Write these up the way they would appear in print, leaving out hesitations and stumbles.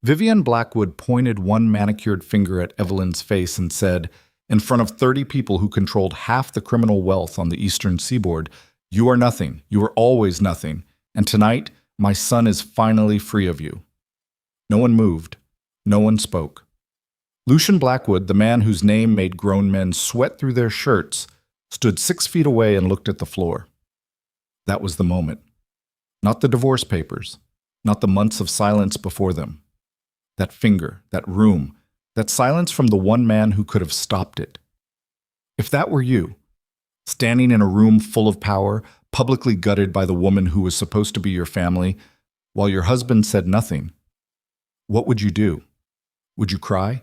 Vivian Blackwood pointed one manicured finger at Evelyn's face and said, in front of 30 people who controlled half the criminal wealth on the eastern seaboard, "You are nothing. You are always nothing. And tonight, my son is finally free of you." No one moved. No one spoke. Lucian Blackwood, the man whose name made grown men sweat through their shirts, stood 6 feet away and looked at the floor. That was the moment. Not the divorce papers. Not the months of silence before them. That finger, that room, that silence from the one man who could have stopped it. If that were you, standing in a room full of power, publicly gutted by the woman who was supposed to be your family, while your husband said nothing, what would you do? Would you cry?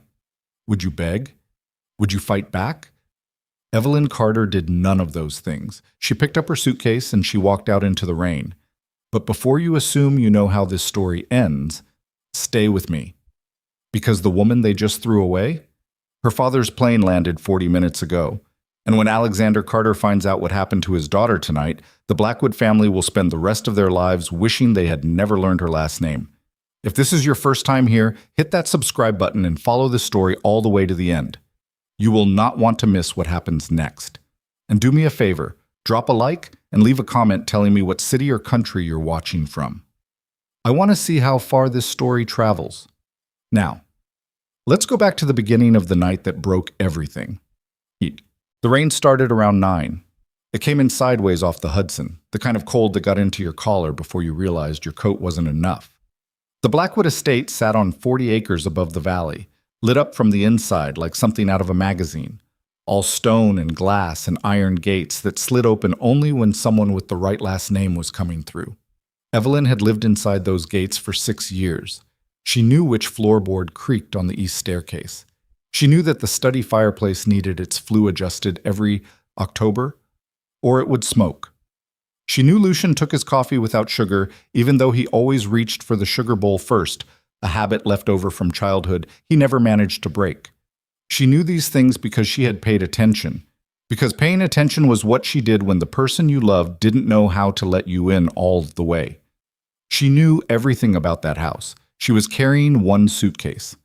Would you beg? Would you fight back? Evelyn Carter did none of those things. She picked up her suitcase and she walked out into the rain. But before you assume you know how this story ends, stay with me. Because the woman they just threw away? Her father's plane landed 40 minutes ago. And when Alexander Carter finds out what happened to his daughter tonight, the Blackwood family will spend the rest of their lives wishing they had never learned her last name. If this is your first time here, hit that subscribe button and follow this story all the way to the end. You will not want to miss what happens next. And do me a favor, drop a like and leave a comment telling me what city or country you're watching from. I want to see how far this story travels. Now, let's go back to the beginning of the night that broke everything. The rain started around 9. It came in sideways off the Hudson, the kind of cold that got into your collar before you realized your coat wasn't enough. The Blackwood estate sat on 40 acres above the valley, lit up from the inside like something out of a magazine, all stone and glass and iron gates that slid open only when someone with the right last name was coming through. Evelyn had lived inside those gates for 6 years. She knew which floorboard creaked on the east staircase. She knew that the study fireplace needed its flue adjusted every October, or it would smoke. She knew Lucian took his coffee without sugar, even though he always reached for the sugar bowl first, a habit left over from childhood he never managed to break. She knew these things because she had paid attention, because paying attention was what she did when the person you loved didn't know how to let you in all the way. She knew everything about that house. She was carrying one suitcase.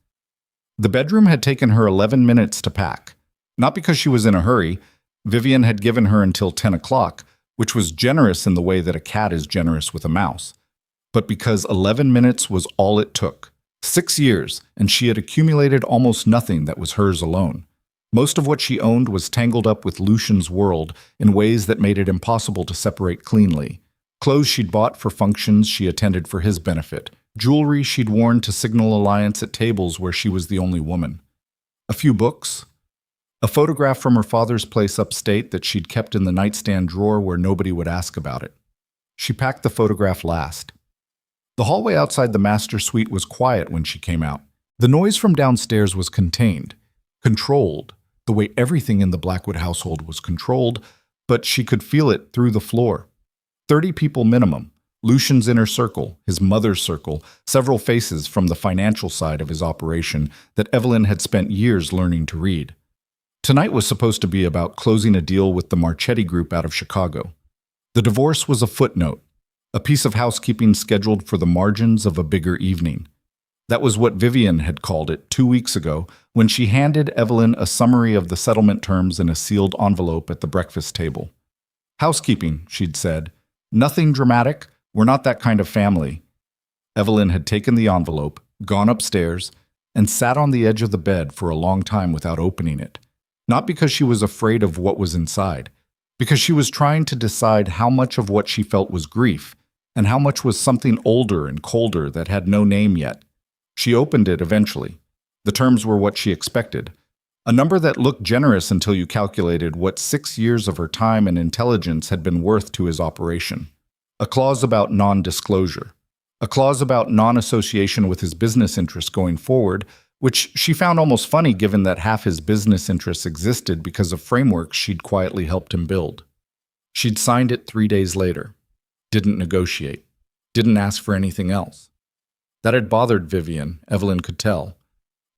The bedroom had taken her 11 minutes to pack. Not because she was in a hurry. Vivian had given her until 10 o'clock, which was generous in the way that a cat is generous with a mouse. But because 11 minutes was all it took. 6 years, and she had accumulated almost nothing that was hers alone. Most of what she owned was tangled up with Lucian's world in ways that made it impossible to separate cleanly. Clothes she'd bought for functions she attended for his benefit. Jewelry she'd worn to signal alliance at tables where she was the only woman. A few books. A photograph from her father's place upstate that she'd kept in the nightstand drawer where nobody would ask about it. She packed the photograph last. The hallway outside the master suite was quiet when she came out. The noise from downstairs was contained, controlled, the way everything in the Blackwood household was controlled, but she could feel it through the floor. 30 people minimum. Lucian's inner circle, his mother's circle, several faces from the financial side of his operation that Evelyn had spent years learning to read. Tonight was supposed to be about closing a deal with the Marchetti Group out of Chicago. The divorce was a footnote, a piece of housekeeping scheduled for the margins of a bigger evening. That was what Vivian had called it 2 weeks ago when she handed Evelyn a summary of the settlement terms in a sealed envelope at the breakfast table. Housekeeping, she'd said. Nothing dramatic. We're not that kind of family. Evelyn had taken the envelope, gone upstairs, and sat on the edge of the bed for a long time without opening it. Not because she was afraid of what was inside, because she was trying to decide how much of what she felt was grief, and how much was something older and colder that had no name yet. She opened it eventually. The terms were what she expected. A number that looked generous until you calculated what 6 years of her time and intelligence had been worth to his operation. A clause about non-disclosure. A clause about non-association with his business interests going forward, which she found almost funny given that half his business interests existed because of frameworks she'd quietly helped him build. She'd signed it 3 days later. Didn't negotiate. Didn't ask for anything else. That had bothered Vivian, Evelyn could tell.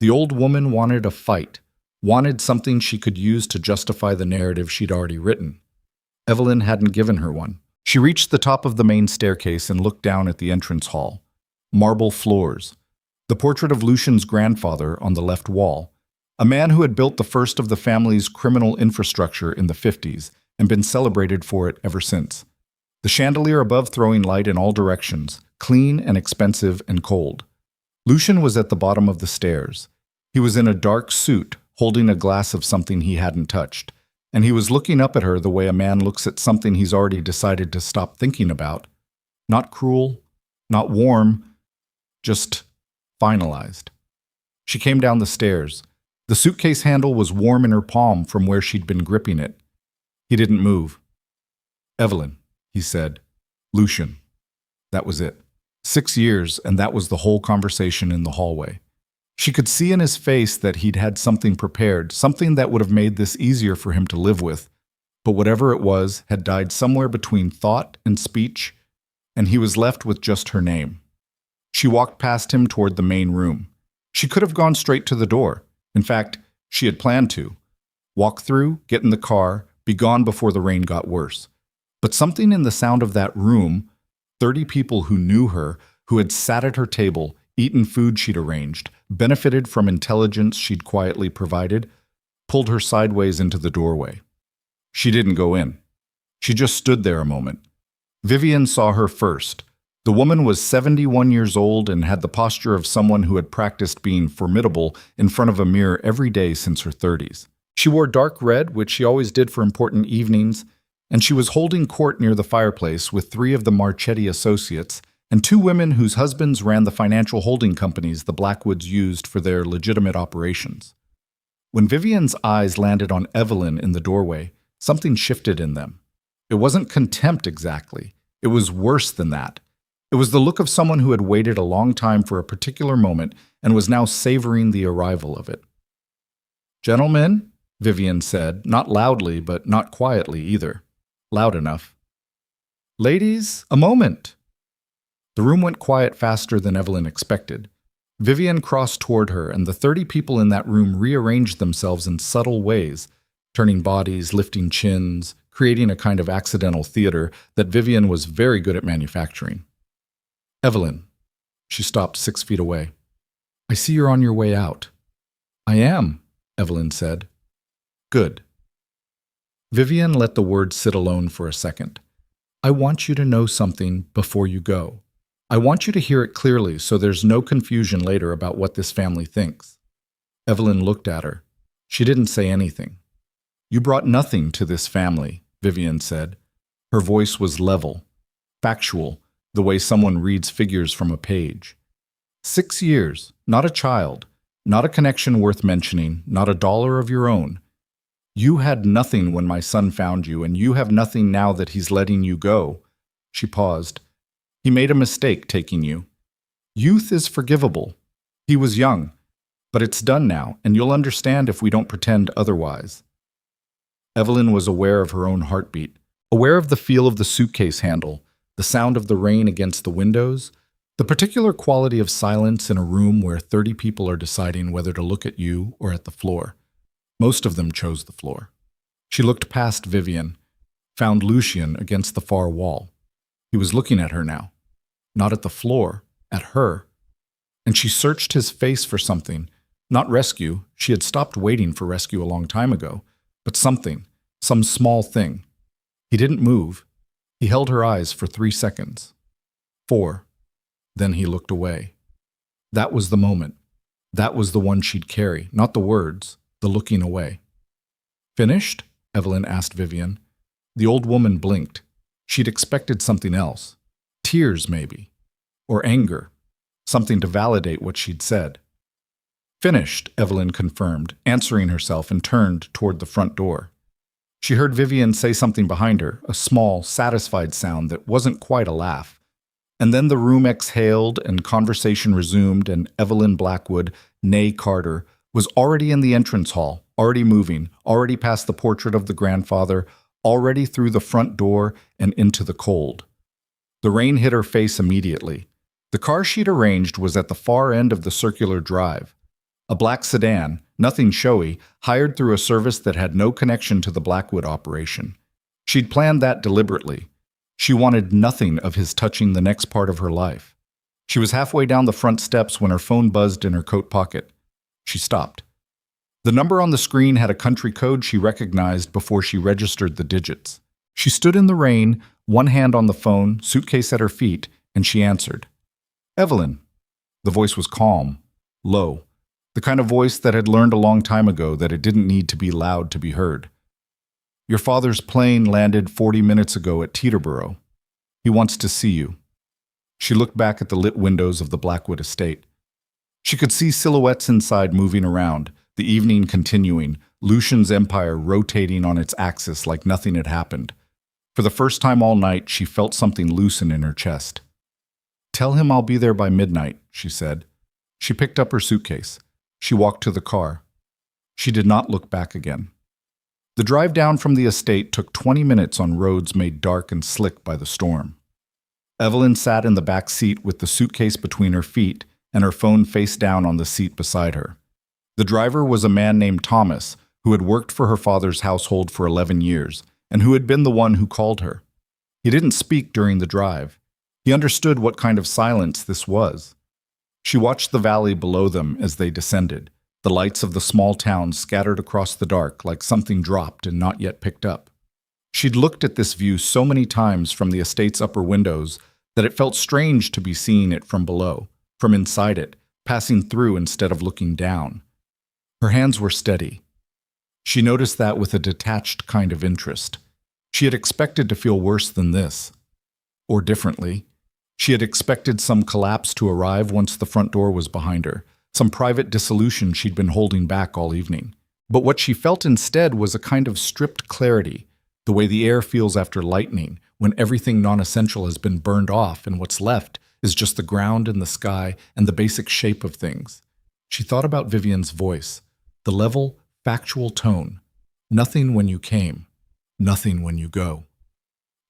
The old woman wanted a fight, wanted something she could use to justify the narrative she'd already written. Evelyn hadn't given her one. She reached the top of the main staircase and looked down at the entrance hall. Marble floors. the portrait of Lucian's grandfather on the left wall, a man who had built the first of the family's criminal infrastructure in the 50s and been celebrated for it ever since. The chandelier above throwing light in all directions, clean and expensive and cold. Lucian was at the bottom of the stairs. He was in a dark suit, holding a glass of something he hadn't touched, and he was looking up at her the way a man looks at something he's already decided to stop thinking about. Not cruel, not warm, just finalized. She came down the stairs. The suitcase handle was warm in her palm from where she'd been gripping it. He didn't move. "Evelyn," he said. "Lucian." That was it. 6 years, and that was the whole conversation in the hallway. She could see in his face that he'd had something prepared, something that would have made this easier for him to live with. But whatever it was had died somewhere between thought and speech, and he was left with just her name. She walked past him toward the main room. She could have gone straight to the door. In fact, she had planned to. Walk through, get in the car, be gone before the rain got worse. But something in the sound of that room, 30 people who knew her, who had sat at her table, eaten food she'd arranged, benefited from intelligence she'd quietly provided, pulled her sideways into the doorway. She didn't go in. She just stood there a moment. Vivian saw her first. The woman was 71 years old and had the posture of someone who had practiced being formidable in front of a mirror every day since her 30s. She wore dark red, which she always did for important evenings, and she was holding court near the fireplace with 3 of the Marchetti associates and 2 women whose husbands ran the financial holding companies the Blackwoods used for their legitimate operations. When Vivian's eyes landed on Evelyn in the doorway, something shifted in them. It wasn't contempt exactly. It was worse than that. It was the look of someone who had waited a long time for a particular moment and was now savoring the arrival of it. "Gentlemen," Vivian said, not loudly, but not quietly either. Loud enough. "Ladies, a moment." The room went quiet faster than Evelyn expected. Vivian crossed toward her, and the 30 people in that room rearranged themselves in subtle ways, turning bodies, lifting chins, creating a kind of accidental theater that Vivian was very good at manufacturing. "Evelyn." She stopped 6 feet away. "I see you're on your way out." "I am," Evelyn said. "Good." Vivian let the words sit alone for a second. "I want you to know something before you go. I want you to hear it clearly so there's no confusion later about what this family thinks." Evelyn looked at her. She didn't say anything. "You brought nothing to this family," Vivian said. Her voice was level, factual, the way someone reads figures from a page. 6 years, not a child, not a connection worth mentioning, not a dollar of your own. You had nothing when my son found you, and you have nothing now that he's letting you go. She paused. He made a mistake taking you. Youth is forgivable. He was young, but it's done now, and you'll understand if we don't pretend otherwise. Evelyn was aware of her own heartbeat, aware of the feel of the suitcase handle, the sound of the rain against the windows, the particular quality of silence in a room where 30 people are deciding whether to look at you or at the floor. Most of them chose the floor. She looked past Vivian, found Lucian against the far wall. He was looking at her now, not at the floor, at her. And she searched his face for something, not rescue. She had stopped waiting for rescue a long time ago, but something, some small thing. He didn't move. He held her eyes for 3 seconds. 4. Then he looked away. That was the moment. That was the one she'd carry, not the words, the looking away. "Finished?" Evelyn asked Vivian. The old woman blinked. She'd expected something else. Tears, maybe. Or anger. Something to validate what she'd said. "Finished," Evelyn confirmed, answering herself, and turned toward the front door. She heard Vivian say something behind her, a small, satisfied sound that wasn't quite a laugh. And then the room exhaled and conversation resumed, and Evelyn Blackwood, née Carter, was already in the entrance hall, already moving, already past the portrait of the grandfather, already through the front door and into the cold. The rain hit her face immediately. The car she'd arranged was at the far end of the circular drive. A black sedan, nothing showy, hired through a service that had no connection to the Blackwood operation. She'd planned that deliberately. She wanted nothing of his touching the next part of her life. She was halfway down the front steps when her phone buzzed in her coat pocket. She stopped. The number on the screen had a country code she recognized before she registered the digits. She stood in the rain, one hand on the phone, suitcase at her feet, and she answered. "Evelyn." The voice was calm, low, the kind of voice that had learned a long time ago that it didn't need to be loud to be heard. "Your father's plane landed 40 minutes ago at Teterboro. He wants to see you." She looked back at the lit windows of the Blackwood estate. She could see silhouettes inside moving around, the evening continuing, Lucian's empire rotating on its axis like nothing had happened. For the first time all night, she felt something loosen in her chest. "Tell him I'll be there by midnight," she said. She picked up her suitcase. She walked to the car. She did not look back again. The drive down from the estate took 20 minutes on roads made dark and slick by the storm. Evelyn sat in the back seat with the suitcase between her feet and her phone face down on the seat beside her. The driver was a man named Thomas, who had worked for her father's household for 11 years, and who had been the one who called her. He didn't speak during the drive. He understood what kind of silence this was. She watched the valley below them as they descended, the lights of the small town scattered across the dark like something dropped and not yet picked up. She'd looked at this view so many times from the estate's upper windows that it felt strange to be seeing it from below, from inside it, passing through instead of looking down. Her hands were steady. She noticed that with a detached kind of interest. She had expected to feel worse than this. Or differently. She had expected some collapse to arrive once the front door was behind her, some private dissolution she'd been holding back all evening. But what she felt instead was a kind of stripped clarity, the way the air feels after lightning, when everything non-essential has been burned off and what's left is just the ground and the sky and the basic shape of things. She thought about Vivian's voice, the level, factual tone. Nothing when you came, nothing when you go.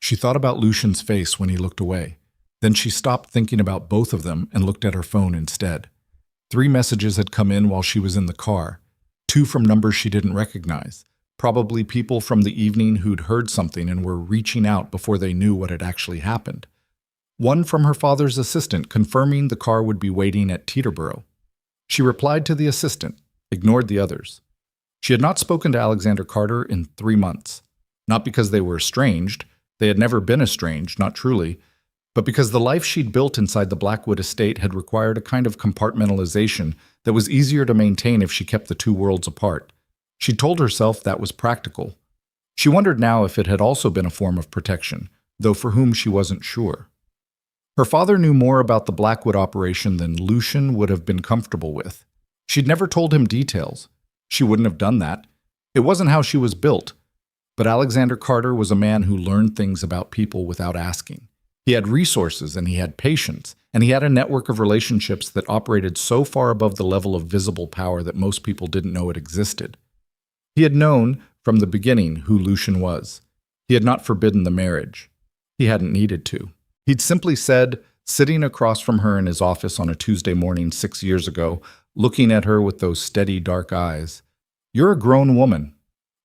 She thought about Lucian's face when he looked away. Then she stopped thinking about both of them and looked at her phone instead. 3 messages had come in while she was in the car, 2 from numbers she didn't recognize, probably people from the evening who'd heard something and were reaching out before they knew what had actually happened. 1 from her father's assistant confirming the car would be waiting at Teterboro. She replied to the assistant, ignored the others. She had not spoken to Alexander Carter in 3 months. Not because they were estranged, they had never been estranged, not truly, but because the life she'd built inside the Blackwood estate had required a kind of compartmentalization that was easier to maintain if she kept the 2 worlds apart. She'd told herself that was practical. She wondered now if it had also been a form of protection, though for whom she wasn't sure. Her father knew more about the Blackwood operation than Lucian would have been comfortable with. She'd never told him details. She wouldn't have done that. It wasn't how she was built. But Alexander Carter was a man who learned things about people without asking. He had resources and he had patience, and he had a network of relationships that operated so far above the level of visible power that most people didn't know it existed. He had known, from the beginning, who Lucian was. He had not forbidden the marriage. He hadn't needed to. He'd simply said, sitting across from her in his office on a Tuesday morning 6 years ago, looking at her with those steady, dark eyes, "You're a grown woman.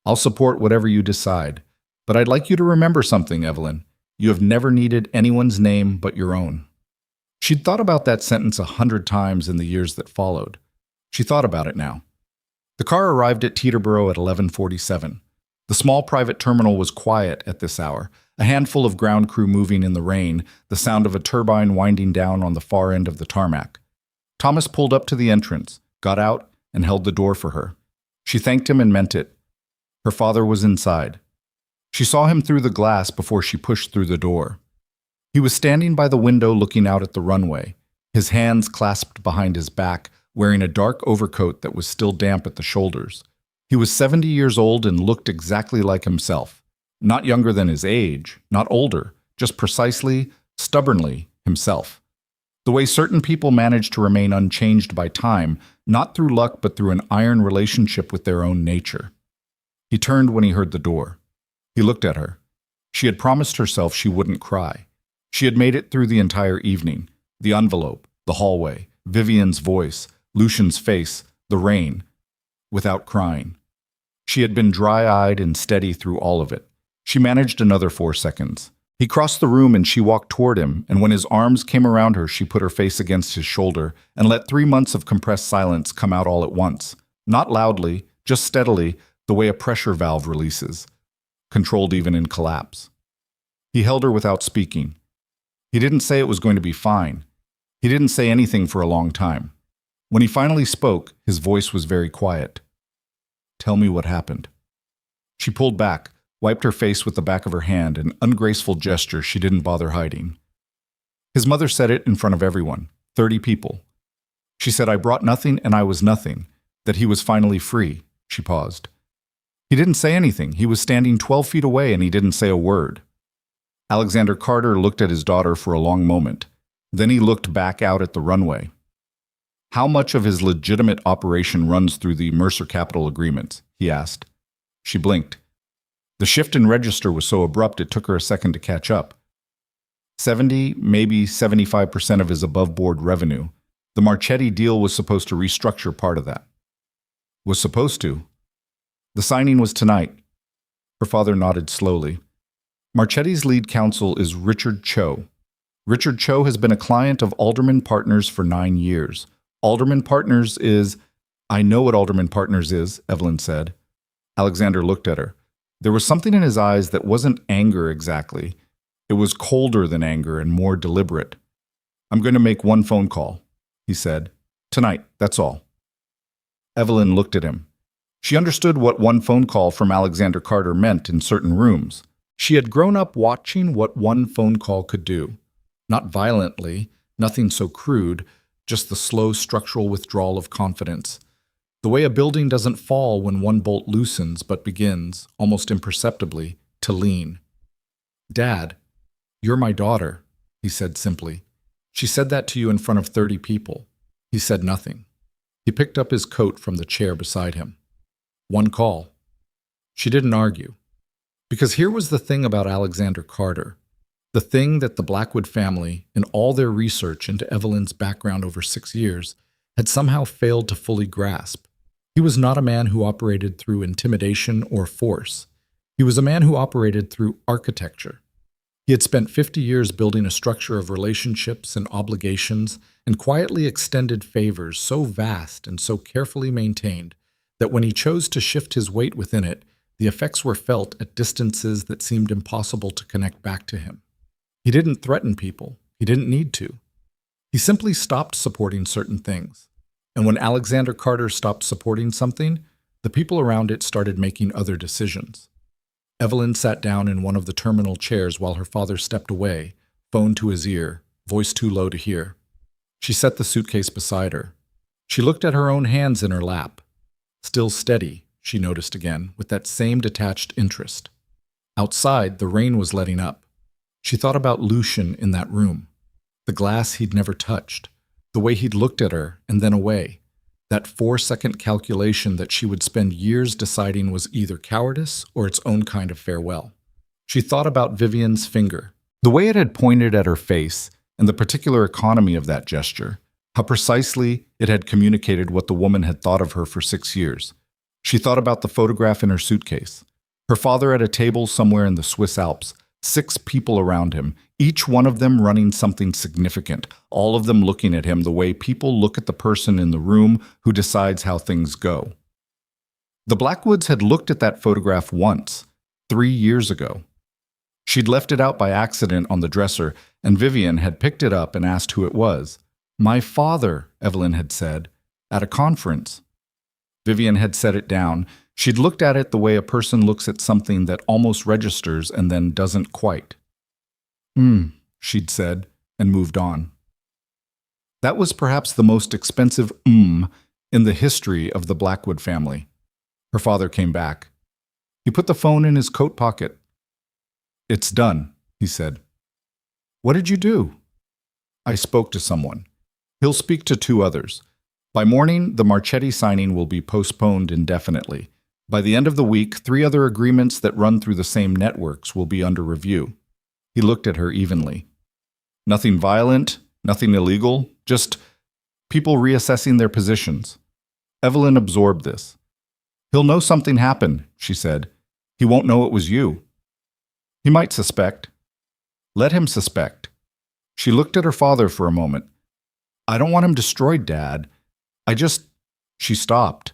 I'll support whatever you decide. But I'd like you to remember something, Evelyn. You have never needed anyone's name but your own." She'd thought about that sentence 100 times in the years that followed. She thought about it now. The car arrived at Teterboro at 11:47. The small private terminal was quiet at this hour, a handful of ground crew moving in the rain, the sound of a turbine winding down on the far end of the tarmac. Thomas pulled up to the entrance, got out, and held the door for her. She thanked him and meant it. Her father was inside. She saw him through the glass before she pushed through the door. He was standing by the window looking out at the runway, his hands clasped behind his back, wearing a dark overcoat that was still damp at the shoulders. He was 70 years old and looked exactly like himself. Not younger than his age, not older, just precisely, stubbornly himself. The way certain people manage to remain unchanged by time, not through luck but through an iron relationship with their own nature. He turned when he heard the door. He looked at her. She had promised herself she wouldn't cry. She had made it through the entire evening. The envelope, the hallway, Vivian's voice, Lucian's face, the rain, without crying. She had been dry-eyed and steady through all of it. She managed another 4 seconds. He crossed the room and she walked toward him, and when his arms came around her, she put her face against his shoulder and let 3 months of compressed silence come out all at once. Not loudly, just steadily, the way a pressure valve releases, controlled even in collapse. He held her without speaking. He didn't say it was going to be fine. He didn't say anything for a long time. When he finally spoke, his voice was very quiet. "Tell me what happened." She pulled back, wiped her face with the back of her hand, an ungraceful gesture she didn't bother hiding. His mother said it in front of everyone, 30 people. She said, "I brought nothing and I was nothing," that he was finally free. She paused. He didn't say anything. He was standing 12 feet away and he didn't say a word. Alexander Carter looked at his daughter for a long moment. Then he looked back out at the runway. "How much of his legitimate operation runs through the Mercer Capital agreements?" he asked. She blinked. The shift in register was so abrupt it took her a second to catch up. 70, maybe 75% of his above-board revenue. The Marchetti deal was supposed to restructure part of that. Was supposed to. The signing was tonight. Her father nodded slowly. Marchetti's lead counsel is Richard Cho. Richard Cho has been a client of Alderman Partners for 9 years. Alderman Partners is— "I know what Alderman Partners is," Evelyn said. Alexander looked at her. There was something in his eyes that wasn't anger exactly. It was colder than anger and more deliberate. "I'm going to make one phone call," he said. "Tonight, that's all." Evelyn looked at him. She understood what one phone call from Alexander Carter meant in certain rooms. She had grown up watching what one phone call could do. Not violently, nothing so crude, just the slow structural withdrawal of confidence. The way a building doesn't fall when one bolt loosens but begins, almost imperceptibly, to lean. "Dad, you're my daughter," he said simply. "She said that to you in front of 30 people. He said nothing. He picked up his coat from the chair beside him. One call. She didn't argue. Because here was the thing about Alexander Carter. The thing that the Blackwood family, in all their research into Evelyn's background over 6 years, had somehow failed to fully grasp. He was not a man who operated through intimidation or force. He was a man who operated through architecture. He had spent 50 years building a structure of relationships and obligations and quietly extended favors so vast and so carefully maintained that when he chose to shift his weight within it, the effects were felt at distances that seemed impossible to connect back to him. He didn't threaten people. He didn't need to. He simply stopped supporting certain things. And when Alexander Carter stopped supporting something, the people around it started making other decisions. Evelyn sat down in one of the terminal chairs while her father stepped away, phone to his ear, voice too low to hear. She set the suitcase beside her. She looked at her own hands in her lap. Still steady, she noticed again, with that same detached interest. Outside, the rain was letting up. She thought about Lucian in that room, the glass he'd never touched, the way he'd looked at her and then away, that 4-second calculation that she would spend years deciding was either cowardice or its own kind of farewell. She thought about Vivian's finger, the way it had pointed at her face, and the particular economy of that gesture, how precisely it had communicated what the woman had thought of her for 6 years. She thought about the photograph in her suitcase. Her father at a table somewhere in the Swiss Alps, 6 people around him, each one of them running something significant, all of them looking at him the way people look at the person in the room who decides how things go. The Blackwoods had looked at that photograph once, 3 years ago. She'd left it out by accident on the dresser, and Vivian had picked it up and asked who it was. "My father," Evelyn had said, "at a conference." Vivian had set it down. She'd looked at it the way a person looks at something that almost registers and then doesn't quite. She'd said, and moved on. That was perhaps the most expensive in the history of the Blackwood family. Her father came back. He put the phone in his coat pocket. "It's done," he said. "What did you do?" "I spoke to someone. He'll speak to 2 others. By morning, the Marchetti signing will be postponed indefinitely. By the end of the week, 3 other agreements that run through the same networks will be under review." He looked at her evenly. "Nothing violent, nothing illegal, just people reassessing their positions." Evelyn absorbed this. "He'll know something happened," she said. "He won't know it was you." "He might suspect." Let him suspect. She looked at her father for a moment. I don't want him destroyed, Dad. I just... She stopped,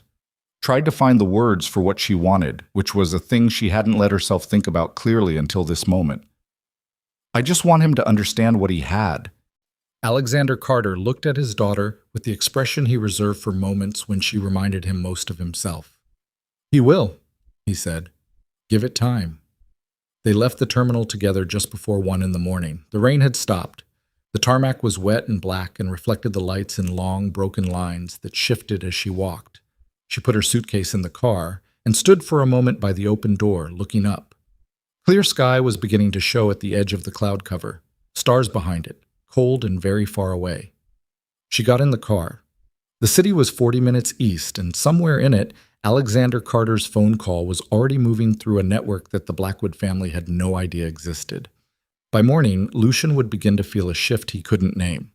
tried to find the words for what she wanted, which was a thing she hadn't let herself think about clearly until this moment. I just want him to understand what he had. Alexander Carter looked at his daughter with the expression he reserved for moments when she reminded him most of himself. He will, he said. Give it time. They left the terminal together just before 1 in the morning. The rain had stopped. The tarmac was wet and black and reflected the lights in long, broken lines that shifted as she walked. She put her suitcase in the car and stood for a moment by the open door, looking up. Clear sky was beginning to show at the edge of the cloud cover, stars behind it, cold and very far away. She got in the car. The city was 40 minutes east, and somewhere in it, Alexander Carter's phone call was already moving through a network that the Blackwood family had no idea existed. By morning, Lucian would begin to feel a shift he couldn't name.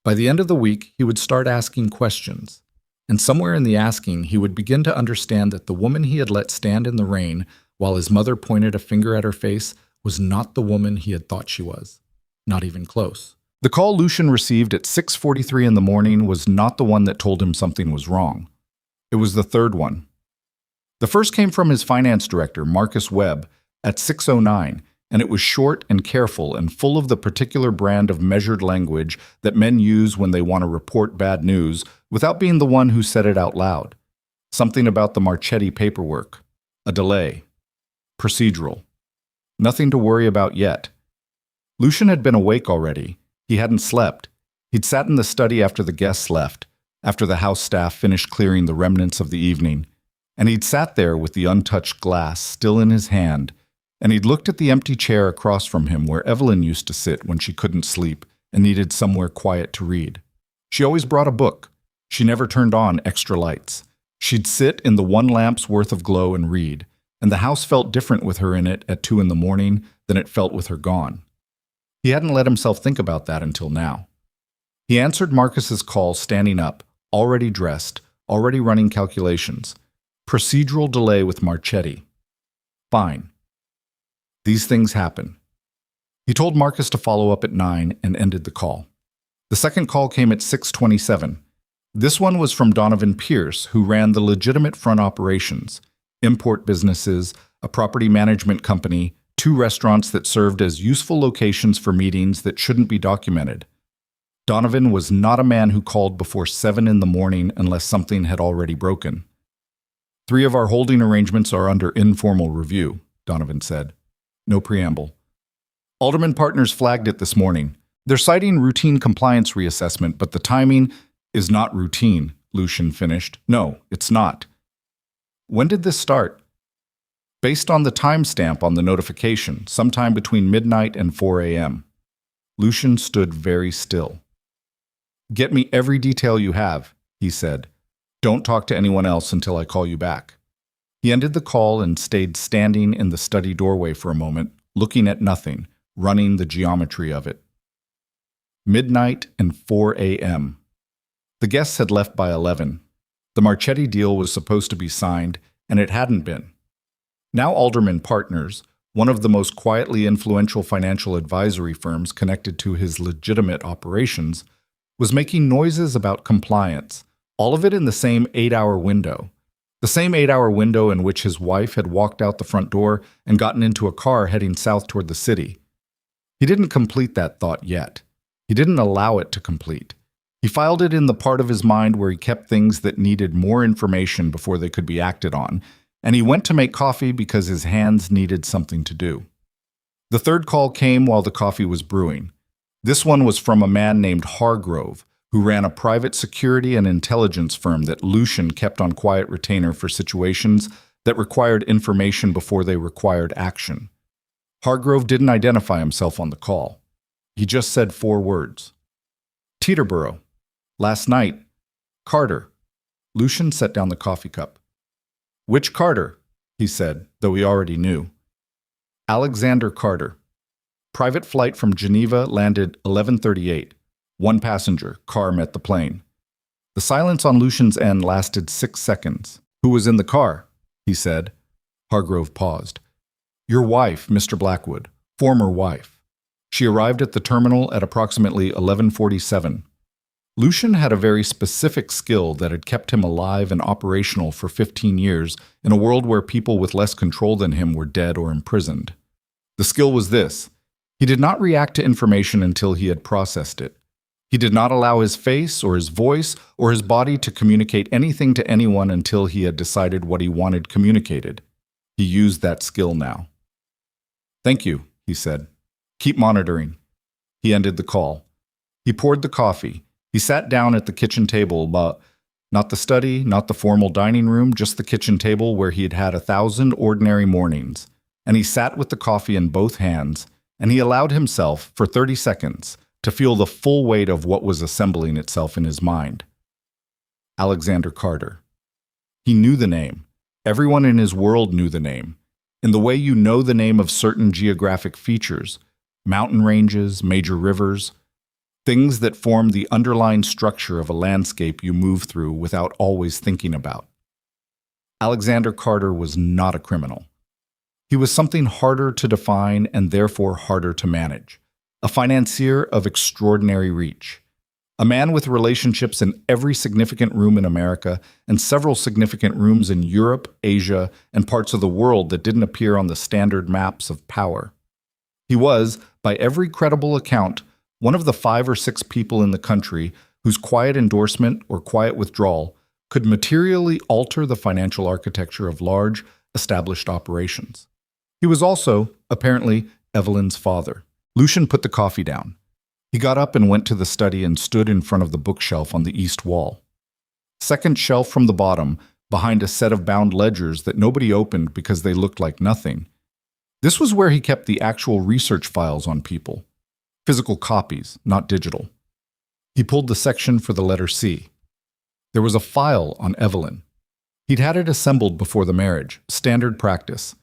By the end of the week, he would start asking questions. And somewhere in the asking, he would begin to understand that the woman he had let stand in the rain while his mother pointed a finger at her face was not the woman he had thought she was. Not even close. The call Lucian received at 6:43 in the morning was not the one that told him something was wrong. It was the third one. The first came from his finance director, Marcus Webb, at 6:09, and it was short and careful and full of the particular brand of measured language that men use when they want to report bad news without being the one who said it out loud. Something about the Marchetti paperwork. A delay. Procedural. Nothing to worry about yet. Lucian had been awake already. He hadn't slept. He'd sat in the study after the guests left, after the house staff finished clearing the remnants of the evening, and he'd sat there with the untouched glass still in his hand, and he'd looked at the empty chair across from him where Evelyn used to sit when she couldn't sleep and needed somewhere quiet to read. She always brought a book. She never turned on extra lights. She'd sit in the one lamp's worth of glow and read, and the house felt different with her in it at 2 in the morning than it felt with her gone. He hadn't let himself think about that until now. He answered Marcus's call standing up, already dressed, already running calculations. Procedural delay with Marchetti. Fine. These things happen. He told Marcus to follow up at 9 and ended the call. The second call came at 6:27. This one was from Donovan Pierce, who ran the legitimate front operations, import businesses, a property management company, 2 restaurants that served as useful locations for meetings that shouldn't be documented. Donovan was not a man who called before 7 in the morning unless something had already broken. 3 of our holding arrangements are under informal review, Donovan said. No preamble. Alderman Partners flagged it this morning. They're citing routine compliance reassessment, but the timing is not routine, Lucian finished. No, it's not. When did this start? Based on the timestamp on the notification, sometime between midnight and 4 a.m. Lucian stood very still. Get me every detail you have, he said. Don't talk to anyone else until I call you back. He ended the call and stayed standing in the study doorway for a moment, looking at nothing, running the geometry of it. Midnight and 4 a.m. The guests had left by 11. The Marchetti deal was supposed to be signed, and it hadn't been. Now Alderman Partners, one of the most quietly influential financial advisory firms connected to his legitimate operations, was making noises about compliance, all of it in the same 8-hour window. The same 8-hour window in which his wife had walked out the front door and gotten into a car heading south toward the city. He didn't complete that thought yet. He didn't allow it to complete. He filed it in the part of his mind where he kept things that needed more information before they could be acted on, and he went to make coffee because his hands needed something to do. The third call came while the coffee was brewing. This one was from a man named Hargrove, who ran a private security and intelligence firm that Lucian kept on quiet retainer for situations that required information before they required action. Hargrove didn't identify himself on the call. He just said 4 words. Teterboro. Last night. Carter. Lucian set down the coffee cup. Which Carter? He said, though he already knew. Alexander Carter. Private flight from Geneva landed 11:38. 1 passenger. Car met the plane. The silence on Lucian's end lasted 6 seconds. Who was in the car? He said. Hargrove paused. Your wife, Mr. Blackwood. Former wife. She arrived at the terminal at approximately 11:47. Lucian had a very specific skill that had kept him alive and operational for 15 years in a world where people with less control than him were dead or imprisoned. The skill was this: he did not react to information until he had processed it. He did not allow his face or his voice or his body to communicate anything to anyone until he had decided what he wanted communicated. He used that skill now. "Thank you," he said. "Keep monitoring." He ended the call. He poured the coffee. He sat down at the kitchen table, but not the study, not the formal dining room, just the kitchen table where he had had 1,000 ordinary mornings. And he sat with the coffee in both hands, and he allowed himself, for 30 seconds, to feel the full weight of what was assembling itself in his mind. Alexander Carter. He knew the name. Everyone in his world knew the name. In the way you know the name of certain geographic features, mountain ranges, major rivers, things that form the underlying structure of a landscape you move through without always thinking about. Alexander Carter was not a criminal. He was something harder to define and therefore harder to manage. A financier of extraordinary reach. A man with relationships in every significant room in America and several significant rooms in Europe, Asia, and parts of the world that didn't appear on the standard maps of power. He was, by every credible account, one of the 5 or 6 people in the country whose quiet endorsement or quiet withdrawal could materially alter the financial architecture of large, established operations. He was also, apparently, Evelyn's father. Lucian put the coffee down. He got up and went to the study and stood in front of the bookshelf on the east wall. Second shelf from the bottom, behind a set of bound ledgers that nobody opened because they looked like nothing. This was where he kept the actual research files on people. Physical copies, not digital. He pulled the section for the letter C. There was a file on Evelyn. He'd had it assembled before the marriage, standard practice.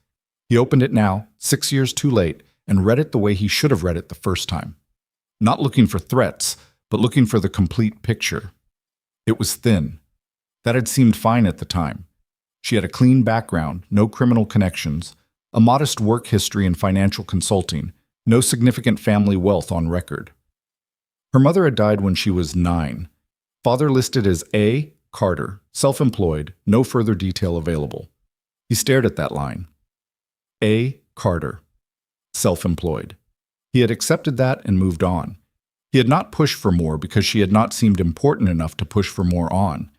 He opened it now, 6 years too late, and read it the way he should have read it the first time. Not looking for threats, but looking for the complete picture. It was thin. That had seemed fine at the time. She had a clean background, no criminal connections, a modest work history in financial consulting, no significant family wealth on record. Her mother had died when she was 9. Father listed as A. Carter, self-employed, no further detail available. He stared at that line. A. Carter, self-employed. He had accepted that and moved on. He had not pushed for more because she had not seemed important enough to push for more on.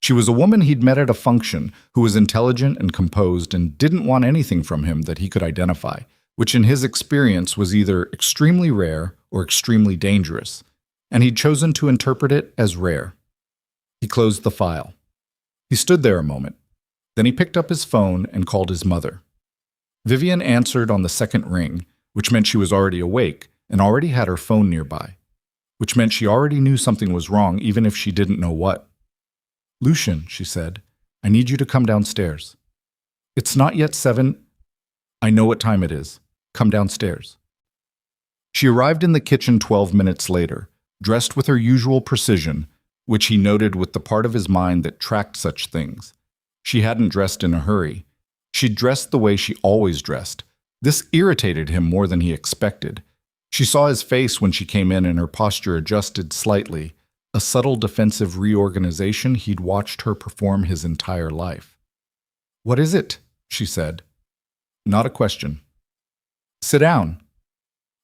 She was a woman he'd met at a function who was intelligent and composed and didn't want anything from him that he could identify, which in his experience was either extremely rare or extremely dangerous, and he'd chosen to interpret it as rare. He closed the file. He stood there a moment. Then he picked up his phone and called his mother. Vivian answered on the second ring, which meant she was already awake and already had her phone nearby, which meant she already knew something was wrong even if she didn't know what. "Lucian," she said, "I need you to come downstairs." "It's not yet 7. "I know what time it is. Come downstairs." She arrived in the kitchen 12 minutes later, dressed with her usual precision, which he noted with the part of his mind that tracked such things. She hadn't dressed in a hurry. She'd dressed the way she always dressed. This irritated him more than he expected. She saw his face when she came in and her posture adjusted slightly, a subtle defensive reorganization he'd watched her perform his entire life. "What is it?" she said. Not a question. "Sit down."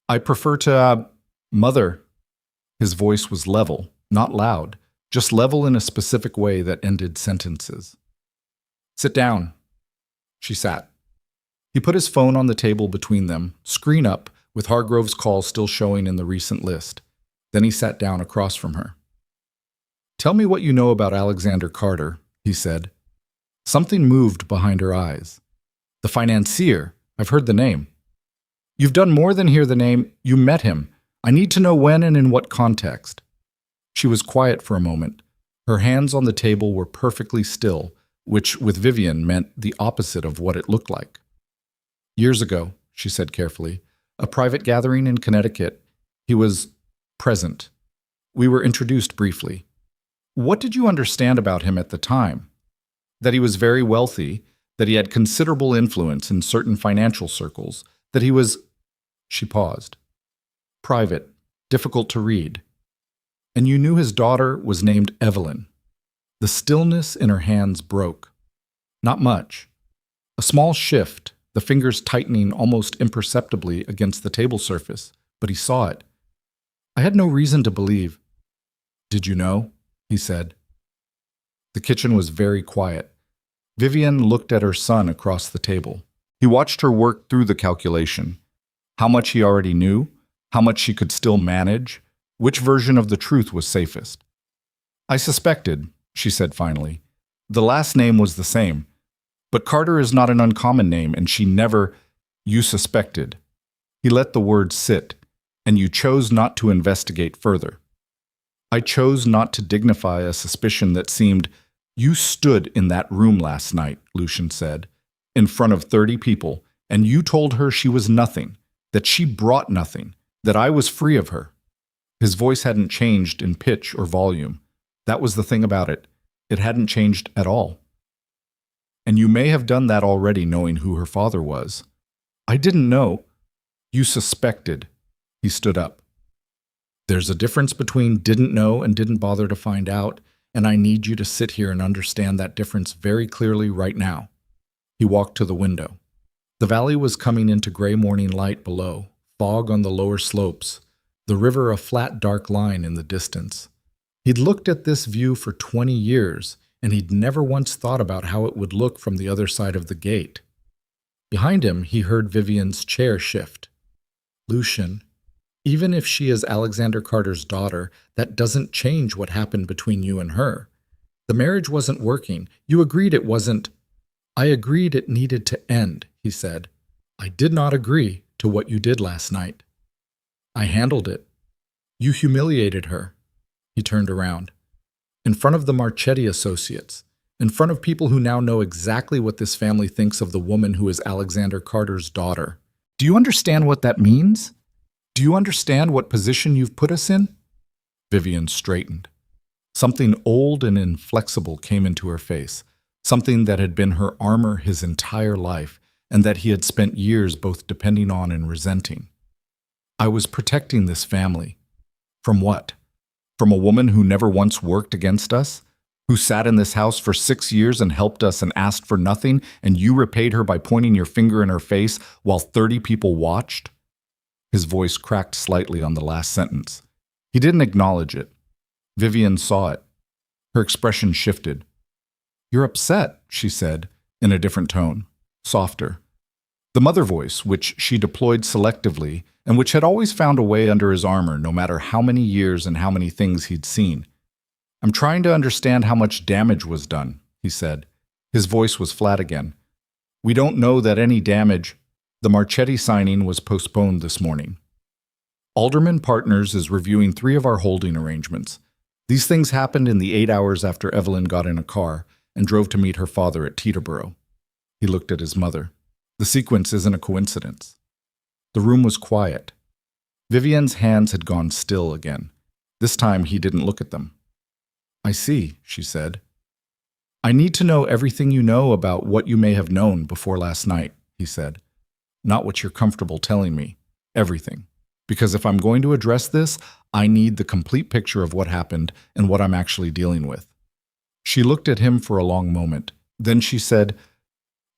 "I prefer to, Mother." His voice was level, not loud, just level in a specific way that ended sentences. "Sit down." She sat. He put his phone on the table between them, screen up, with Hargrove's call still showing in the recent list. Then he sat down across from her. "Tell me what you know about Alexander Carter," he said. Something moved behind her eyes. "The financier. I've heard the name." "You've done more than hear the name. You met him. I need to know when and in what context." She was quiet for a moment. Her hands on the table were perfectly still, which with Vivian meant the opposite of what it looked like. "Years ago," she said carefully, "a private gathering in Connecticut. He was present. We were introduced briefly." "What did you understand about him at the time?" "That he was very wealthy, that he had considerable influence in certain financial circles, that he was—" She paused. private, difficult to read. And you knew his daughter was named Evelyn. The stillness in her hands broke. Not much. A small shift, the fingers tightening almost imperceptibly against the table surface, but he saw it. I had no reason to believe. Did you know? He said. The kitchen was very quiet. Vivian looked at her son across the table. He watched her work through the calculation. How much he already knew, how much she could still manage, which version of the truth was safest. I suspected, she said finally. The last name was the same. But Carter is not an uncommon name, and she never, you suspected. He let the word sit, and you chose not to investigate further. I chose not to dignify a suspicion that seemed, you stood in that room last night, Lucian said, in front of 30 people, and you told her she was nothing, that she brought nothing, that I was free of her. His voice hadn't changed in pitch or volume. That was the thing about it. It hadn't changed at all. And you may have done that already knowing who her father was. I didn't know. You suspected. He stood up. There's a difference between didn't know and didn't bother to find out, and I need you to sit here and understand that difference very clearly right now. He walked to the window. The valley was coming into gray morning light below, fog on the lower slopes, the river a flat dark line in the distance. He'd looked at this view for 20 years, and he'd never once thought about how it would look from the other side of the gate. Behind him, he heard Vivian's chair shift. Lucian, even if she is Alexander Carter's daughter, that doesn't change what happened between you and her. The marriage wasn't working. You agreed it wasn't. I agreed it needed to end, he said. I did not agree to what you did last night. I handled it. You humiliated her. He turned around. In front of the Marchetti associates, in front of people who now know exactly what this family thinks of the woman who is Alexander Carter's daughter. Do you understand what that means? Do you understand what position you've put us in? Vivian straightened. Something old and inflexible came into her face, something that had been her armor his entire life, and that he had spent years both depending on and resenting. I was protecting this family. From what? From a woman who never once worked against us? Who sat in this house for 6 years and helped us and asked for nothing, and you repaid her by pointing your finger in her face while 30 people watched? His voice cracked slightly on the last sentence. He didn't acknowledge it. Vivian saw it. Her expression shifted. You're upset, she said, in a different tone, softer. The mother voice, which she deployed selectively, and which had always found a way under his armor no matter how many years and how many things he'd seen. I'm trying to understand how much damage was done, he said. His voice was flat again. We don't know that any damage. The Marchetti signing was postponed this morning. Alderman Partners is reviewing 3 of our holding arrangements. These things happened in the 8 hours after Evelyn got in a car and drove to meet her father at Teterboro. He looked at his mother. The sequence isn't a coincidence. The room was quiet. Vivian's hands had gone still again. This time he didn't look at them. I see, she said. I need to know everything you know about what you may have known before last night, he said. Not what you're comfortable telling me. Everything. Because if I'm going to address this, I need the complete picture of what happened and what I'm actually dealing with. She looked at him for a long moment. Then she said,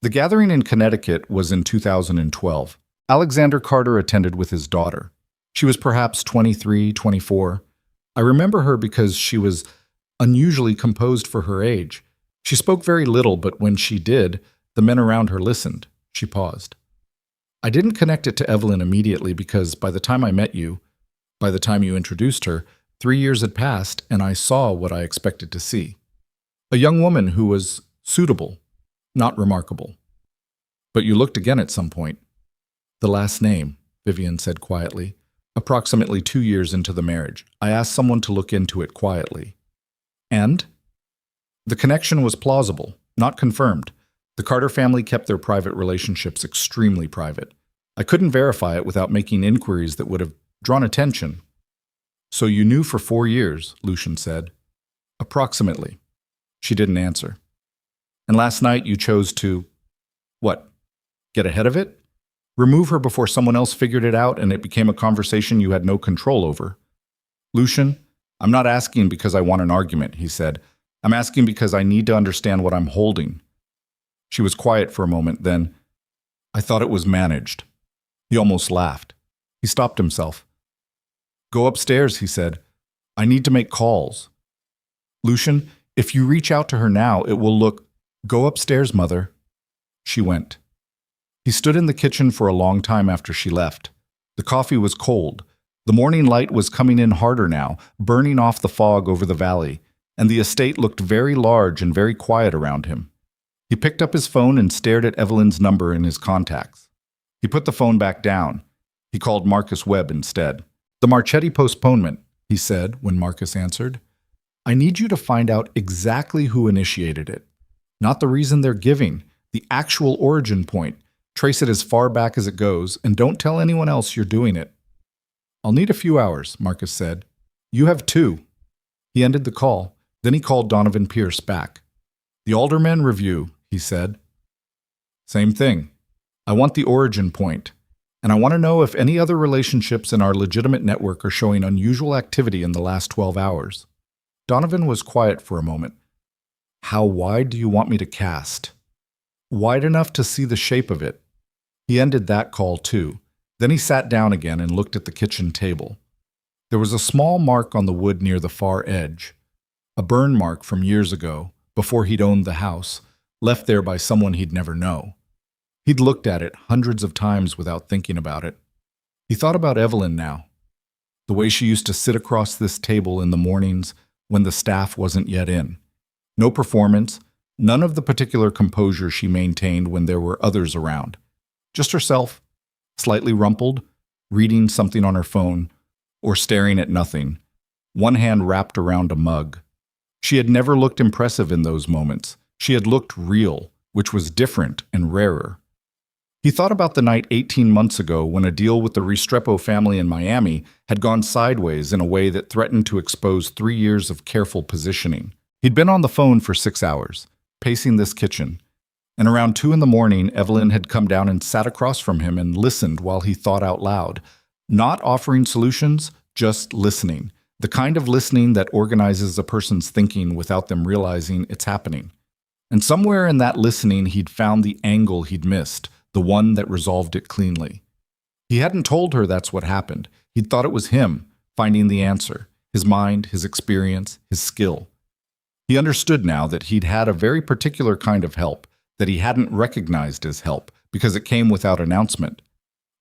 The gathering in Connecticut was in 2012. Alexander Carter attended with his daughter. She was perhaps 23, 24. I remember her because she was unusually composed for her age. She spoke very little, but when she did, the men around her listened. She paused. I didn't connect it to Evelyn immediately because by the time I met you, by the time you introduced her, 3 years had passed and I saw what I expected to see. A young woman who was suitable, not remarkable. But you looked again at some point. The last name, Vivian said quietly. Approximately 2 years into the marriage, I asked someone to look into it quietly. And? The connection was plausible, not confirmed. The Carter family kept their private relationships extremely private. I couldn't verify it without making inquiries that would have drawn attention. So you knew for 4 years, Lucian said. Approximately. She didn't answer. And last night you chose to, what, get ahead of it? Remove her before someone else figured it out and it became a conversation you had no control over. Lucian, I'm not asking because I want an argument, he said. I'm asking because I need to understand what I'm holding. She was quiet for a moment, then, I thought it was managed. He almost laughed. He stopped himself. Go upstairs, he said. I need to make calls. Lucian, if you reach out to her now, it will look. Go upstairs, mother. She went. He stood in the kitchen for a long time after she left. The coffee was cold. The morning light was coming in harder now, burning off the fog over the valley, and the estate looked very large and very quiet around him. He picked up his phone and stared at Evelyn's number in his contacts. He put the phone back down. He called Marcus Webb instead. The Marchetti postponement, he said when Marcus answered. I need you to find out exactly who initiated it. Not the reason they're giving, the actual origin point. Trace it as far back as it goes, and don't tell anyone else you're doing it. I'll need a few hours, Marcus said. You have 2. He ended the call. Then he called Donovan Pierce back. The Alderman review, he said. Same thing. I want the origin point, and I want to know if any other relationships in our legitimate network are showing unusual activity in the last 12 hours. Donovan was quiet for a moment. How wide do you want me to cast? Wide enough to see the shape of it. He ended that call too. Then he sat down again and looked at the kitchen table. There was a small mark on the wood near the far edge. A burn mark from years ago, before he'd owned the house, left there by someone he'd never know. He'd looked at it hundreds of times without thinking about it. He thought about Evelyn now. The way she used to sit across this table in the mornings when the staff wasn't yet in. No performance, none of the particular composure she maintained when there were others around. Just herself, slightly rumpled, reading something on her phone, or staring at nothing, one hand wrapped around a mug. She had never looked impressive in those moments. She had looked real, which was different and rarer. He thought about the night 18 months ago when a deal with the Restrepo family in Miami had gone sideways in a way that threatened to expose 3 years of careful positioning. He'd been on the phone for 6 hours, pacing this kitchen, and around 2 in the morning, Evelyn had come down and sat across from him and listened while he thought out loud, not offering solutions, just listening, the kind of listening that organizes a person's thinking without them realizing it's happening. And somewhere in that listening, he'd found the angle he'd missed, the one that resolved it cleanly. He hadn't told her that's what happened. He'd thought it was him, finding the answer, his mind, his experience, his skill. He understood now that he'd had a very particular kind of help, that he hadn't recognized as help, because it came without announcement.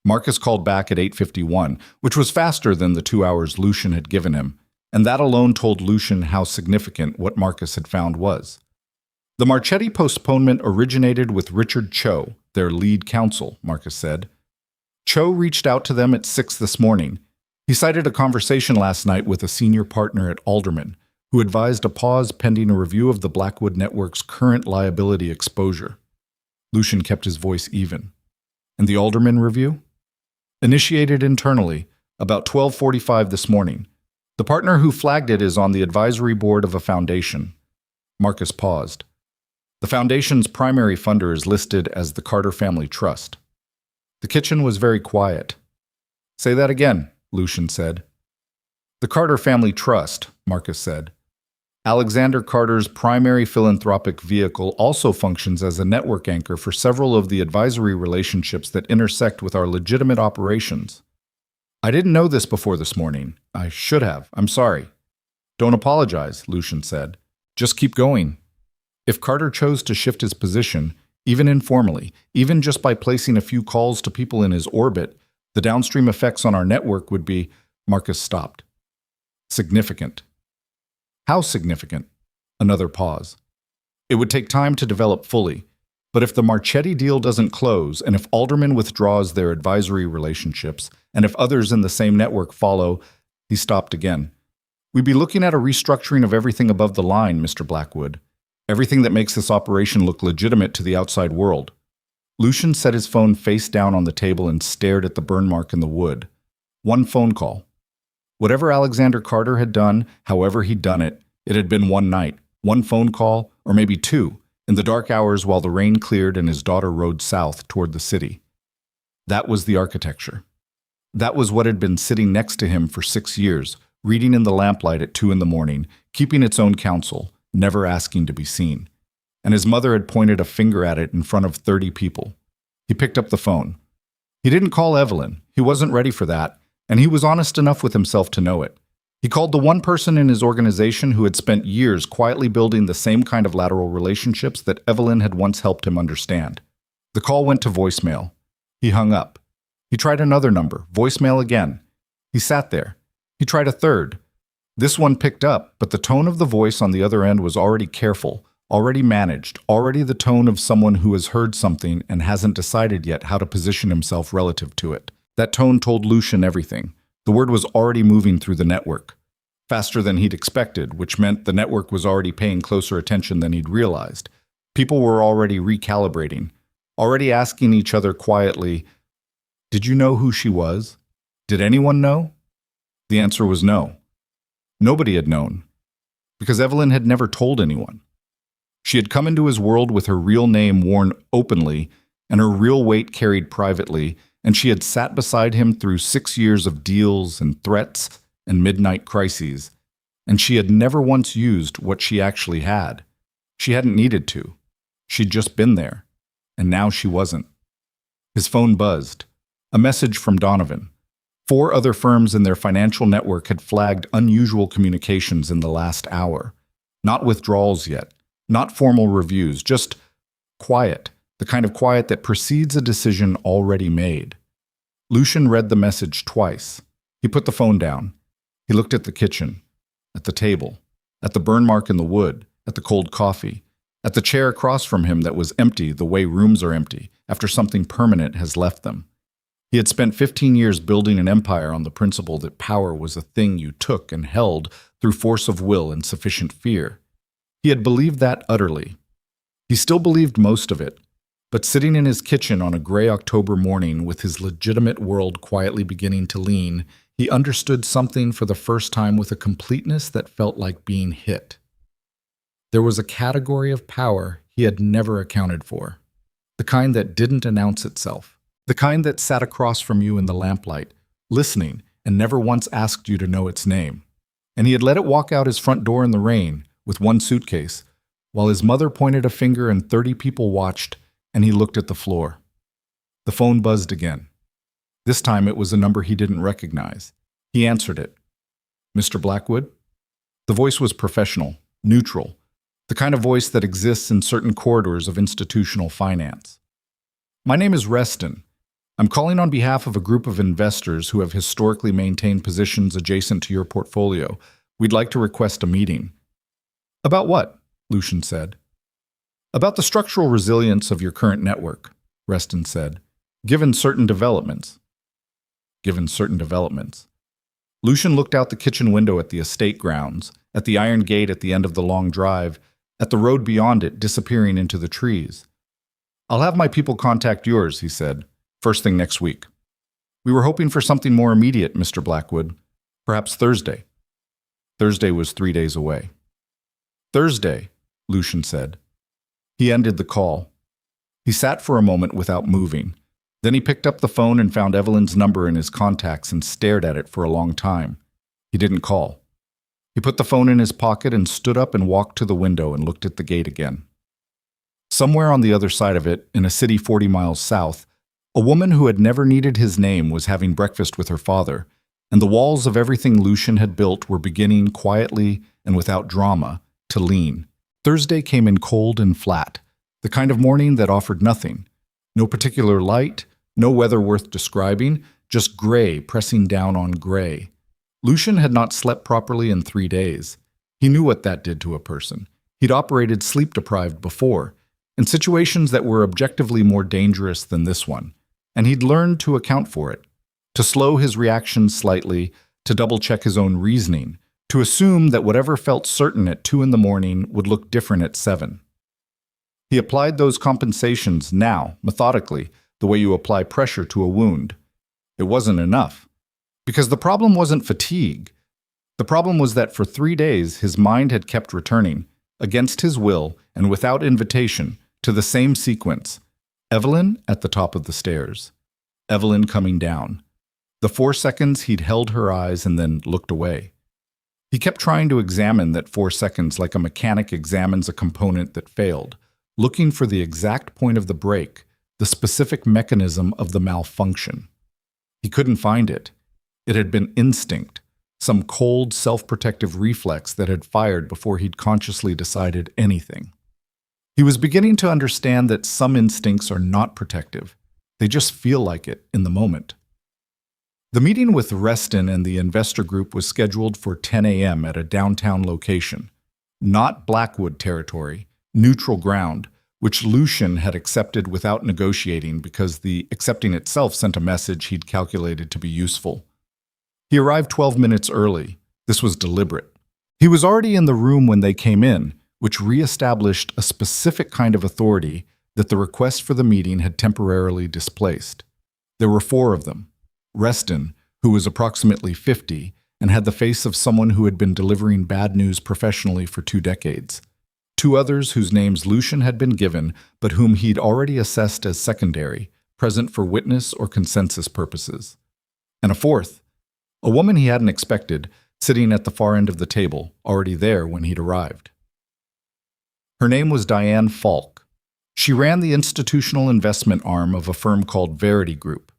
Marcus called back at 8:51, which was faster than the 2 hours Lucian had given him, and that alone told Lucian how significant what Marcus had found was. The Marchetti postponement originated with Richard Cho, their lead counsel, Marcus said. Cho reached out to them at 6 this morning. He cited a conversation last night with a senior partner at Alderman, who advised a pause pending a review of the Blackwood Network's current liability exposure. Lucian kept his voice even. And the Alderman review? Initiated internally, about 12:45 this morning. The partner who flagged it is on the advisory board of a foundation. Marcus paused. The foundation's primary funder is listed as the Carter Family Trust. The kitchen was very quiet. Say that again, Lucian said. The Carter Family Trust, Marcus said. Alexander Carter's primary philanthropic vehicle also functions as a network anchor for several of the advisory relationships that intersect with our legitimate operations. I didn't know this before this morning. I should have. I'm sorry. Don't apologize, Lucian said. Just keep going. If Carter chose to shift his position, even informally, even just by placing a few calls to people in his orbit, the downstream effects on our network would be, Marcus stopped. Significant. How significant? Another pause. It would take time to develop fully, but if the Marchetti deal doesn't close, and if Alderman withdraws their advisory relationships, and if others in the same network follow, he stopped again. We'd be looking at a restructuring of everything above the line, Mr. Blackwood. Everything that makes this operation look legitimate to the outside world. Lucian set his phone face down on the table and stared at the burn mark in the wood. One phone call. Whatever Alexander Carter had done, however he'd done it, it had been one night, one phone call, or maybe 2, in the dark hours while the rain cleared and his daughter rode south toward the city. That was the architecture. That was what had been sitting next to him for 6 years, reading in the lamplight at 2 in the morning, keeping its own counsel, never asking to be seen. And his mother had pointed a finger at it in front of 30 people. He picked up the phone. He didn't call Evelyn. He wasn't ready for that, and he was honest enough with himself to know it. He called the one person in his organization who had spent years quietly building the same kind of lateral relationships that Evelyn had once helped him understand. The call went to voicemail. He hung up. He tried another number, voicemail again. He sat there. He tried a third. This one picked up, but the tone of the voice on the other end was already careful, already managed, already the tone of someone who has heard something and hasn't decided yet how to position himself relative to it. That tone told Lucian everything. The word was already moving through the network, faster than he'd expected, which meant the network was already paying closer attention than he'd realized. People were already recalibrating, already asking each other quietly, "Did you know who she was? Did anyone know?" The answer was no. Nobody had known, because Evelyn had never told anyone. She had come into his world with her real name worn openly and her real weight carried privately, and she had sat beside him through 6 years of deals and threats and midnight crises, and she had never once used what she actually had. She hadn't needed to. She'd just been there, and now she wasn't. His phone buzzed. A message from Donovan. 4 other firms in their financial network had flagged unusual communications in the last hour. Not withdrawals yet, not formal reviews, just quiet, the kind of quiet that precedes a decision already made. Lucian read the message twice. He put the phone down. He looked at the kitchen, at the table, at the burn mark in the wood, at the cold coffee, at the chair across from him that was empty the way rooms are empty after something permanent has left them. He had spent 15 years building an empire on the principle that power was a thing you took and held through force of will and sufficient fear. He had believed that utterly. He still believed most of it, but sitting in his kitchen on a gray October morning with his legitimate world quietly beginning to lean, he understood something for the first time with a completeness that felt like being hit. There was a category of power he had never accounted for, the kind that didn't announce itself. The kind that sat across from you in the lamplight, listening, and never once asked you to know its name. And he had let it walk out his front door in the rain, with one suitcase, while his mother pointed a finger and 30 people watched, and he looked at the floor. The phone buzzed again. This time it was a number he didn't recognize. He answered it. "Mr. Blackwood?" The voice was professional, neutral, the kind of voice that exists in certain corridors of institutional finance. "My name is Reston. I'm calling on behalf of a group of investors who have historically maintained positions adjacent to your portfolio. We'd like to request a meeting." "About what?" Lucian said. "About the structural resilience of your current network," Reston said, "given certain developments." Given certain developments. Lucian looked out the kitchen window at the estate grounds, at the iron gate at the end of the long drive, at the road beyond it disappearing into the trees. "I'll have my people contact yours," he said. "First thing next week. We were hoping for something more immediate, Mr. Blackwood. Perhaps Thursday." Thursday was 3 days away. "Thursday," Lucian said. He ended the call. He sat for a moment without moving. Then he picked up the phone and found Evelyn's number in his contacts and stared at it for a long time. He didn't call. He put the phone in his pocket and stood up and walked to the window and looked at the gate again. Somewhere on the other side of it, in a city 40 miles south, a woman who had never needed his name was having breakfast with her father, and the walls of everything Lucian had built were beginning quietly and without drama to lean. Thursday came in cold and flat, the kind of morning that offered nothing. No particular light, no weather worth describing, just gray pressing down on gray. Lucian had not slept properly in 3 days. He knew what that did to a person. He'd operated sleep-deprived before, in situations that were objectively more dangerous than this one, and he'd learned to account for it, to slow his reactions slightly, to double-check his own reasoning, to assume that whatever felt certain at 2 in the morning would look different at 7. He applied those compensations now, methodically, the way you apply pressure to a wound. It wasn't enough, because the problem wasn't fatigue. The problem was that for 3 days his mind had kept returning, against his will and without invitation, to the same sequence. Evelyn at the top of the stairs. Evelyn coming down. The 4 seconds he'd held her eyes and then looked away. He kept trying to examine that 4 seconds like a mechanic examines a component that failed, looking for the exact point of the break, the specific mechanism of the malfunction. He couldn't find it. It had been instinct, some cold, self-protective reflex that had fired before he'd consciously decided anything. He was beginning to understand that some instincts are not protective. They just feel like it in the moment. The meeting with Reston and the investor group was scheduled for 10 a.m. at a downtown location. Not Blackwood territory, neutral ground, which Lucian had accepted without negotiating because the accepting itself sent a message he'd calculated to be useful. He arrived 12 minutes early. This was deliberate. He was already in the room when they came in, which re-established a specific kind of authority that the request for the meeting had temporarily displaced. There were 4 of them. Reston, who was approximately 50 and had the face of someone who had been delivering bad news professionally for 2 decades. 2 others whose names Lucian had been given, but whom he'd already assessed as secondary, present for witness or consensus purposes. And a 4th, a woman he hadn't expected, sitting at the far end of the table, already there when he'd arrived. Her name was Diane Falk. She ran the institutional investment arm of a firm called Verity Group.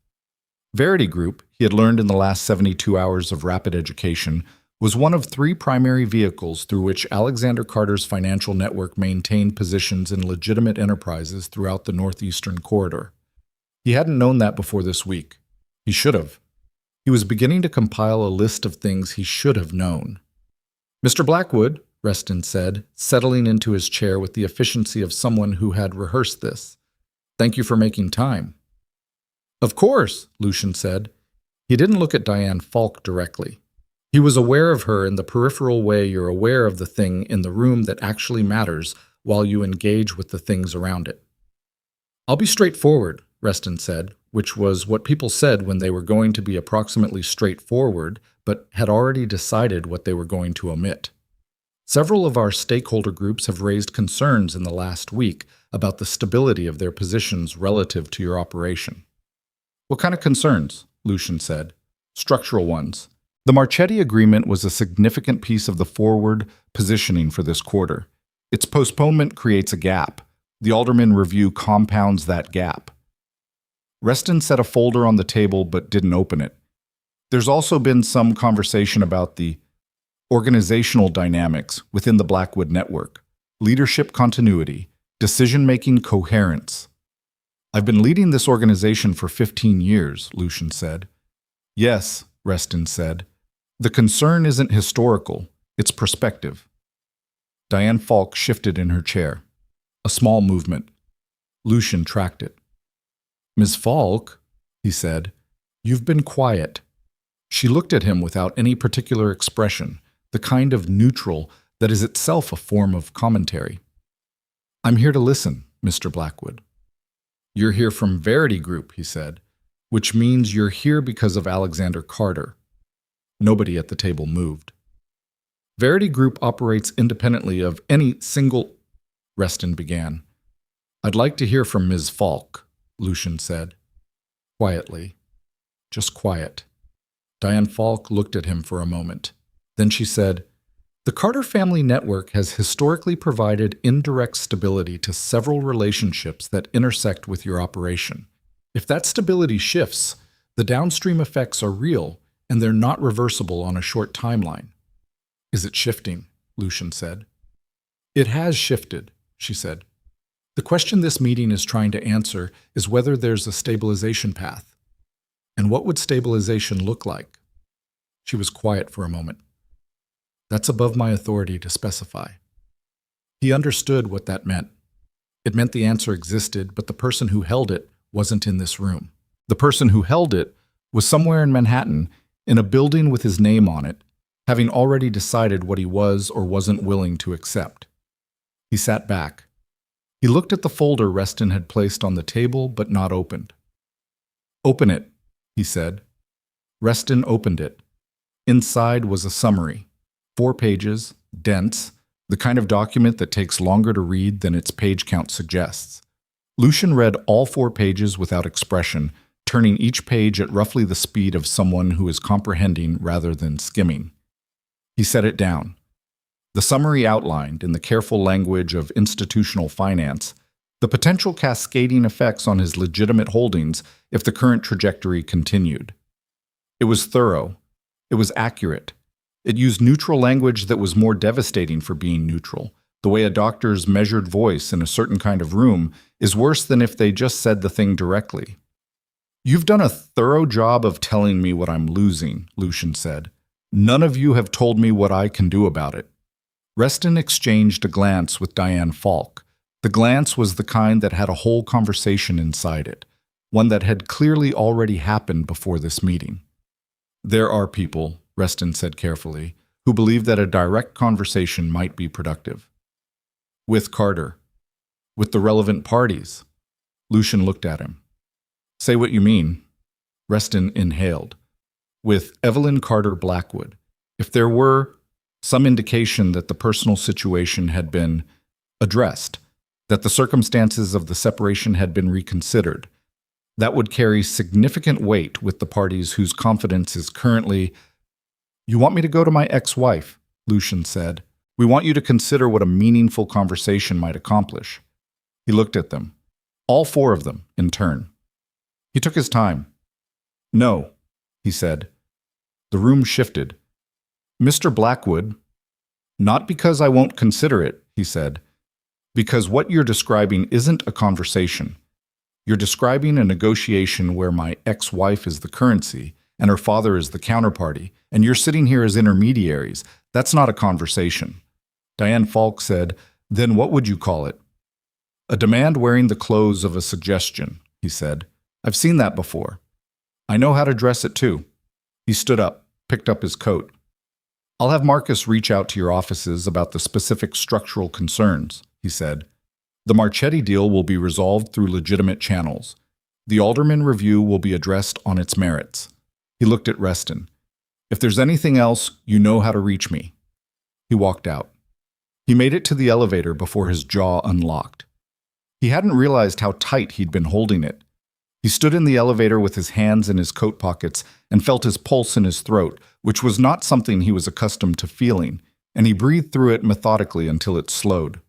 Verity Group, he had learned in the last 72 hours of rapid education, was one of 3 primary vehicles through which Alexander Carter's financial network maintained positions in legitimate enterprises throughout the northeastern corridor. He hadn't known that before this week. He should have. He was beginning to compile a list of things he should have known. "Mr. Blackwood," Reston said, settling into his chair with the efficiency of someone who had rehearsed this. "Thank you for making time." "Of course," Lucian said. He didn't look at Diane Falk directly. He was aware of her in the peripheral way you're aware of the thing in the room that actually matters while you engage with the things around it. "I'll be straightforward," Reston said, which was what people said when they were going to be approximately straightforward, but had already decided what they were going to omit. "Several of our stakeholder groups have raised concerns in the last week about the stability of their positions relative to your operation." "What kind of concerns?" Lucian said. "Structural ones. The Marchetti Agreement was a significant piece of the forward positioning for this quarter. Its postponement creates a gap. The Alderman review compounds that gap." Reston set a folder on the table but didn't open it. "There's also been some conversation about the organizational dynamics within the Blackwood network, leadership continuity, decision-making coherence." "I've been leading this organization for 15 years, Lucian said. "Yes," Reston said. "The concern isn't historical, it's perspective." Diane Falk shifted in her chair. A small movement. Lucian tracked it. "Ms. Falk," he said, "you've been quiet." She looked at him without any particular expression, the kind of neutral that is itself a form of commentary. "I'm here to listen, Mr. Blackwood." "You're here from Verity Group," he said, "which means you're here because of Alexander Carter." Nobody at the table moved. "Verity Group operates independently of any single—" Reston began. "I'd like to hear from Ms. Falk," Lucian said. Quietly. Just quiet. Diane Falk looked at him for a moment. Then she said, "The Carter family network has historically provided indirect stability to several relationships that intersect with your operation. If that stability shifts, the downstream effects are real, and they're not reversible on a short timeline." "Is it shifting?" Lucian said. "It has shifted," she said. "The question this meeting is trying to answer is whether there's a stabilization path. And what would stabilization look like?" She was quiet for a moment. "That's above my authority to specify." He understood what that meant. It meant the answer existed, but the person who held it wasn't in this room. The person who held it was somewhere in Manhattan, in a building with his name on it, having already decided what he was or wasn't willing to accept. He sat back. He looked at the folder Reston had placed on the table but not opened. "Open it," he said. Reston opened it. Inside was a summary. 4 pages, dense, the kind of document that takes longer to read than its page count suggests. Lucian read all 4 pages without expression, turning each page at roughly the speed of someone who is comprehending rather than skimming. He set it down. The summary outlined, in the careful language of institutional finance, the potential cascading effects on his legitimate holdings if the current trajectory continued. It was thorough. It was accurate. It used neutral language that was more devastating for being neutral. The way a doctor's measured voice in a certain kind of room is worse than if they just said the thing directly. "You've done a thorough job of telling me what I'm losing," Lucian said. "None of you have told me what I can do about it." Reston exchanged a glance with Diane Falk. The glance was the kind that had a whole conversation inside it, one that had clearly already happened before this meeting. "There are people," Reston said carefully, "who believe that a direct conversation might be productive." "With Carter. With the relevant parties." Lucian looked at him. "Say what you mean." Reston inhaled. "With Evelyn Carter Blackwood. If there were some indication that the personal situation had been addressed, that the circumstances of the separation had been reconsidered, that would carry significant weight with the parties whose confidence is currently—" "You want me to go to my ex-wife," Lucian said. "We want you to consider what a meaningful conversation might accomplish." He looked at them, all four of them, in turn. He took his time. "No," he said. The room shifted. "Mr. Blackwood, not because I won't consider it," he said, "because what you're describing isn't a conversation. You're describing a negotiation where my ex-wife is the currency and her father is the counterparty, and you're sitting here as intermediaries. That's not a conversation." Diane Falk said, "Then what would you call it?" "A demand wearing the clothes of a suggestion," he said. "I've seen that before. I know how to dress it too." He stood up, picked up his coat. "I'll have Marcus reach out to your offices about the specific structural concerns," he said. "The Marchetti deal will be resolved through legitimate channels. The Alderman review will be addressed on its merits." He looked at Reston. "If there's anything else, you know how to reach me." He walked out. He made it to the elevator before his jaw unlocked. He hadn't realized how tight he'd been holding it. He stood in the elevator with his hands in his coat pockets and felt his pulse in his throat, which was not something he was accustomed to feeling, and he breathed through it methodically until it slowed.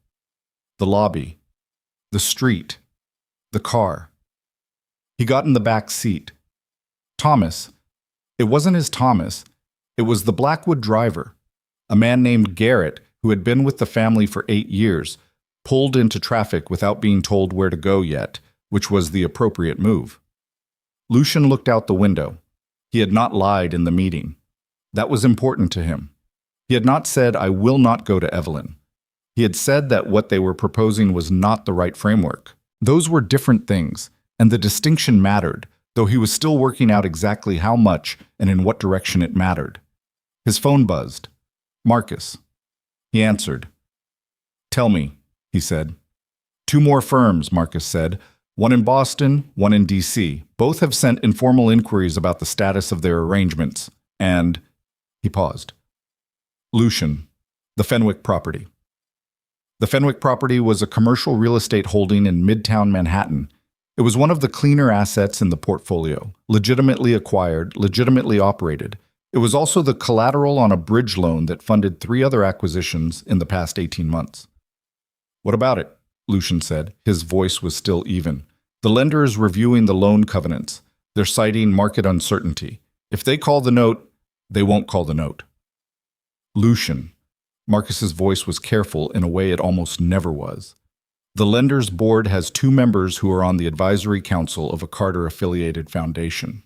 The lobby. The street. The car. He got in the back seat. Thomas. It wasn't his Thomas. It was the Blackwood driver, a man named Garrett who had been with the family for 8 years, pulled into traffic without being told where to go yet, which was the appropriate move. Lucian looked out the window. He had not lied in the meeting. That was important to him. He had not said, "I will not go to Evelyn." He had said that what they were proposing was not the right framework. Those were different things, and the distinction mattered, though he was still working out exactly how much and in what direction it mattered. His phone buzzed. "Marcus." He answered. "Tell me," he said. "2 more firms," Marcus said. "One in Boston, one in D.C. Both have sent informal inquiries about the status of their arrangements, and—" He paused. "Lucian, the Fenwick property." The Fenwick property was a commercial real estate holding in Midtown Manhattan. It was one of the cleaner assets in the portfolio, legitimately acquired, legitimately operated. It was also the collateral on a bridge loan that funded 3 other acquisitions in the past 18 months. "What about it?" Lucian said. His voice was still even. "The lender is reviewing the loan covenants. They're citing market uncertainty. If they call the note, they won't call the note." "Lucian." Marcus's voice was careful in a way it almost never was. "The lender's board has 2 members who are on the advisory council of a Carter-affiliated foundation."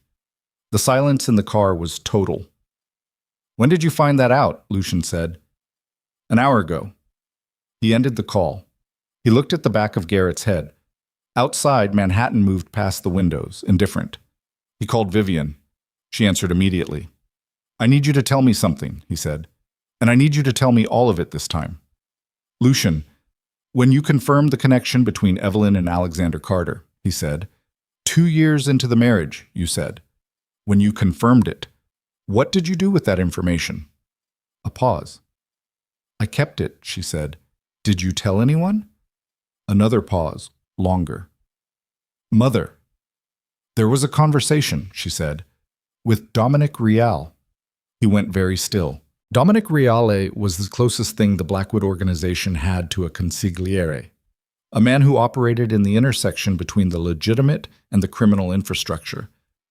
The silence in the car was total. "When did you find that out?" Lucian said. "An hour ago." He ended the call. He looked at the back of Garrett's head. Outside, Manhattan moved past the windows, indifferent. He called Vivian. She answered immediately. "I need you to tell me something," he said. "And I need you to tell me all of it this time." "Lucian, when you confirmed the connection between Evelyn and Alexander Carter," he said. 2 years into the marriage, you said. When you confirmed it, what did you do with that information?" A pause. "I kept it," she said. "Did you tell anyone?" Another pause, longer. "Mother." There was a conversation, she said, with Dominic Rial. He went very still. Dominic Riale was the closest thing the Blackwood organization had to a consigliere, a man who operated in the intersection between the legitimate and the criminal infrastructure,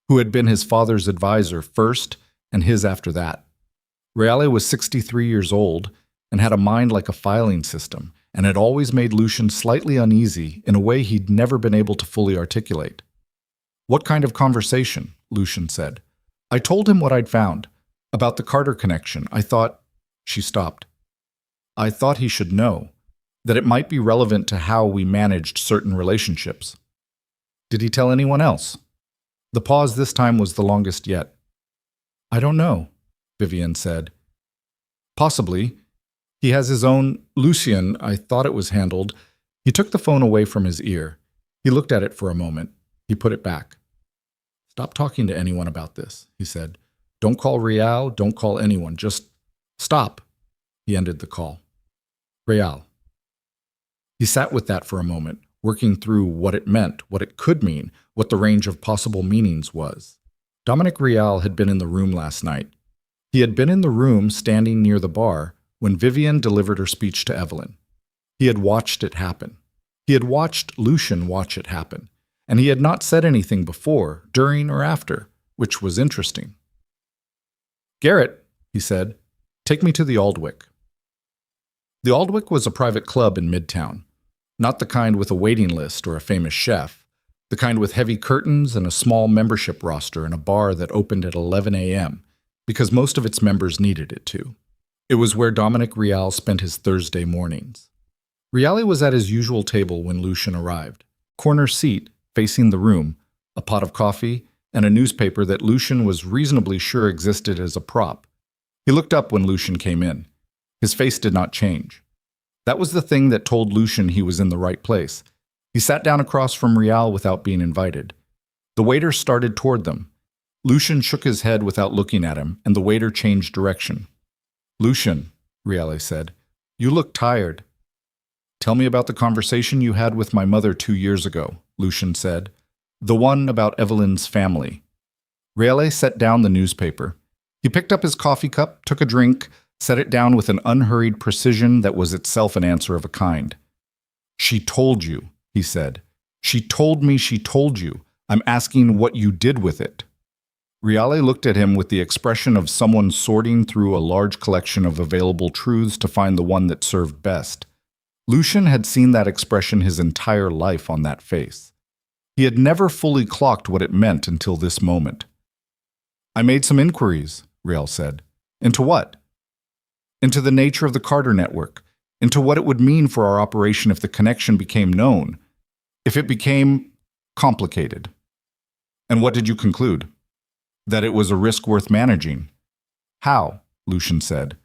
who had been his father's advisor first and his after that. Reale was 63 years old and had a mind like a filing system, and had always made Lucian slightly uneasy in a way he'd never been able to fully articulate. "What kind of conversation?" Lucian said. "I told him what I'd found. About the Carter connection. I thought—" She stopped. "I thought he should know, that it might be relevant to how we managed certain relationships." "Did he tell anyone else?" The pause this time was the longest yet. "I don't know," Vivian said. "Possibly. He has his own—" "Lucian, I thought it was handled." He took the phone away from his ear. He looked at it for a moment. He put it back. "Stop talking to anyone about this," he said. "Don't call Real, don't call anyone. Just stop." He ended the call. Real. He sat with that for a moment, working through what it meant, what it could mean, what the range of possible meanings was. Dominic Real had been in the room last night. He had been in the room standing near the bar when Vivian delivered her speech to Evelyn. He had watched it happen. He had watched Lucian watch it happen, and he had not said anything before, during, or after, which was interesting. "Garrett," he said, "take me to the Aldwych." The Aldwych was a private club in Midtown, not the kind with a waiting list or a famous chef, the kind with heavy curtains and a small membership roster and a bar that opened at 11 a.m., because most of its members needed it to. It was where Dominic Real spent his Thursday mornings. Reale was at his usual table when Lucian arrived, corner seat, facing the room, a pot of coffee, and a newspaper that Lucian was reasonably sure existed as a prop. He looked up when Lucian came in. His face did not change. That was the thing that told Lucian he was in the right place. He sat down across from Real without being invited. The waiter started toward them. Lucian shook his head without looking at him, and the waiter changed direction. "Lucian," Reale said, "you look tired." "Tell me about the conversation you had with my mother 2 years ago," Lucian said. "The one about Evelyn's family." Reale set down the newspaper. He picked up his coffee cup, took a drink, set it down with an unhurried precision that was itself an answer of a kind. "She told you," he said. "She told me she told you. I'm asking what you did with it." Reale looked at him with the expression of someone sorting through a large collection of available truths to find the one that served best. Lucian had seen that expression his entire life on that face. He had never fully clocked what it meant until this moment. "I made some inquiries," Reale said. "Into what?" "Into the nature of the Carter network, into what it would mean for our operation if the connection became known, if it became complicated." "And what did you conclude?" "That it was a risk worth managing." "How?" Lucian said.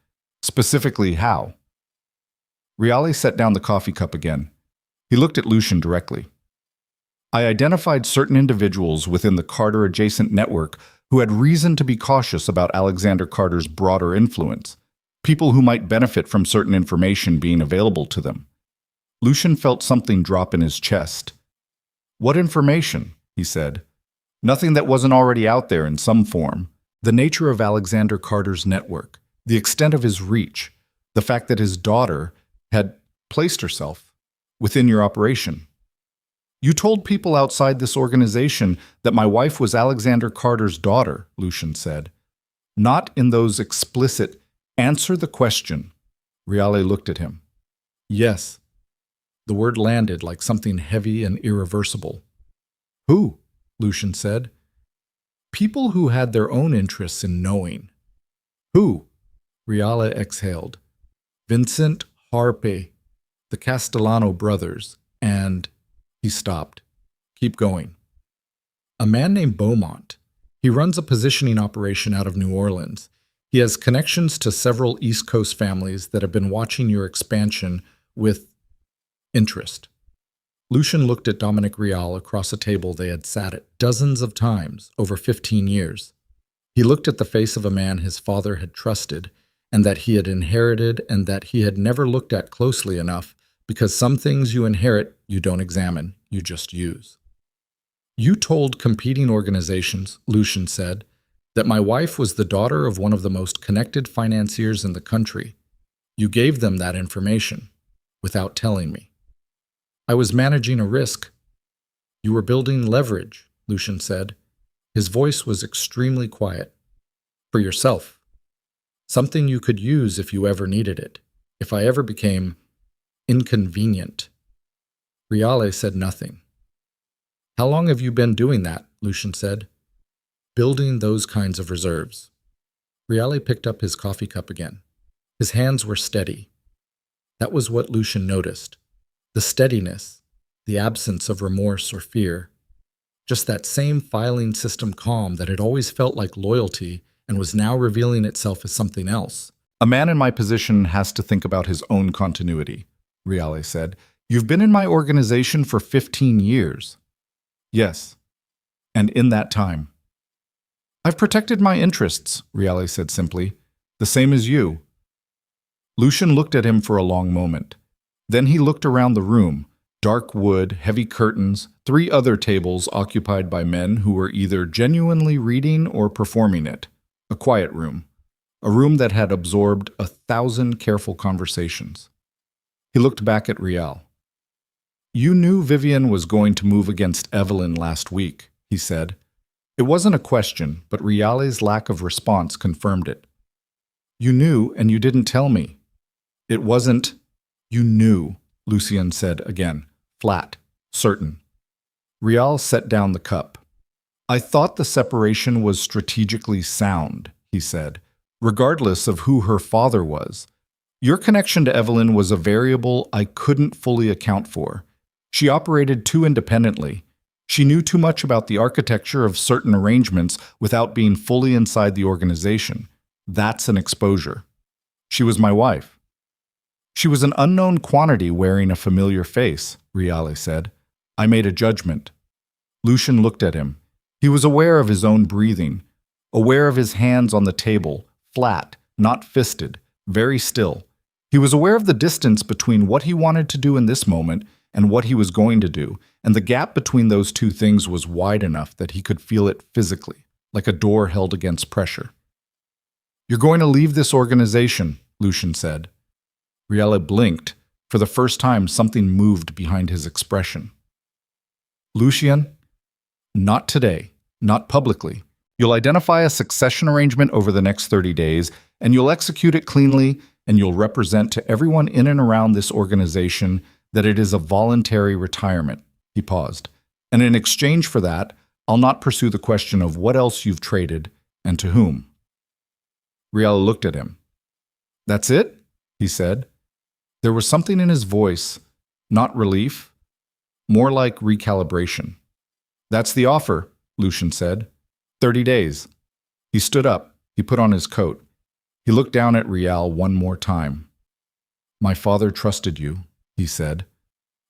"Specifically, how?" Reale set down the coffee cup again. He looked at Lucian directly. "I identified certain individuals within the Carter-adjacent network who had reason to be cautious about Alexander Carter's broader influence, people who might benefit from certain information being available to them." Lucian felt something drop in his chest. "What information?" he said. "Nothing that wasn't already out there in some form. The nature of Alexander Carter's network, the extent of his reach, the fact that his daughter had placed herself within your operation." "You told people outside this organization that my wife was Alexander Carter's daughter," Lucian said. "Not in those explicit, answer the question." Reale looked at him. "Yes." The word landed like something heavy and irreversible. "Who?" Lucian said. "People who had their own interests in knowing." "Who?" Reale exhaled. "Vincent Harpe, the Castellano brothers, and—" He stopped. "Keep going." "A man named Beaumont. He runs a positioning operation out of New Orleans. He has connections to several East Coast families that have been watching your expansion with interest." Lucian looked at Dominic Real across a table they had sat at dozens of times over 15 years. He looked at the face of a man his father had trusted, and that he had inherited, and that he had never looked at closely enough, because some things you inherit, you don't examine, you just use. You told competing organizations, Lucian said, that my wife was the daughter of one of the most connected financiers in the country. You gave them that information without telling me. I was managing a risk. You were building leverage, Lucian said. His voice was extremely quiet. For yourself. Something you could use if you ever needed it, if I ever became inconvenient. Reale said nothing. How long have you been doing that? Lucian said. Building those kinds of reserves. Reale picked up his coffee cup again. His hands were steady. That was what Lucian noticed. The steadiness, the absence of remorse or fear. Just that same filing system calm that had always felt like loyalty and was now revealing itself as something else. A man in my position has to think about his own continuity, Reale said. You've been in my organization for 15 years. Yes. And in that time. I've protected my interests, Reale said simply. The same as you. Lucian looked at him for a long moment. Then he looked around the room. Dark wood, heavy curtains, 3 other tables occupied by men who were either genuinely reading or performing it. A quiet room. A room that had absorbed 1,000 careful conversations. He looked back at Reale. You knew Vivian was going to move against Evelyn last week, he said. It wasn't a question, but Reale's lack of response confirmed it. You knew and you didn't tell me. It wasn't, you knew, Lucian said again, flat, certain. Reale set down the cup. I thought the separation was strategically sound, he said, regardless of who her father was. Your connection to Evelyn was a variable I couldn't fully account for. She operated too independently. She knew too much about the architecture of certain arrangements without being fully inside the organization. That's an exposure. She was my wife. She was an unknown quantity wearing a familiar face, Reale said. I made a judgment. Lucian looked at him. He was aware of his own breathing, aware of his hands on the table, flat, not fisted, very still. He was aware of the distance between what he wanted to do in this moment and what he was going to do, and the gap between those two things was wide enough that he could feel it physically, like a door held against pressure. You're going to leave this organization, Lucian said. Reale blinked. For the first time, something moved behind his expression. Lucian, not today, not publicly. You'll identify a succession arrangement over the next 30 days, and you'll execute it cleanly, and you'll represent to everyone in and around this organization that it is a voluntary retirement. He paused. And in exchange for that, I'll not pursue the question of what else you've traded and to whom. Reale looked at him. That's it? He said. There was something in his voice, not relief, more like recalibration. That's the offer, Lucian said. 30 days. He stood up. He put on his coat. He looked down at Reale one more time. My father trusted you, he said.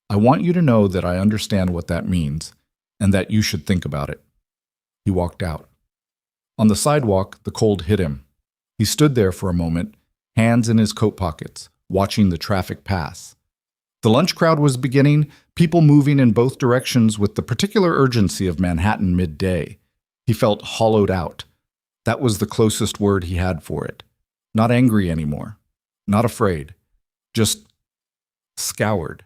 I want you to know that I understand what that means, and that you should think about it. He walked out. On the sidewalk, the cold hit him. He stood there for a moment, hands in his coat pockets, watching the traffic pass. The lunch crowd was beginning, people moving in both directions with the particular urgency of Manhattan midday. He felt hollowed out. That was the closest word he had for it. Not angry anymore. Not afraid. Just scoured.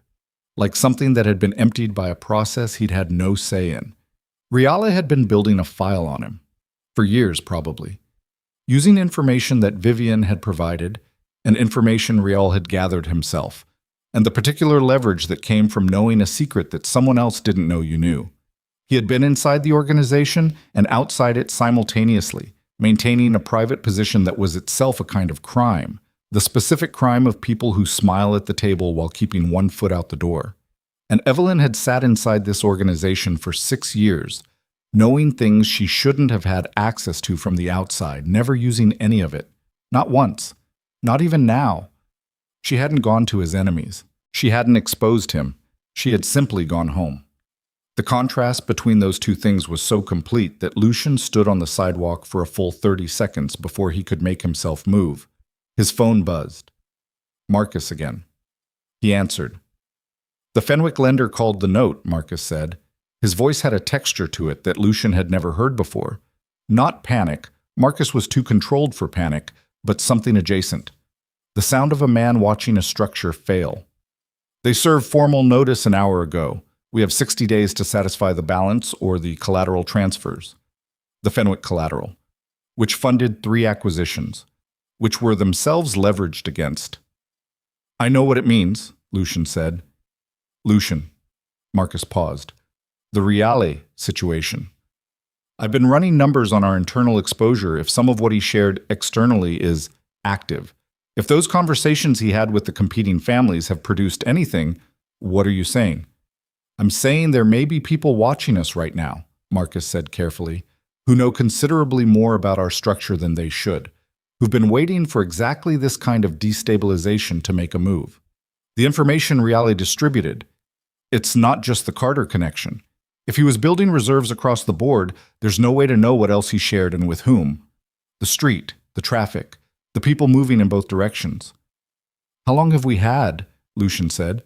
Like something that had been emptied by a process he'd had no say in. Reale had been building a file on him. For years, probably. Using information that Vivian had provided, and information Reale had gathered himself, and the particular leverage that came from knowing a secret that someone else didn't know you knew. He had been inside the organization and outside it simultaneously, maintaining a private position that was itself a kind of crime, the specific crime of people who smile at the table while keeping one foot out the door. And Evelyn had sat inside this organization for 6 years, knowing things she shouldn't have had access to from the outside, never using any of it. Not once. Not even now. She hadn't gone to his enemies. She hadn't exposed him. She had simply gone home. The contrast between those two things was so complete that Lucian stood on the sidewalk for a full 30 seconds before he could make himself move. His phone buzzed. Marcus again. He answered. The Fenwick lender called the note, Marcus said. His voice had a texture to it that Lucian had never heard before. Not panic. Marcus was too controlled for panic, but something adjacent. The sound of a man watching a structure fail. They served formal notice an hour ago. We have 60 days to satisfy the balance or the collateral transfers. The Fenwick collateral, which funded 3 acquisitions, which were themselves leveraged against. I know what it means, Lucian said. Lucian. Marcus paused. The Reale situation. I've been running numbers on our internal exposure if some of what he shared externally is active. If those conversations he had with the competing families have produced anything, what are you saying? I'm saying there may be people watching us right now, Marcus said carefully, who know considerably more about our structure than they should, who've been waiting for exactly this kind of destabilization to make a move. The information Reale distributed, it's not just the Carter connection. If he was building reserves across the board, there's no way to know what else he shared and with whom. The street, the traffic, the people moving in both directions. How long have we had? Lucian said.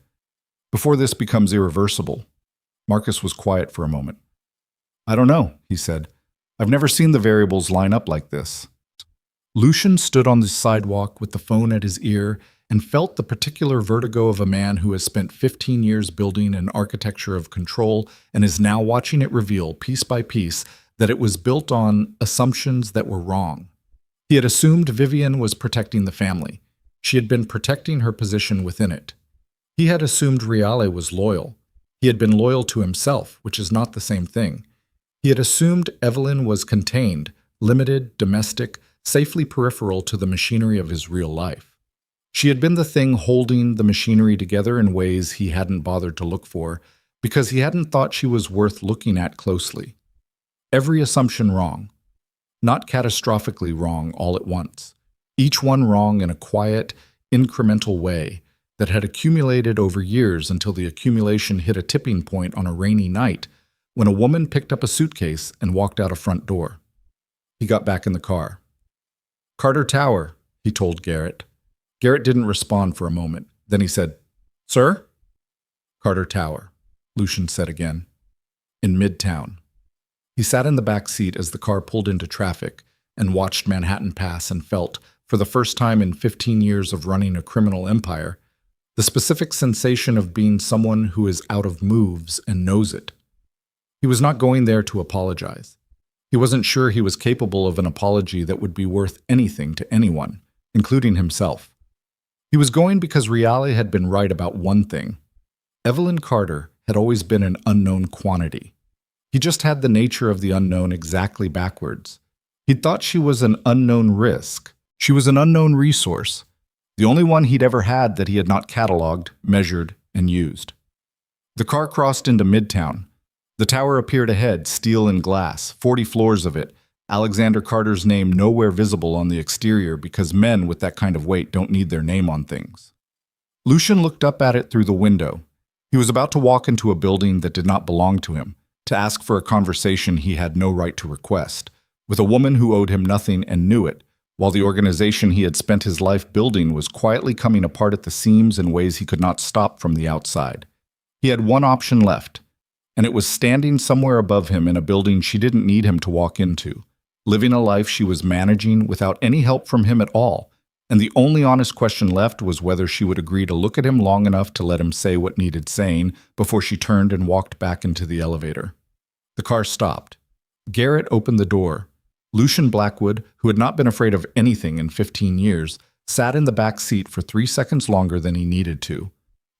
Before this becomes irreversible. Marcus was quiet for a moment. I don't know, he said. I've never seen the variables line up like this. Lucian stood on the sidewalk with the phone at his ear and felt the particular vertigo of a man who has spent 15 years building an architecture of control and is now watching it reveal, piece by piece, that it was built on assumptions that were wrong. He had assumed Vivian was protecting the family. She had been protecting her position within it. He had assumed Reale was loyal. He had been loyal to himself, which is not the same thing. He had assumed Evelyn was contained, limited, domestic, safely peripheral to the machinery of his real life. She had been the thing holding the machinery together in ways he hadn't bothered to look for, because he hadn't thought she was worth looking at closely. Every assumption wrong. Not catastrophically wrong all at once. Each one wrong in a quiet, incremental way that had accumulated over years until the accumulation hit a tipping point on a rainy night when a woman picked up a suitcase and walked out a front door. He got back in the car. Carter Tower, he told Garrett. Garrett didn't respond for a moment. Then he said, Sir? Carter Tower, Lucian said again. In Midtown. He sat in the back seat as the car pulled into traffic and watched Manhattan pass and felt, for the first time in 15 years of running a criminal empire, the specific sensation of being someone who is out of moves and knows it. He was not going there to apologize. He wasn't sure he was capable of an apology that would be worth anything to anyone, including himself. He was going because Reale had been right about one thing. Evelyn Carter had always been an unknown quantity. He just had the nature of the unknown exactly backwards. He'd thought she was an unknown risk. She was an unknown resource, the only one he'd ever had that he had not cataloged, measured, and used. The car crossed into Midtown. The tower appeared ahead, steel and glass, 40 floors of it, Alexander Carter's name nowhere visible on the exterior because men with that kind of weight don't need their name on things. Lucian looked up at it through the window. He was about to walk into a building that did not belong to him, to ask for a conversation he had no right to request, with a woman who owed him nothing and knew it, while the organization he had spent his life building was quietly coming apart at the seams in ways he could not stop from the outside. He had one option left, and it was standing somewhere above him in a building she didn't need him to walk into, living a life she was managing without any help from him at all, and the only honest question left was whether she would agree to look at him long enough to let him say what needed saying before she turned and walked back into the elevator. The car stopped. Garrett opened the door. Lucian Blackwood, who had not been afraid of anything in 15 years, sat in the back seat for 3 seconds longer than he needed to.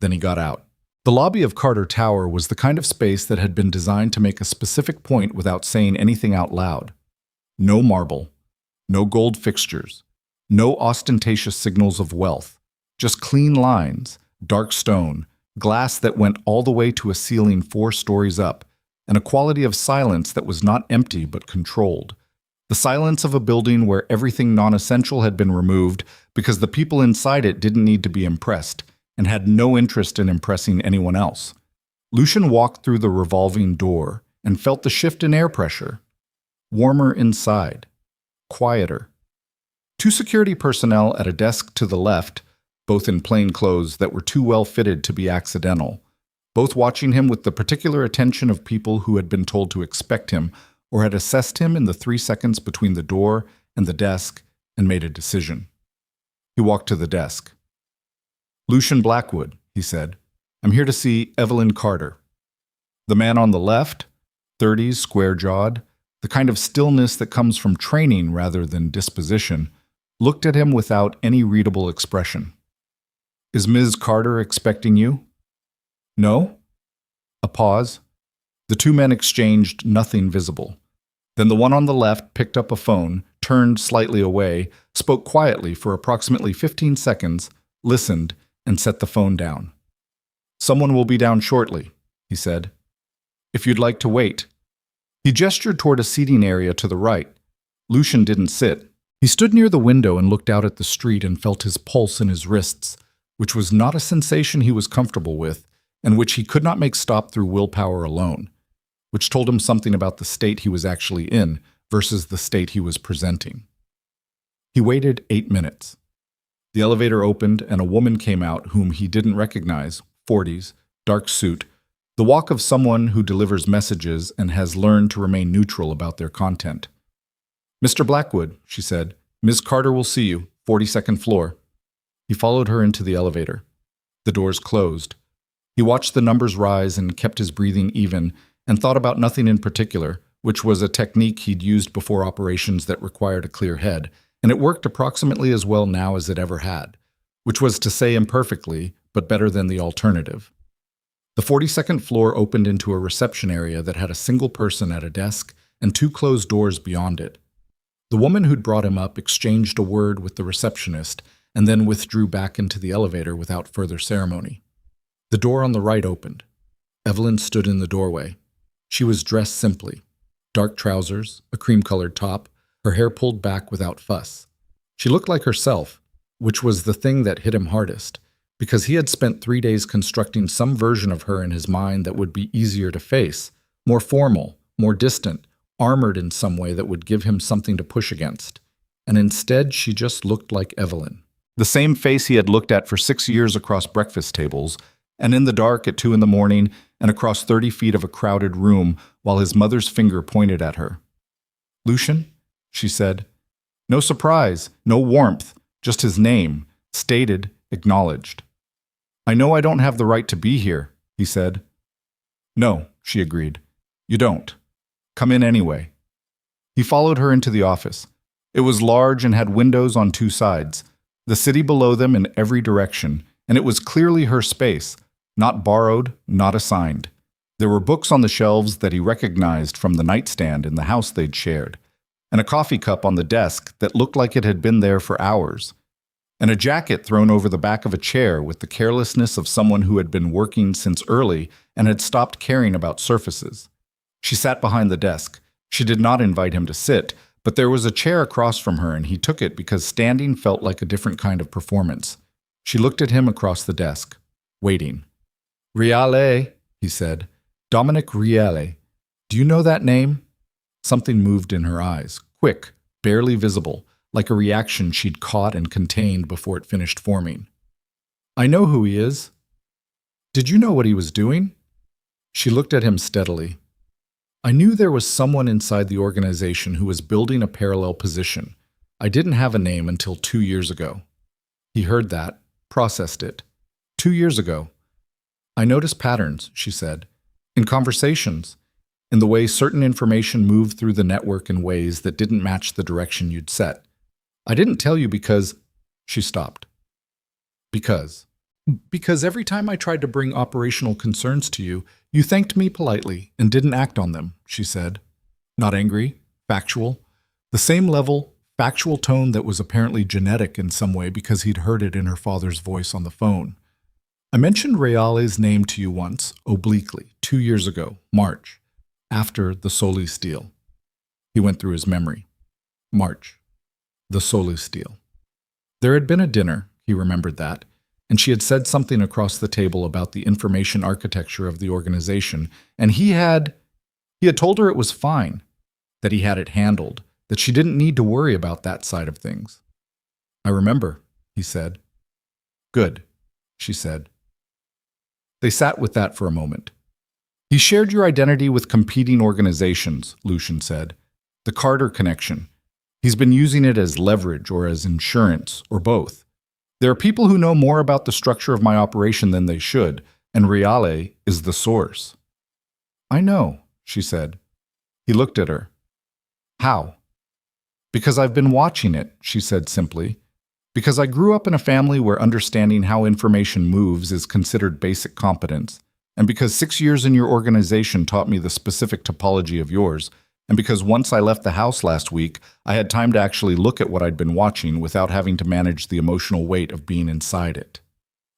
Then he got out. The lobby of Carter Tower was the kind of space that had been designed to make a specific point without saying anything out loud. No marble, no gold fixtures, no ostentatious signals of wealth, just clean lines, dark stone, glass that went all the way to a ceiling 4 stories up, and a quality of silence that was not empty but controlled. The silence of a building where everything non-essential had been removed because the people inside it didn't need to be impressed and had no interest in impressing anyone else. Lucian walked through the revolving door and felt the shift in air pressure. Warmer inside. Quieter. 2 security personnel at a desk to the left, both in plain clothes that were too well fitted to be accidental, both watching him with the particular attention of people who had been told to expect him or had assessed him in the 3 seconds between the door and the desk and made a decision. He walked to the desk. "Lucian Blackwood," he said. "I'm here to see Evelyn Carter." The man on the left, 30s, square-jawed, the kind of stillness that comes from training rather than disposition, looked at him without any readable expression. "Is Ms. Carter expecting you?" "No?" A pause. The two men exchanged nothing visible. Then the one on the left picked up a phone, turned slightly away, spoke quietly for approximately 15 seconds, listened, and set the phone down. "Someone will be down shortly," he said. "If you'd like to wait." He gestured toward a seating area to the right. Lucian didn't sit. He stood near the window and looked out at the street and felt his pulse in his wrists, which was not a sensation he was comfortable with, and which he could not make stop through willpower alone, which told him something about the state he was actually in versus the state he was presenting. He waited 8 minutes. The elevator opened and a woman came out whom he didn't recognize, 40s, dark suit, the walk of someone who delivers messages and has learned to remain neutral about their content. "Mr. Blackwood," she said, "Ms. Carter will see you, 42nd floor." He followed her into the elevator. The doors closed. He watched the numbers rise and kept his breathing even and thought about nothing in particular, which was a technique he'd used before operations that required a clear head, and it worked approximately as well now as it ever had, which was to say imperfectly, but better than the alternative. The 42nd floor opened into a reception area that had a single person at a desk and 2 closed doors beyond it. The woman who'd brought him up exchanged a word with the receptionist and then withdrew back into the elevator without further ceremony. The door on the right opened. Evelyn stood in the doorway. She was dressed simply. Dark trousers, a cream-colored top, her hair pulled back without fuss. She looked like herself, which was the thing that hit him hardest, because he had spent 3 days constructing some version of her in his mind that would be easier to face, more formal, more distant, armored in some way that would give him something to push against. And instead, she just looked like Evelyn. The same face he had looked at for 6 years across breakfast tables, and in the dark at 2 in the morning, and across 30 feet of a crowded room while his mother's finger pointed at her. "Lucian?" she said. No surprise, no warmth, just his name, stated, acknowledged. "I know I don't have the right to be here," he said. "No," she agreed. "You don't. Come in anyway." He followed her into the office. It was large and had windows on 2 sides, the city below them in every direction, and it was clearly her space, not borrowed, not assigned. There were books on the shelves that he recognized from the nightstand in the house they'd shared, and a coffee cup on the desk that looked like it had been there for hours, and a jacket thrown over the back of a chair with the carelessness of someone who had been working since early and had stopped caring about surfaces. She sat behind the desk. She did not invite him to sit, but there was a chair across from her and he took it because standing felt like a different kind of performance. She looked at him across the desk, waiting. "Reale," he said. "Dominic Reale. Do you know that name?" Something moved in her eyes, quick, barely visible, like a reaction she'd caught and contained before it finished forming. "I know who he is." "Did you know what he was doing?" She looked at him steadily. "I knew there was someone inside the organization who was building a parallel position. I didn't have a name until 2 years ago." He heard that, processed it. 2 years ago. "I noticed patterns," she said, "in conversations, in the way certain information moved through the network in ways that didn't match the direction you'd set. I didn't tell you because—" She stopped. "Because every time I tried to bring operational concerns to you, you thanked me politely and didn't act on them," she said. Not angry, factual. The same level, factual tone that was apparently genetic in some way because he'd heard it in her father's voice on the phone. "I mentioned Reale's name to you once, obliquely, 2 years ago, March, after the Solis deal." He went through his memory. March. The Solis deal. There had been a dinner, he remembered that, and she had said something across the table about the information architecture of the organization, and he had told her it was fine, that he had it handled, that she didn't need to worry about that side of things. "I remember," he said. "Good," she said. They sat with that for a moment. He shared your identity with competing organizations, Lucian said. The Carter connection. He's been using it as leverage or as insurance, or both. There are people who know more about the structure of my operation than they should, and Reale is the source. I know, she said. He looked at her. How? Because I've been watching it, she said simply. Because I grew up in a family where understanding how information moves is considered basic competence, and because 6 years in your organization taught me the specific topology of yours, and because once I left the house last week, I had time to actually look at what I'd been watching without having to manage the emotional weight of being inside it.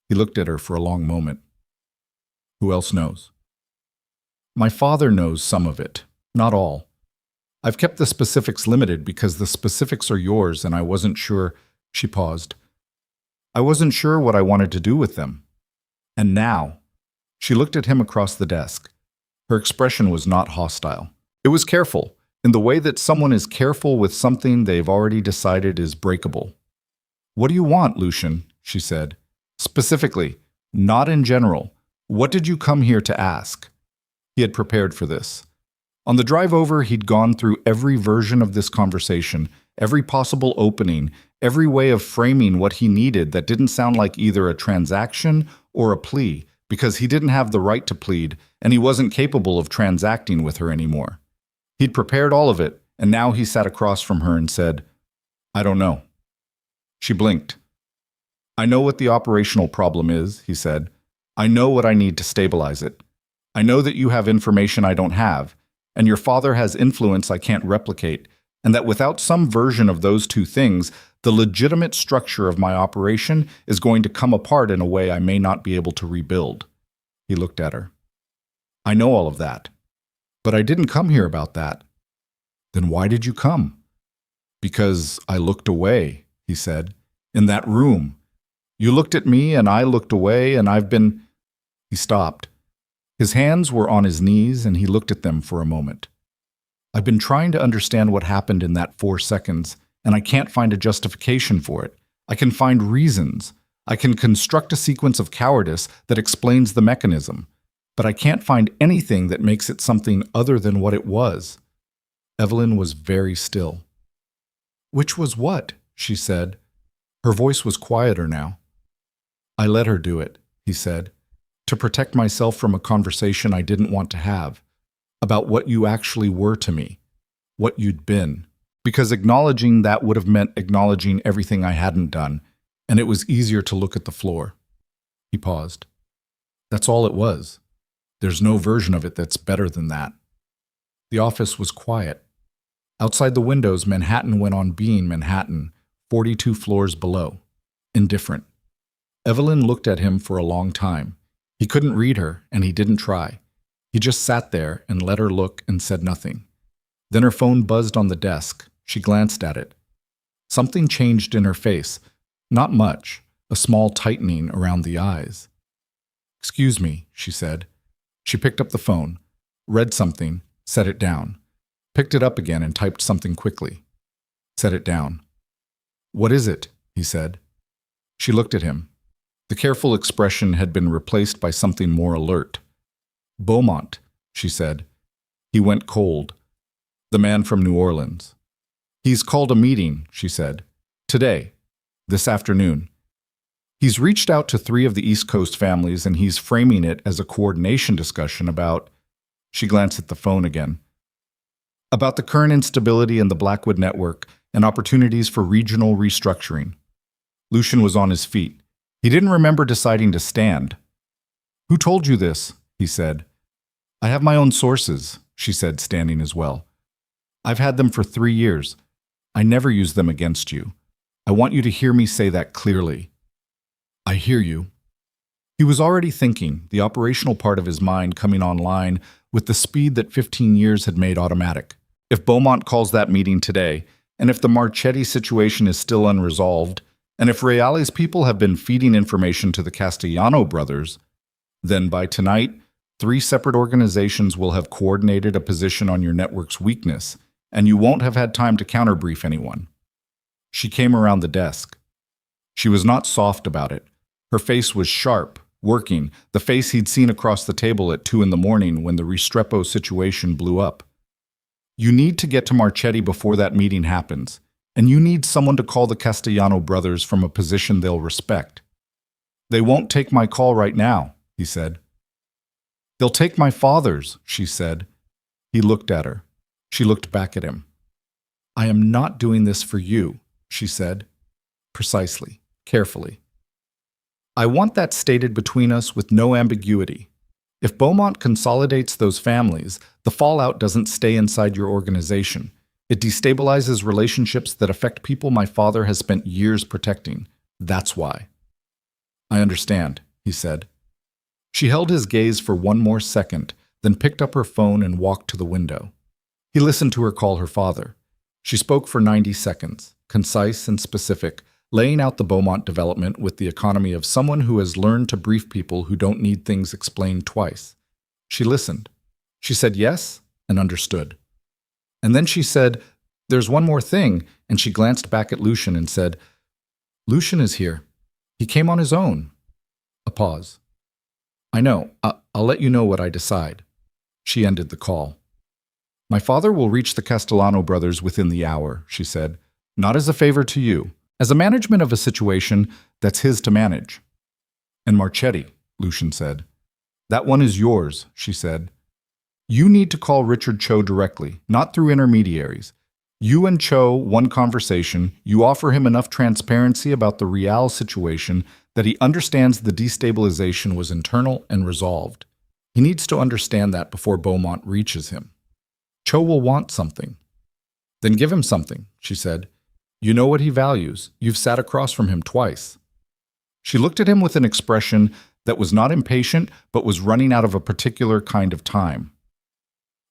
He looked at her for a long moment. Who else knows? My father knows some of it, not all. I've kept the specifics limited because the specifics are yours and I wasn't sure. She paused. I wasn't sure what I wanted to do with them. And now, she looked at him across the desk. Her expression was not hostile. It was careful, in the way that someone is careful with something they've already decided is breakable. What do you want, Lucian? She said. Specifically, not in general. What did you come here to ask? He had prepared for this. On the drive over, he'd gone through every version of this conversation, every possible opening, every way of framing what he needed that didn't sound like either a transaction or a plea, because he didn't have the right to plead, and he wasn't capable of transacting with her anymore. He'd prepared all of it, and now he sat across from her and said, I don't know. She blinked. I know what the operational problem is, he said. I know what I need to stabilize it. I know that you have information I don't have, and your father has influence I can't replicate, and that without some version of those two things, the legitimate structure of my operation is going to come apart in a way I may not be able to rebuild. He looked at her. I know all of that. But I didn't come here about that. Then why did you come? Because I looked away, he said. In that room. You looked at me and I looked away and I've been... He stopped. His hands were on his knees and he looked at them for a moment. I've been trying to understand what happened in that 4 seconds, and I can't find a justification for it. I can find reasons. I can construct a sequence of cowardice that explains the mechanism. But I can't find anything that makes it something other than what it was. Evelyn was very still. Which was what? She said. Her voice was quieter now. I let her do it, he said, to protect myself from a conversation I didn't want to have, about what you actually were to me, what you'd been, because acknowledging that would have meant acknowledging everything I hadn't done, and it was easier to look at the floor. He paused. That's all it was. There's no version of it that's better than that. The office was quiet. Outside the windows, Manhattan went on being Manhattan, 42 floors below, indifferent. Evelyn looked at him for a long time. He couldn't read her, and he didn't try. He just sat there and let her look and said nothing. Then her phone buzzed on the desk. She glanced at it. Something changed in her face. Not much, a small tightening around the eyes. Excuse me, she said. She picked up the phone, read something, set it down, picked it up again and typed something quickly. Set it down. What is it? He said. She looked at him. The careful expression had been replaced by something more alert. Beaumont, she said. He went cold. The man from New Orleans. He's called a meeting, she said. Today. This afternoon. He's reached out to 3 of the East Coast families and he's framing it as a coordination discussion about... She glanced at the phone again. About the current instability in the Blackwood network and opportunities for regional restructuring. Lucian was on his feet. He didn't remember deciding to stand. Who told you this? He said. I have my own sources, she said, standing as well. I've had them for 3 years. I never use them against you. I want you to hear me say that clearly. I hear you. He was already thinking, the operational part of his mind coming online with the speed that 15 years had made automatic. If Beaumont calls that meeting today, and if the Marchetti situation is still unresolved, and if Reale's people have been feeding information to the Castellano brothers, then by tonight, 3 separate organizations will have coordinated a position on your network's weakness, and you won't have had time to counterbrief anyone. She came around the desk. She was not soft about it. Her face was sharp, working, the face he'd seen across the table at 2 in the morning when the Restrepo situation blew up. You need to get to Marchetti before that meeting happens, and you need someone to call the Castellano brothers from a position they'll respect. They won't take my call right now, he said. They'll take my father's, she said. He looked at her. She looked back at him. I am not doing this for you, she said. Precisely, carefully. I want that stated between us with no ambiguity. If Beaumont consolidates those families, the fallout doesn't stay inside your organization. It destabilizes relationships that affect people my father has spent years protecting. That's why. I understand, he said. She held his gaze for one more second, then picked up her phone and walked to the window. He listened to her call her father. She spoke for 90 seconds, concise and specific, laying out the Beaumont development with the economy of someone who has learned to brief people who don't need things explained twice. She listened. She said yes and understood. And then she said, "There's one more thing," and she glanced back at Lucien and said, "Lucien is here. He came on his own." A pause. "I know. I'll let you know what I decide." She ended the call. "My father will reach the Castellano brothers within the hour," she said, "not as a favor to you, as a management of a situation that's his to manage." "And Marchetti," Lucien said. "That one is yours," she said. "You need to call Richard Cho directly, not through intermediaries. You and Cho, one conversation, you offer him enough transparency about the Real situation that he understands the destabilization was internal and resolved. He needs to understand that before Beaumont reaches him. Cho will want something." "Then give him something," she said. "You know what he values. You've sat across from him twice." She looked at him with an expression that was not impatient, but was running out of a particular kind of time.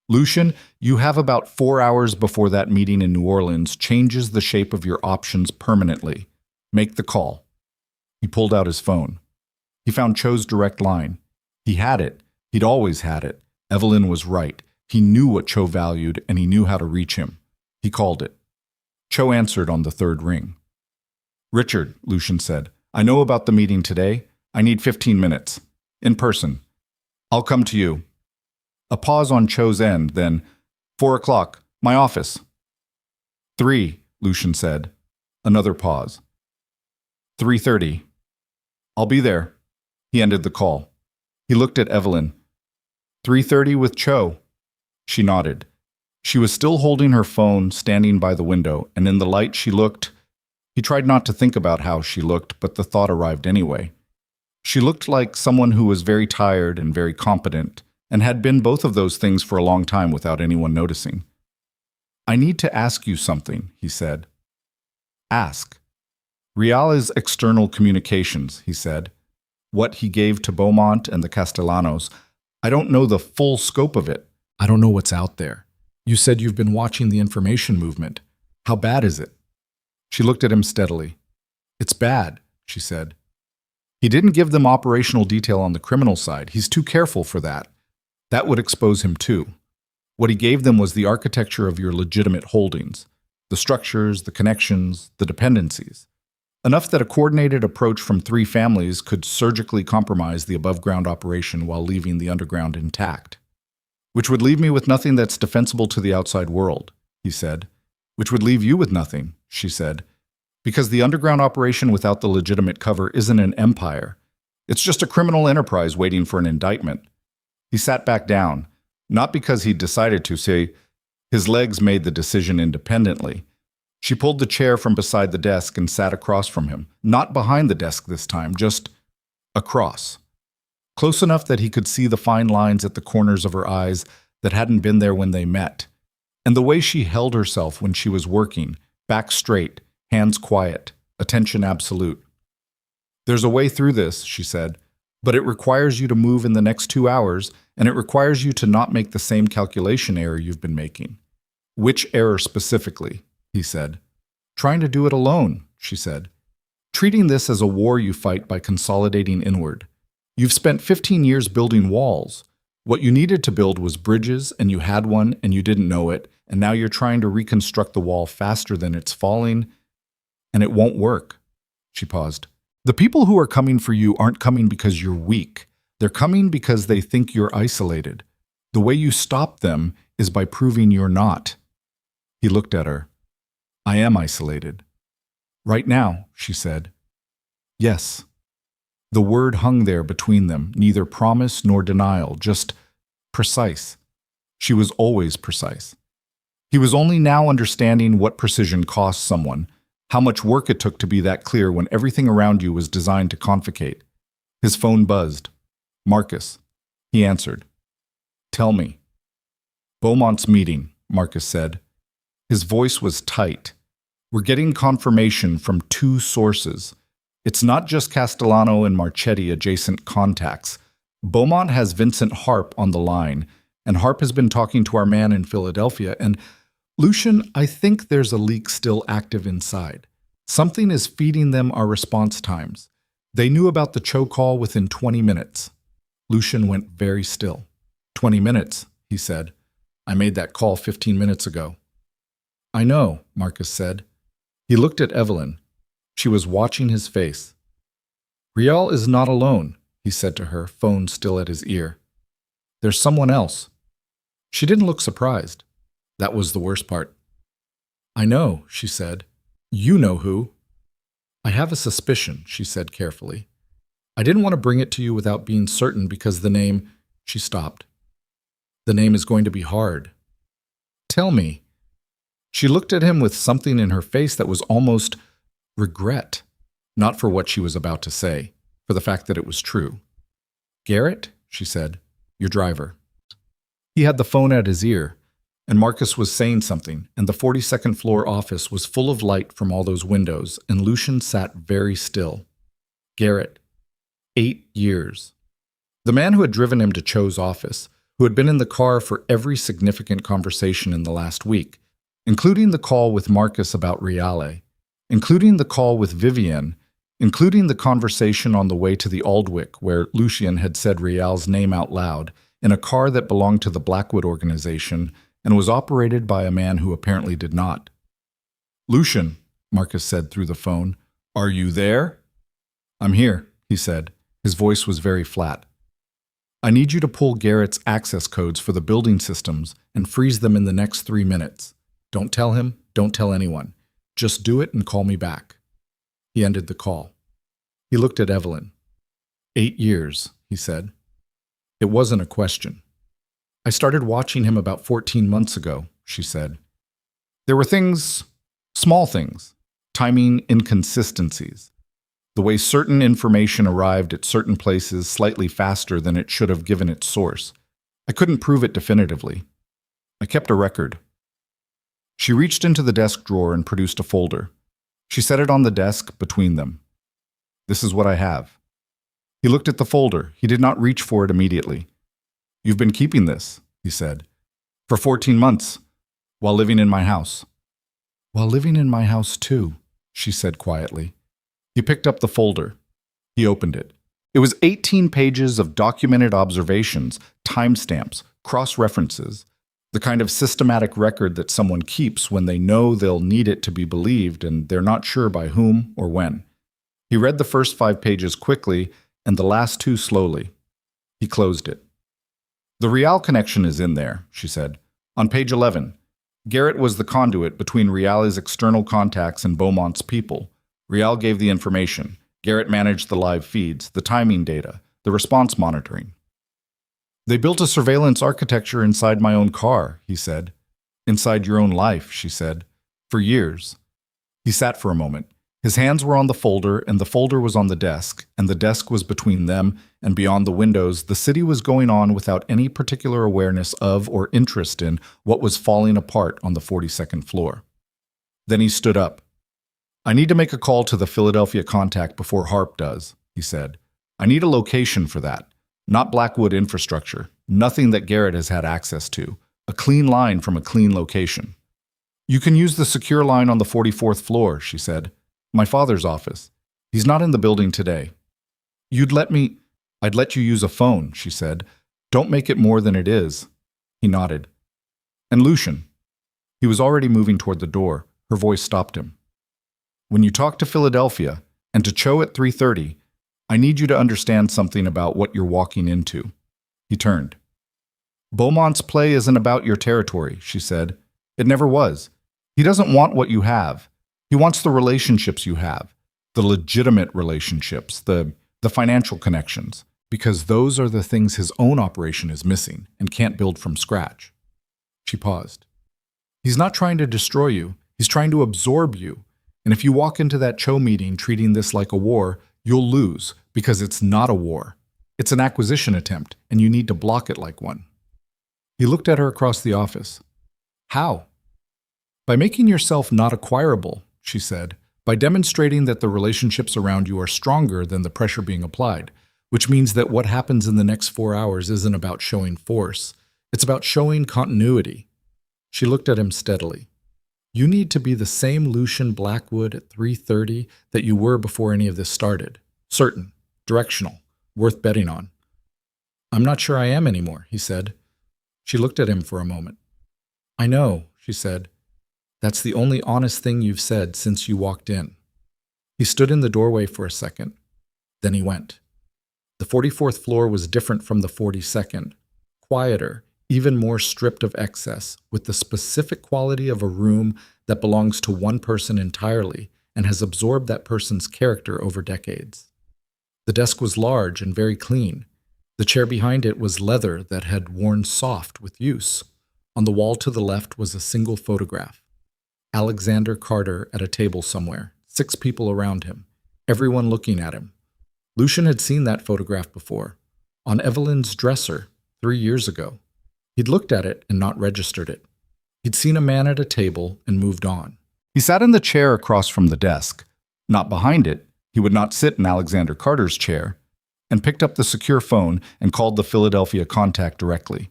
"Lucien, you have about 4 hours before that meeting in New Orleans changes the shape of your options permanently. Make the call." He pulled out his phone. He found Cho's direct line. He had it. He'd always had it. Evelyn was right. He knew what Cho valued, and he knew how to reach him. He called it. Cho answered on the third ring. "Richard," Lucien said, "I know about the meeting today. I need 15 minutes. In person. I'll come to you." A pause on Cho's end, then, 4 o'clock, my office." 3, Lucien said. Another pause. 3:30. "I'll be there." He ended the call. He looked at Evelyn. 3:30 with Cho. She nodded. She was still holding her phone, standing by the window, and in the light she looked. He tried not to think about how she looked, but the thought arrived anyway. She looked like someone who was very tired and very competent, and had been both of those things for a long time without anyone noticing. "I need to ask you something," he said. "Ask." "Real is external communications," he said. "What he gave to Beaumont and the Castellanos, I don't know the full scope of it. I don't know what's out there. You said you've been watching the information movement. How bad is it?" She looked at him steadily. "It's bad," she said. "He didn't give them operational detail on the criminal side. He's too careful for that. That would expose him too. What he gave them was the architecture of your legitimate holdings, the structures, the connections, the dependencies. Enough that a coordinated approach from 3 families could surgically compromise the above-ground operation while leaving the underground intact. Which would leave me with nothing that's defensible to the outside world," he said. "Which would leave you with nothing," she said. "Because the underground operation without the legitimate cover isn't an empire. It's just a criminal enterprise waiting for an indictment." He sat back down, not because he'd decided to, say, his legs made the decision independently. She pulled the chair from beside the desk and sat across from him, not behind the desk this time, just across. Close enough that he could see the fine lines at the corners of her eyes that hadn't been there when they met, and the way she held herself when she was working, back straight, hands quiet, attention absolute. "There's a way through this," she said. "But it requires you to move in the next 2 hours, and it requires you to not make the same calculation error you've been making." "Which error specifically?" he said. "Trying to do it alone," she said. "Treating this as a war you fight by consolidating inward. You've spent 15 years building walls. What you needed to build was bridges, and you had one, and you didn't know it, and now you're trying to reconstruct the wall faster than it's falling, and it won't work." She paused. The people who are coming for you aren't coming because you're weak. They're coming because they think you're isolated. The way you stop them is by proving you're not. He looked at her. I am isolated. Right now, she said. Yes. The word hung there between them, neither promise nor denial, just precise. She was always precise. He was only now understanding what precision cost someone, how much work it took to be that clear when everything around you was designed to confiscate. His phone buzzed. Marcus. He answered. Tell me. Beaumont's meeting, Marcus said. His voice was tight. We're getting confirmation from two sources. It's not just Castellano and Marchetti adjacent contacts. Beaumont has Vincent Harp on the line, and Harp has been talking to our man in Philadelphia, and Lucian, I think there's a leak still active inside. Something is feeding them our response times. They knew about the Cho call within 20 minutes. Lucian went very still. 20 minutes, he said. I made that call 15 minutes ago. I know, Marcus said. He looked at Evelyn. She was watching his face. Rial is not alone, he said to her, phone still at his ear. There's someone else. She didn't look surprised. That was the worst part. I know, she said. You know who. I have a suspicion, she said carefully. I didn't want to bring it to you without being certain because the name… She stopped. The name is going to be hard. Tell me. She looked at him with something in her face that was almost regret, not for what she was about to say, for the fact that it was true. Garrett, she said, your driver. He had the phone at his ear, and Marcus was saying something, and the 42nd floor office was full of light from all those windows, and Lucian sat very still. Garrett. 8 years. The man who had driven him to Cho's office, who had been in the car for every significant conversation in the last week, including the call with Marcus about Riale, including the call with Vivienne, including the conversation on the way to the Aldwych where Lucian had said Rial's name out loud in a car that belonged to the Blackwood organization and was operated by a man who apparently did not. Lucian, Marcus said through the phone, are you there? I'm here, he said. His voice was very flat. I need you to pull Garrett's access codes for the building systems and freeze them in the next 3 minutes. Don't tell him, don't tell anyone. Just do it and call me back. He ended the call. He looked at Evelyn. 8 years, he said. It wasn't a question. I started watching him about 14 months ago, she said. There were things, small things, timing inconsistencies. The way certain information arrived at certain places slightly faster than it should have given its source. I couldn't prove it definitively. I kept a record. She reached into the desk drawer and produced a folder. She set it on the desk between them. This is what I have. He looked at the folder. He did not reach for it immediately. You've been keeping this, he said, for 14 months, while living in my house. While living in my house too, she said quietly. He picked up the folder. He opened it. It was 18 pages of documented observations, timestamps, cross-references, the kind of systematic record that someone keeps when they know they'll need it to be believed and they're not sure by whom or when. He read the first 5 pages quickly and the last 2 slowly. He closed it. The Rial connection is in there, she said. On page 11, Garrett was the conduit between Rial's external contacts and Beaumont's people. Rial gave the information. Garrett managed the live feeds, the timing data, the response monitoring. They built a surveillance architecture inside my own car, he said. Inside your own life, she said. For years. He sat for a moment. His hands were on the folder, and the folder was on the desk, and the desk was between them, and beyond the windows, the city was going on without any particular awareness of or interest in what was falling apart on the 42nd floor. Then he stood up. I need to make a call to the Philadelphia contact before Harp does, he said. I need a location for that. Not Blackwood infrastructure. Nothing that Garrett has had access to. A clean line from a clean location. You can use the secure line on the 44th floor, she said. My father's office. He's not in the building today. I'd let you use a phone, she said. Don't make it more than it is. He nodded. And Lucian. He was already moving toward the door. Her voice stopped him. When you talk to Philadelphia, And to Cho at 3:30, I need you to understand something about what you're walking into. He turned. Beaumont's play isn't about your territory, she said. It never was. He doesn't want what you have. He wants the relationships you have, the legitimate relationships, the financial connections, because those are the things his own operation is missing and can't build from scratch. She paused. He's not trying to destroy you. He's trying to absorb you. And if you walk into that Cho meeting treating this like a war, you'll lose, because it's not a war. It's an acquisition attempt, and you need to block it like one. He looked at her across the office. How? By making yourself not acquirable, she said, by demonstrating that the relationships around you are stronger than the pressure being applied, which means that what happens in the next 4 hours isn't about showing force. It's about showing continuity. She looked at him steadily. You need to be the same Lucian Blackwood at 3:30 that you were before any of this started. Certain, directional, worth betting on. I'm not sure I am anymore, he said. She looked at him for a moment. I know, she said. That's the only honest thing you've said since you walked in. He stood in the doorway for a second. Then he went. The 44th floor was different from the 42nd, quieter, even more stripped of excess, with the specific quality of a room that belongs to one person entirely and has absorbed that person's character over decades. The desk was large and very clean. The chair behind it was leather that had worn soft with use. On the wall to the left was a single photograph. Alexander Carter at a table somewhere, 6 people around him, everyone looking at him. Lucian had seen that photograph before, on Evelyn's dresser 3 years ago. He'd looked at it and not registered it. He'd seen a man at a table and moved on. He sat in the chair across from the desk, not behind it. He would not sit in Alexander Carter's chair, and picked up the secure phone and called the Philadelphia contact directly.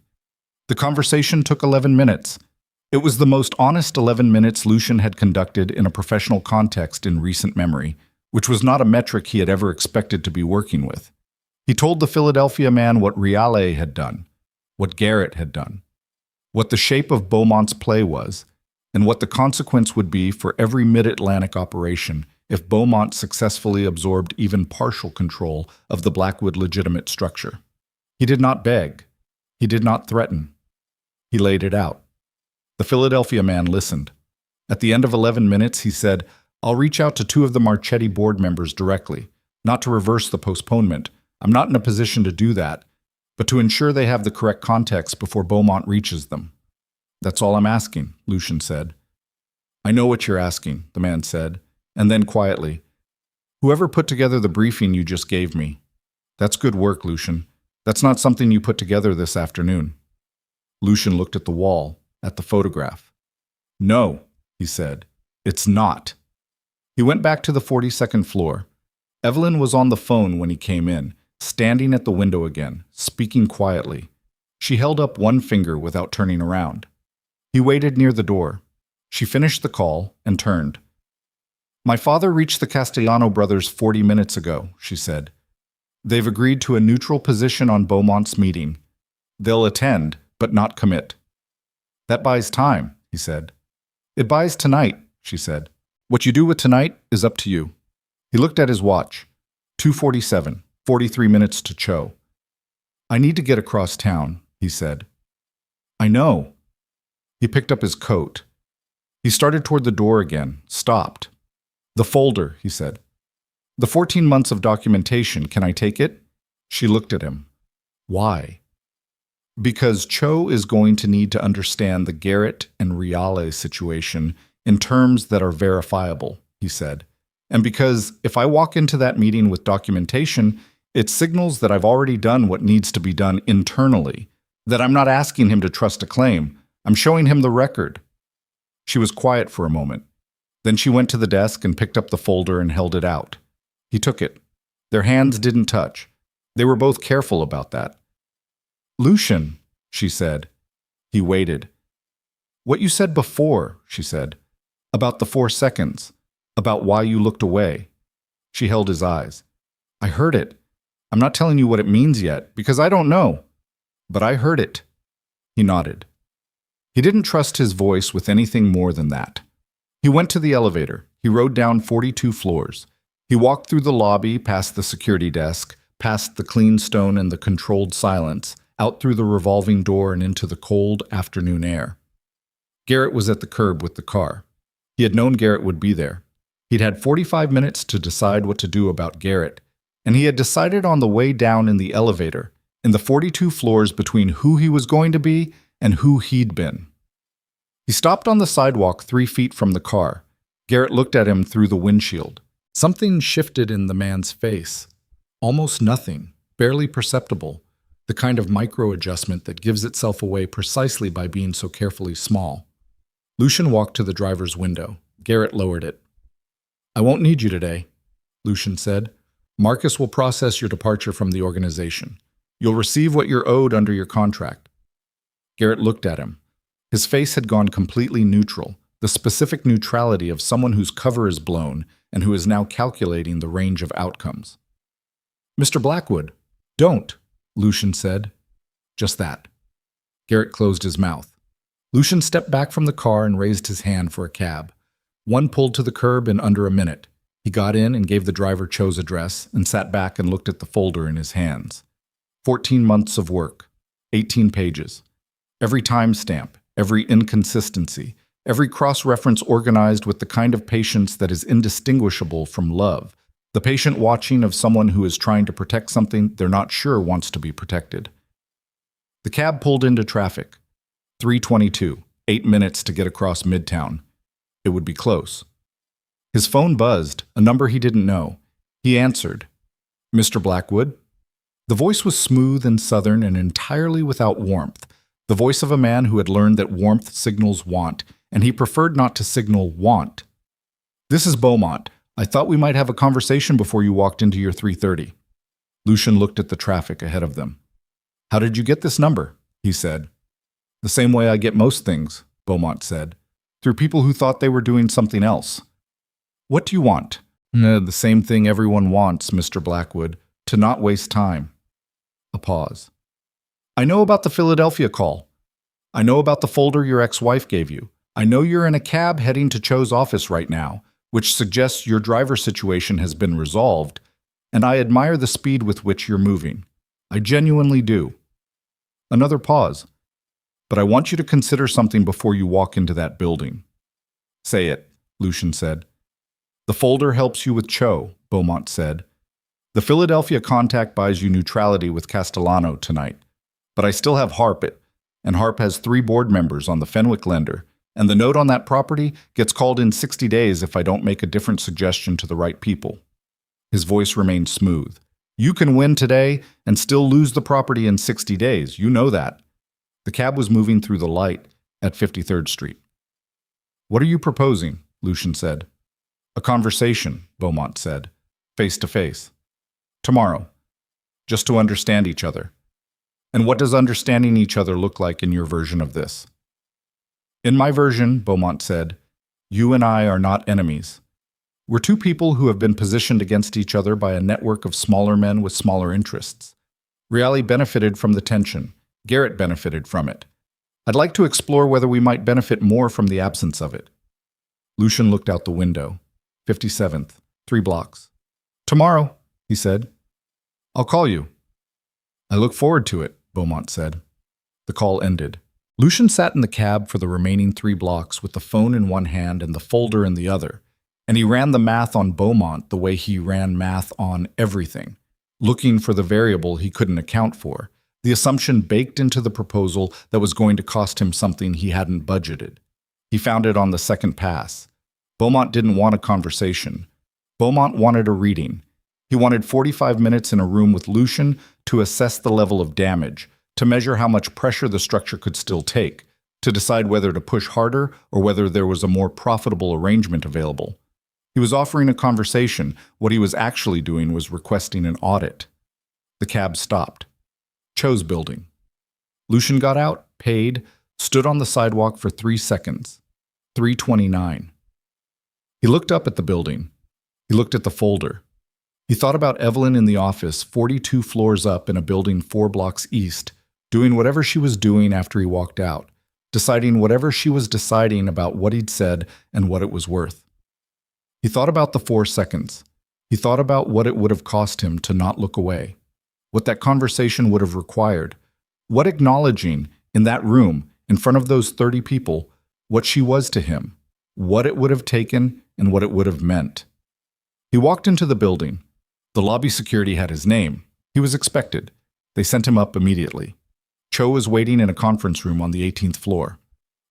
The conversation took 11 minutes. It was the most honest 11 minutes Lucian had conducted in a professional context in recent memory, which was not a metric he had ever expected to be working with. He told the Philadelphia man what Reale had done, what Garrett had done, what the shape of Beaumont's play was, and what the consequence would be for every mid-Atlantic operation if Beaumont successfully absorbed even partial control of the Blackwood legitimate structure. He did not beg. He did not threaten. He laid it out. The Philadelphia man listened. At the end of 11 minutes, he said, I'll reach out to 2 of the Marchetti board members directly, not to reverse the postponement. I'm not in a position to do that, but to ensure they have the correct context before Beaumont reaches them. That's all I'm asking, Lucian said. I know what you're asking, the man said, and then quietly, whoever put together the briefing you just gave me. That's good work, Lucian. That's not something you put together this afternoon. Lucian looked at the wall, at the photograph. No, he said, it's not. He went back to the 42nd floor. Evelyn was on the phone when he came in, standing at the window again, speaking quietly. She held up one finger without turning around. He waited near the door. She finished the call and turned. My father reached the Castellano brothers 40 minutes ago, she said. They've agreed to a neutral position on Beaumont's meeting. They'll attend, but not commit. That buys time, he said. It buys tonight, she said. What you do with tonight is up to you. He looked at his watch. 2:47, 43 minutes to Cho. I need to get across town, he said. I know. He picked up his coat. He started toward the door again, stopped. The folder, he said. The 14 months of documentation, can I take it? She looked at him. Why? Because Cho is going to need to understand the Garrett and Reale situation in terms that are verifiable, he said. And because if I walk into that meeting with documentation, it signals that I've already done what needs to be done internally, that I'm not asking him to trust a claim. I'm showing him the record. She was quiet for a moment. Then she went to the desk and picked up the folder and held it out. He took it. Their hands didn't touch. They were both careful about that. Lucian, she said. He waited. What you said before, she said, about the 4 seconds, about why you looked away. She held his eyes. I heard it. I'm not telling you what it means yet, because I don't know. But I heard it. He nodded. He didn't trust his voice with anything more than that. He went to the elevator. He rode down 42 floors. He walked through the lobby, past the security desk, past the clean stone and the controlled silence, out through the revolving door and into the cold afternoon air. Garrett was at the curb with the car. He had known Garrett would be there. He'd had 45 minutes to decide what to do about Garrett, and he had decided on the way down in the elevator, in the 42 floors between who he was going to be and who he'd been. He stopped on the sidewalk 3 feet from the car. Garrett looked at him through the windshield. Something shifted in the man's face. Almost nothing, barely perceptible, the kind of micro-adjustment that gives itself away precisely by being so carefully small. Lucian walked to the driver's window. Garrett lowered it. "I won't need you today," Lucian said. "Marcus will process your departure from the organization. You'll receive what you're owed under your contract." Garrett looked at him. His face had gone completely neutral, the specific neutrality of someone whose cover is blown and who is now calculating the range of outcomes. "Mr. Blackwood." "Don't," Lucian said. Just that. Garrett closed his mouth. Lucian stepped back from the car and raised his hand for a cab. One pulled to the curb in under a minute. He got in and gave the driver Cho's address and sat back and looked at the folder in his hands. 14 months of work, 18 pages. Every timestamp, every inconsistency, every cross-reference organized with the kind of patience that is indistinguishable from love, the patient watching of someone who is trying to protect something they're not sure wants to be protected. The cab pulled into traffic. 3:22, 8 minutes to get across Midtown. It would be close. His phone buzzed, a number he didn't know. He answered. "Mr. Blackwood?" The voice was smooth and southern and entirely without warmth, the voice of a man who had learned that warmth signals want, and he preferred not to signal want. "This is Beaumont. I thought we might have a conversation before you walked into your 3:30. Lucian looked at the traffic ahead of them. "How did you get this number?" he said. "The same way I get most things," Beaumont said. "Through people who thought they were doing something else." "What do you want?" The same thing everyone wants, Mr. Blackwood, to not waste time." A pause. "I know about the Philadelphia call. I know about the folder your ex-wife gave you. I know you're in a cab heading to Cho's office right now, which suggests your driver situation has been resolved, and I admire the speed with which you're moving. I genuinely do." Another pause. "But I want you to consider something before you walk into that building." "Say it," Lucian said. "The folder helps you with Cho," Beaumont said. "The Philadelphia contact buys you neutrality with Castellano tonight. But I still have Harp it, and Harp has 3 board members on the Fenwick lender, and the note on that property gets called in 60 days if I don't make a different suggestion to the right people." His voice remained smooth. "You can win today and still lose the property in 60 days. You know that." The cab was moving through the light at 53rd Street. "What are you proposing?" Lucian said. "A conversation," Beaumont said. "Face to face. Tomorrow. Just to understand each other. And what does understanding each other look like in your version of this?" "In my version," Beaumont said, "you and I are not enemies. We're 2 people who have been positioned against each other by a network of smaller men with smaller interests. Reali benefited from the tension. Garrett benefited from it. I'd like to explore whether we might benefit more from the absence of it." Lucian looked out the window. 57th, 3 blocks. "Tomorrow," he said. "I'll call you." "I look forward to it," Beaumont said. The call ended. Lucian sat in the cab for the remaining 3 blocks with the phone in one hand and the folder in the other, and he ran the math on Beaumont the way he ran math on everything, looking for the variable he couldn't account for, the assumption baked into the proposal that was going to cost him something he hadn't budgeted. He found it on the second pass. Beaumont didn't want a conversation. Beaumont wanted a reading. He wanted 45 minutes in a room with Lucian to assess the level of damage, to measure how much pressure the structure could still take, to decide whether to push harder or whether there was a more profitable arrangement available. He was offering a conversation. What he was actually doing was requesting an audit. The cab stopped. Cho's building. Lucian got out, paid, stood on the sidewalk for 3 seconds. 3:29. He looked up at the building. He looked at the folder. He thought about Evelyn in the office, 42 floors up in a building 4 blocks east, doing whatever she was doing after he walked out, deciding whatever she was deciding about what he'd said and what it was worth. He thought about the 4 seconds. He thought about what it would have cost him to not look away, what that conversation would have required, what acknowledging in that room, in front of those 30 people, what she was to him, what it would have taken and what it would have meant. He walked into the building. The lobby security had his name. He was expected. They sent him up immediately. Cho was waiting in a conference room on the 18th floor.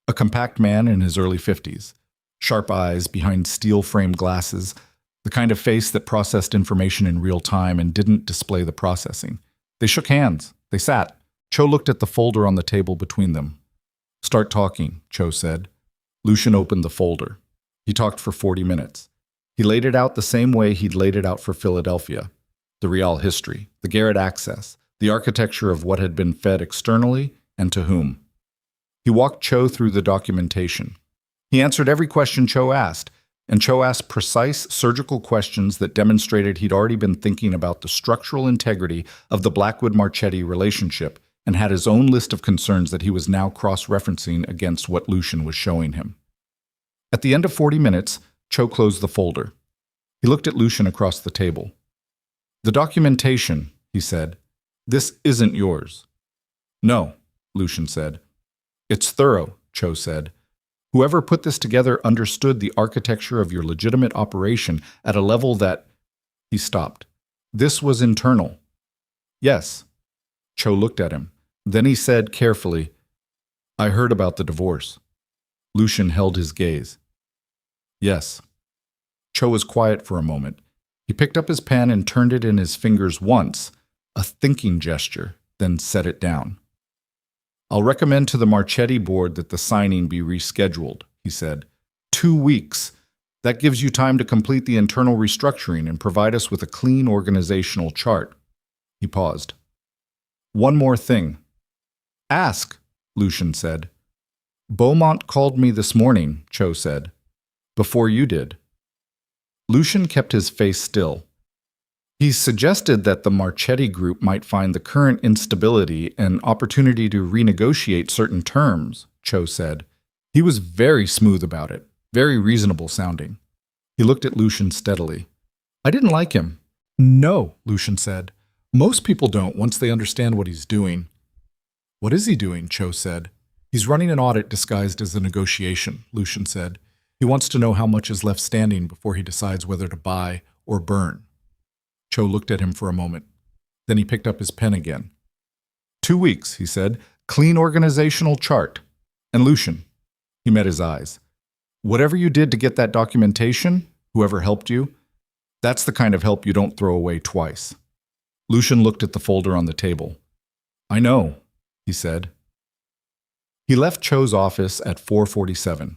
A compact man in his early 50s. Sharp eyes behind steel-framed glasses, the kind of face that processed information in real time and didn't display the processing. They shook hands. They sat. Cho looked at the folder on the table between them. "Start talking," Cho said. Lucian opened the folder. He talked for 40 minutes. He laid it out the same way he'd laid it out for Philadelphia. The real history, the Garrett access, the architecture of what had been fed externally and to whom. He walked Cho through the documentation. He answered every question Cho asked, and Cho asked precise, surgical questions that demonstrated he'd already been thinking about the structural integrity of the Blackwood-Marchetti relationship and had his own list of concerns that he was now cross-referencing against what Lucian was showing him. At the end of 40 minutes, Cho closed the folder. He looked at Lucian across the table. "The documentation," he said, "this isn't yours." "No," Lucian said. "It's thorough," Cho said. "Whoever put this together understood the architecture of your legitimate operation at a level that—" He stopped. "This was internal." "Yes." Cho looked at him. Then he said carefully, "I heard about the divorce." Lucian held his gaze. "Yes." Cho was quiet for a moment. He picked up his pen and turned it in his fingers once, a thinking gesture, then set it down. "I'll recommend to the Marchetti board that the signing be rescheduled," he said. 2 weeks. That gives you time to complete the internal restructuring and provide us with a clean organizational chart." He paused. "One more thing." "Ask," Lucian said. "Beaumont called me this morning," Cho said. "Before you did." Lucian kept his face still. "He suggested that the Marchetti group might find the current instability an opportunity to renegotiate certain terms," Cho said. He was very smooth about it, very reasonable sounding. He looked at Lucian steadily. "I didn't like him." "No," Lucian said. "Most people don't once they understand what he's doing." "What is he doing?" Cho said. "He's running an audit disguised as a negotiation," Lucian said. "He wants to know how much is left standing before he decides whether to buy or burn." Cho looked at him for a moment. Then he picked up his pen again. 2 weeks, he said. "Clean organizational chart." "And Lucian," he met his eyes, "whatever you did to get that documentation, whoever helped you, that's the kind of help you don't throw away twice." Lucian looked at the folder on the table. "I know," he said. He left Cho's office at 4:47.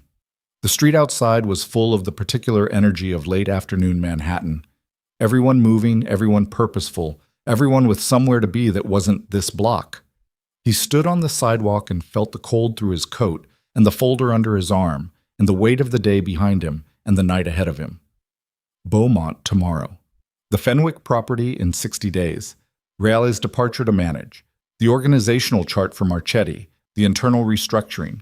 The street outside was full of the particular energy of late afternoon Manhattan. Everyone moving, everyone purposeful, everyone with somewhere to be that wasn't this block. He stood on the sidewalk and felt the cold through his coat and the folder under his arm and the weight of the day behind him and the night ahead of him. Beaumont tomorrow. The Fenwick property in 60 days. Reale's departure to manage. The organizational chart for Marchetti. The internal restructuring.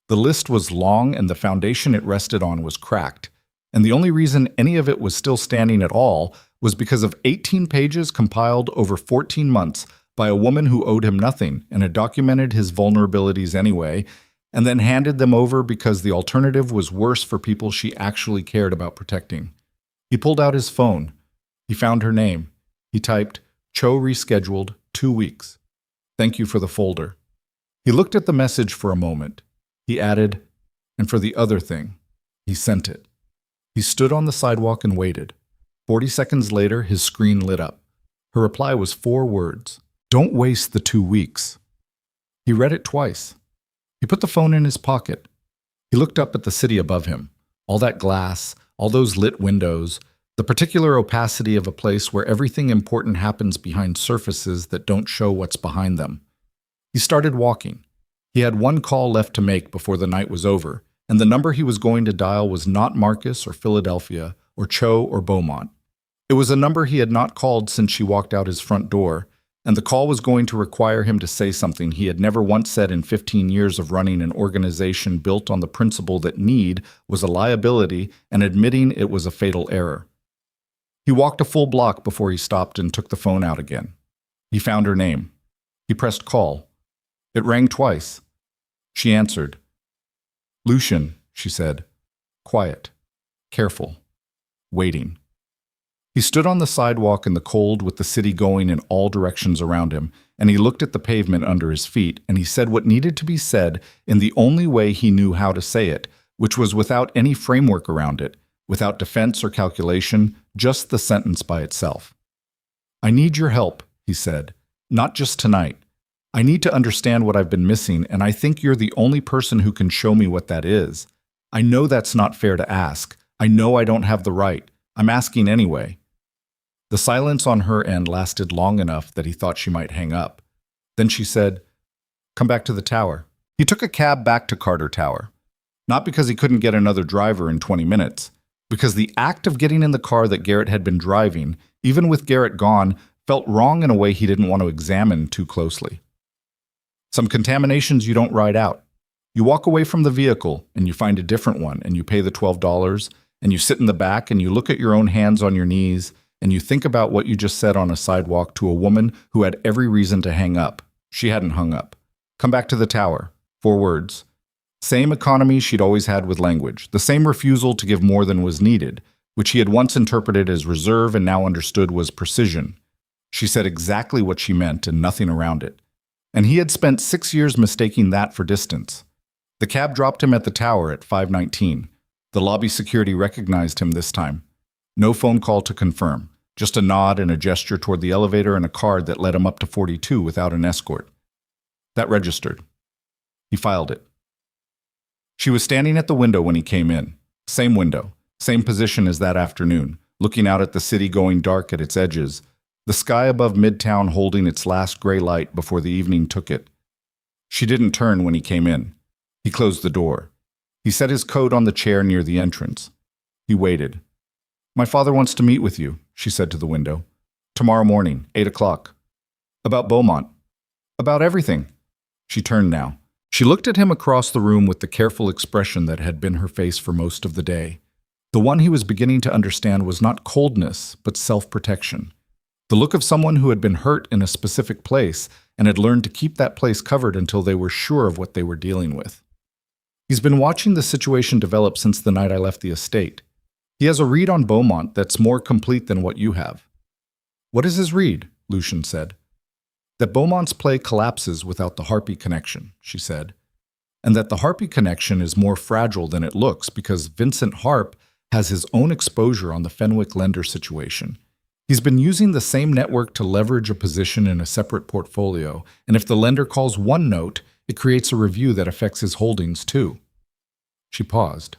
The list was long and the foundation it rested on was cracked. And the only reason any of it was still standing at all was because of 18 pages compiled over 14 months by a woman who owed him nothing and had documented his vulnerabilities anyway, and then handed them over because the alternative was worse for people she actually cared about protecting. He pulled out his phone. He found her name. He typed, "Cho rescheduled, 2 weeks. Thank you for the folder." He looked at the message for a moment. He added, "And for the other thing." He sent it. He stood on the sidewalk and waited. 40 seconds later, his screen lit up. Her reply was 4 words. "Don't waste the 2 weeks." He read it twice. He put the phone in his pocket. He looked up at the city above him. All that glass, all those lit windows, the particular opacity of a place where everything important happens behind surfaces that don't show what's behind them. He started walking. He had 1 call left to make before the night was over, and the number he was going to dial was not Marcus or Philadelphia or Cho or Beaumont. It was a number he had not called since she walked out his front door, and the call was going to require him to say something he had never once said in 15 years of running an organization built on the principle that need was a liability and admitting it was a fatal error. He walked a full block before he stopped and took the phone out again. He found her name. He pressed call. It rang twice. She answered. "Lucian," she said. Quiet. Careful. Waiting. He stood on the sidewalk in the cold with the city going in all directions around him, and he looked at the pavement under his feet, and he said what needed to be said in the only way he knew how to say it, which was without any framework around it, without defense or calculation, just the sentence by itself. "I need your help," he said, "not just tonight. I need to understand what I've been missing, and I think you're the only person who can show me what that is. I know that's not fair to ask. I know I don't have the right. I'm asking anyway." The silence on her end lasted long enough that he thought she might hang up. Then she said, "Come back to the tower." He took a cab back to Carter Tower. Not because he couldn't get another driver in 20 minutes, because the act of getting in the car that Garrett had been driving, even with Garrett gone, felt wrong in a way he didn't want to examine too closely. Some contaminations you don't ride out. You walk away from the vehicle and you find a different one and you pay the $12 and you sit in the back and you look at your own hands on your knees and you think about what you just said on a sidewalk to a woman who had every reason to hang up. She hadn't hung up. "Come back to the tower." 4 words. Same economy she'd always had with language. The same refusal to give more than was needed, which he had once interpreted as reserve and now understood was precision. She said exactly what she meant and nothing around it. And he had spent 6 years mistaking that for distance. The cab dropped him at the tower at 5:19. The lobby security recognized him this time. No phone call to confirm, just a nod and a gesture toward the elevator and a card that led him up to 42 without an escort. That registered. He filed it. She was standing at the window when he came in. Same window, same position as that afternoon, looking out at the city going dark at its edges, the sky above Midtown holding its last gray light before the evening took it. She didn't turn when he came in. He closed the door. He set his coat on the chair near the entrance. He waited. "My father wants to meet with you," she said to the window. "Tomorrow morning, 8 o'clock. About Beaumont. About everything." She turned now. She looked at him across the room with the careful expression that had been her face for most of the day. The one he was beginning to understand was not coldness, but self-protection. The look of someone who had been hurt in a specific place and had learned to keep that place covered until they were sure of what they were dealing with. He's been watching the situation develop since the night I left the estate. He has a read on Beaumont that's more complete than what you have. "What is his read?" Lucian said. "That Beaumont's play collapses without the Harpy connection," she said. "And that the Harpy connection is more fragile than it looks because Vincent Harp has his own exposure on the Fenwick lender situation. He's been using the same network to leverage a position in a separate portfolio, and if the lender calls one note, it creates a review that affects his holdings too." She paused.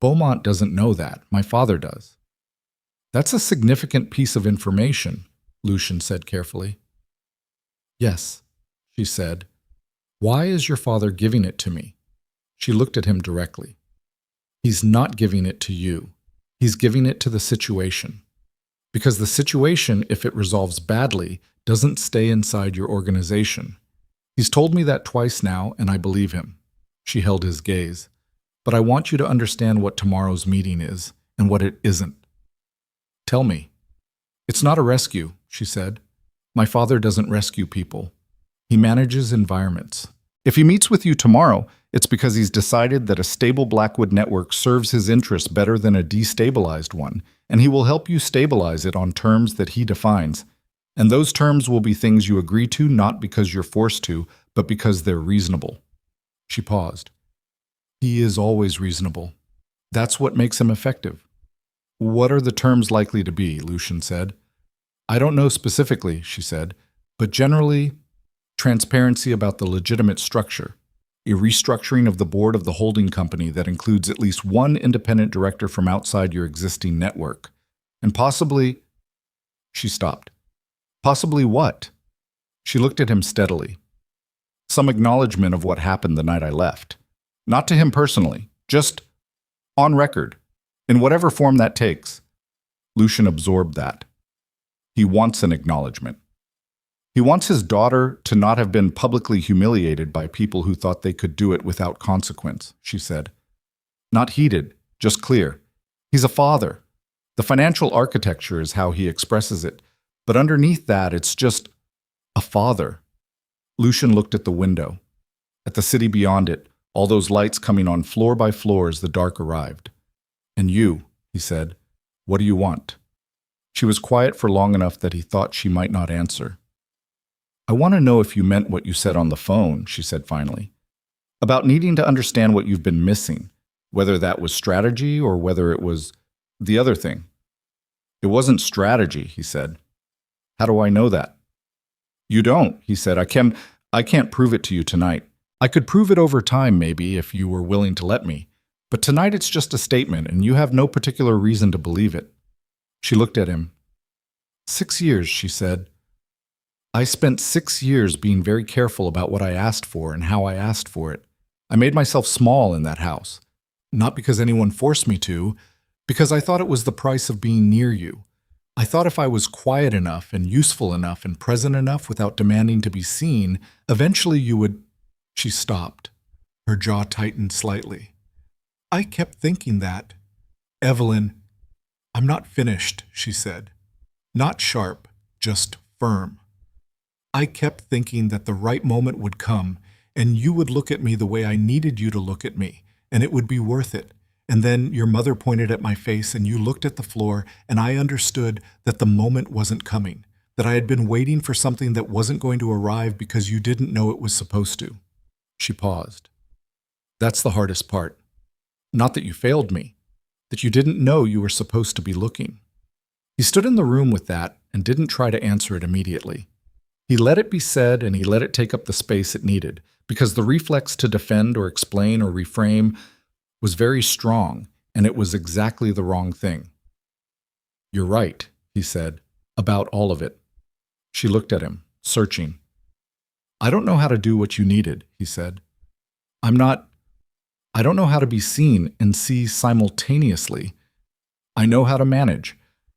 "Beaumont doesn't know that. My father does." "That's a significant piece of information," Lucian said carefully. "Yes," she said. "Why is your father giving it to me?" She looked at him directly. "He's not giving it to you. He's giving it to the situation. Because the situation, if it resolves badly, doesn't stay inside your organization. He's told me that twice now, and I believe him." She held his gaze. "But I want you to understand what tomorrow's meeting is, and what it isn't." "Tell me." "It's not a rescue," she said. "My father doesn't rescue people. He manages environments. If he meets with you tomorrow, it's because he's decided that a stable Blackwood network serves his interests better than a destabilized one, and he will help you stabilize it on terms that he defines. And those terms will be things you agree to not because you're forced to, but because they're reasonable." She paused. "He is always reasonable. That's what makes him effective." "What are the terms likely to be?" Lucian said. "I don't know specifically," she said, "but generally, transparency about the legitimate structure, a restructuring of the board of the holding company that includes at least one independent director from outside your existing network, and possibly—" She stopped. "Possibly what?" She looked at him steadily. "Some acknowledgement of what happened the night I left. Not to him personally, just on record, in whatever form that takes." Lucian absorbed that. He wants an acknowledgement. He wants his daughter to not have been publicly humiliated by people who thought they could do it without consequence, she said. Not heated, just clear. He's a father. The financial architecture is how he expresses it, but underneath that, it's just a father. Lucian looked at the window. At the city beyond it, all those lights coming on floor by floor as the dark arrived. "And you," he said, "what do you want?" She was quiet for long enough that he thought she might not answer. "I want to know if you meant what you said on the phone," she said finally. "About needing to understand what you've been missing, whether that was strategy or whether it was the other thing." "It wasn't strategy," he said. "How do I know that?" "You don't," he said. I can't prove it to you tonight. I could prove it over time, maybe, if you were willing to let me. But tonight it's just a statement, and you have no particular reason to believe it." She looked at him. 6 years, she said. "I spent 6 years being very careful about what I asked for and how I asked for it. I made myself small in that house. Not because anyone forced me to, because I thought it was the price of being near you. I thought if I was quiet enough and useful enough and present enough without demanding to be seen, eventually you would—" She stopped. Her jaw tightened slightly. "I kept thinking that. Evelyn, I'm not finished," she said. Not sharp, just firm. "I kept thinking that the right moment would come, and you would look at me the way I needed you to look at me, and it would be worth it. And then your mother pointed at my face, and you looked at the floor, and I understood that the moment wasn't coming, that I had been waiting for something that wasn't going to arrive because you didn't know it was supposed to." She paused. "That's the hardest part. Not that you failed me, that you didn't know you were supposed to be looking." He stood in the room with that and didn't try to answer it immediately. He let it be said, and he let it take up the space it needed, because the reflex to defend or explain or reframe was very strong, and it was exactly the wrong thing. "You're right," he said, "about all of it." She looked at him, searching. "I don't know how to do what you needed," he said. I don't know how to be seen and see simultaneously. I know how to manage.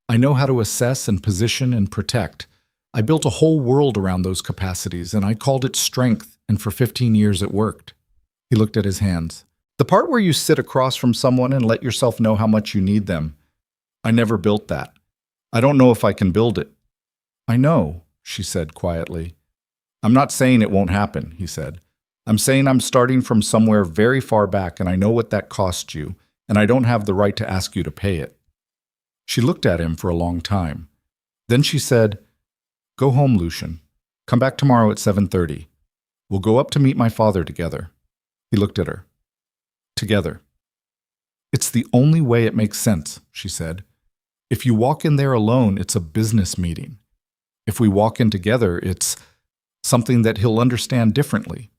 I know how to assess and position and protect. I built a whole world around those capacities, and I called it strength, and for 15 years it worked." He looked at his hands. "The part where you sit across from someone and let yourself know how much you need them. I never built that. I don't know if I can build it." "I know," she said quietly. "I'm not saying it won't happen," he said. "I'm saying I'm starting from somewhere very far back, and I know what that cost you, and I don't have the right to ask you to pay it." She looked at him for a long time. Then she said, "Go home, Lucian. Come back tomorrow at 7:30. We'll go up to meet my father together." He looked at her. "Together." "It's the only way it makes sense," she said. "If you walk in there alone, it's a business meeting. If we walk in together, it's something that he'll understand differently,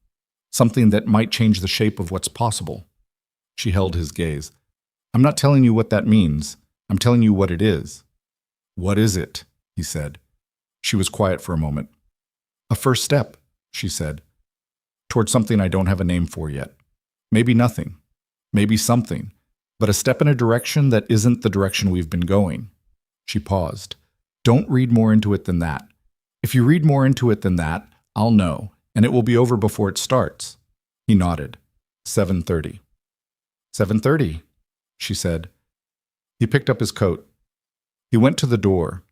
something that might change the shape of what's possible." She held his gaze. "I'm not telling you what that means. I'm telling you what it is." "What is it?" he said. She was quiet for a moment. "A first step," she said, "toward something I don't have a name for yet. Maybe nothing. Maybe something. But a step in a direction that isn't the direction we've been going." She paused. "Don't read more into it than that. If you read more into it than that, I'll know, and it will be over before it starts." He nodded. 7:30. 7:30, she said. He picked up his coat. He went to the door.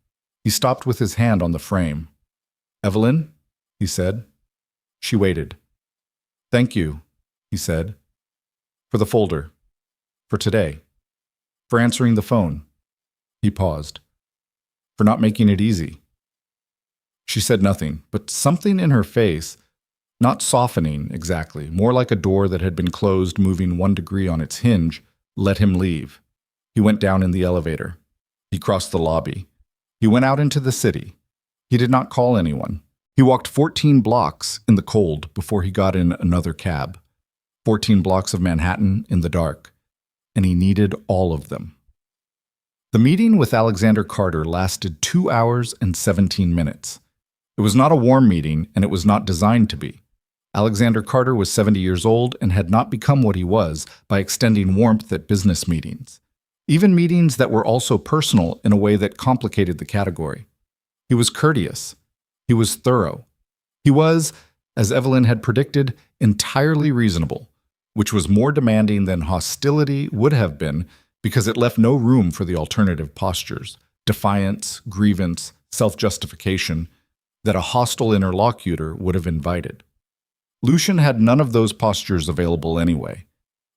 He stopped with his hand on the frame. "Evelyn?" he said. She waited. "Thank you," he said. "For the folder. For today. For answering the phone." He paused. "For not making it easy." She said nothing, but something in her face, not softening exactly, more like a door that had been closed moving 1 degree on its hinge, let him leave. He went down in the elevator. He crossed the lobby. He went out into the city. He did not call anyone. He walked 14 blocks in the cold before he got in another cab. 14 blocks of Manhattan in the dark. And he needed all of them. The meeting with Alexander Carter lasted 2 hours and 17 minutes. It was not a warm meeting, and it was not designed to be. Alexander Carter was 70 years old and had not become what he was by extending warmth at business meetings, even meetings that were also personal in a way that complicated the category. He was courteous. He was thorough. He was, as Evelyn had predicted, entirely reasonable, which was more demanding than hostility would have been because it left no room for the alternative postures, defiance, grievance, self-justification, that a hostile interlocutor would have invited. Lucian had none of those postures available anyway.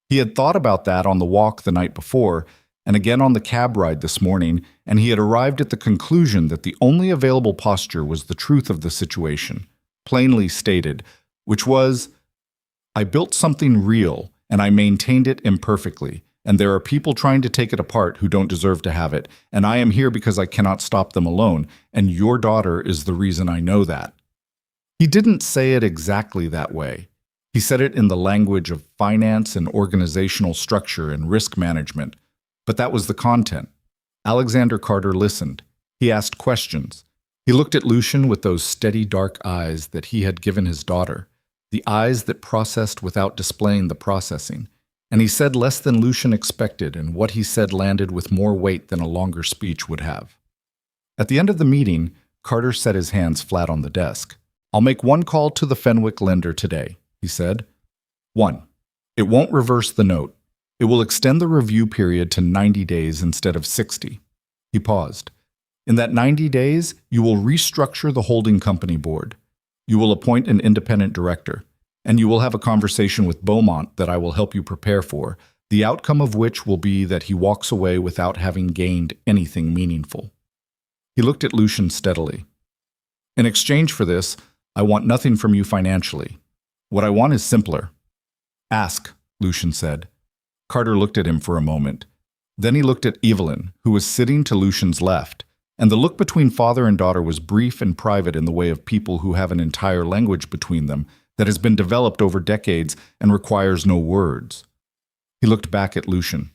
He had thought about that on the walk the night before, and again on the cab ride this morning, and he had arrived at the conclusion that the only available posture was the truth of the situation, plainly stated, which was, I built something real, and I maintained it imperfectly, and there are people trying to take it apart who don't deserve to have it, and I am here because I cannot stop them alone, and your daughter is the reason I know that. He didn't say it exactly that way. He said it in the language of finance and organizational structure and risk management, but that was the content. Alexander Carter listened. He asked questions. He looked at Lucian with those steady dark eyes that he had given his daughter, the eyes that processed without displaying the processing. And he said less than Lucian expected, and what he said landed with more weight than a longer speech would have. At the end of the meeting, Carter set his hands flat on the desk. I'll make one call to the Fenwick lender today, he said. 1. It won't reverse the note. It will extend the review period to 90 days instead of 60. He paused. In that 90 days, you will restructure the holding company board. You will appoint an independent director, and you will have a conversation with Beaumont that I will help you prepare for, the outcome of which will be that he walks away without having gained anything meaningful. He looked at Lucian steadily. In exchange for this, I want nothing from you financially. What I want is simpler. Ask, Lucian said. Carter looked at him for a moment. Then he looked at Evelyn, who was sitting to Lucian's left, and the look between father and daughter was brief and private in the way of people who have an entire language between them that has been developed over decades and requires no words. He looked back at Lucian.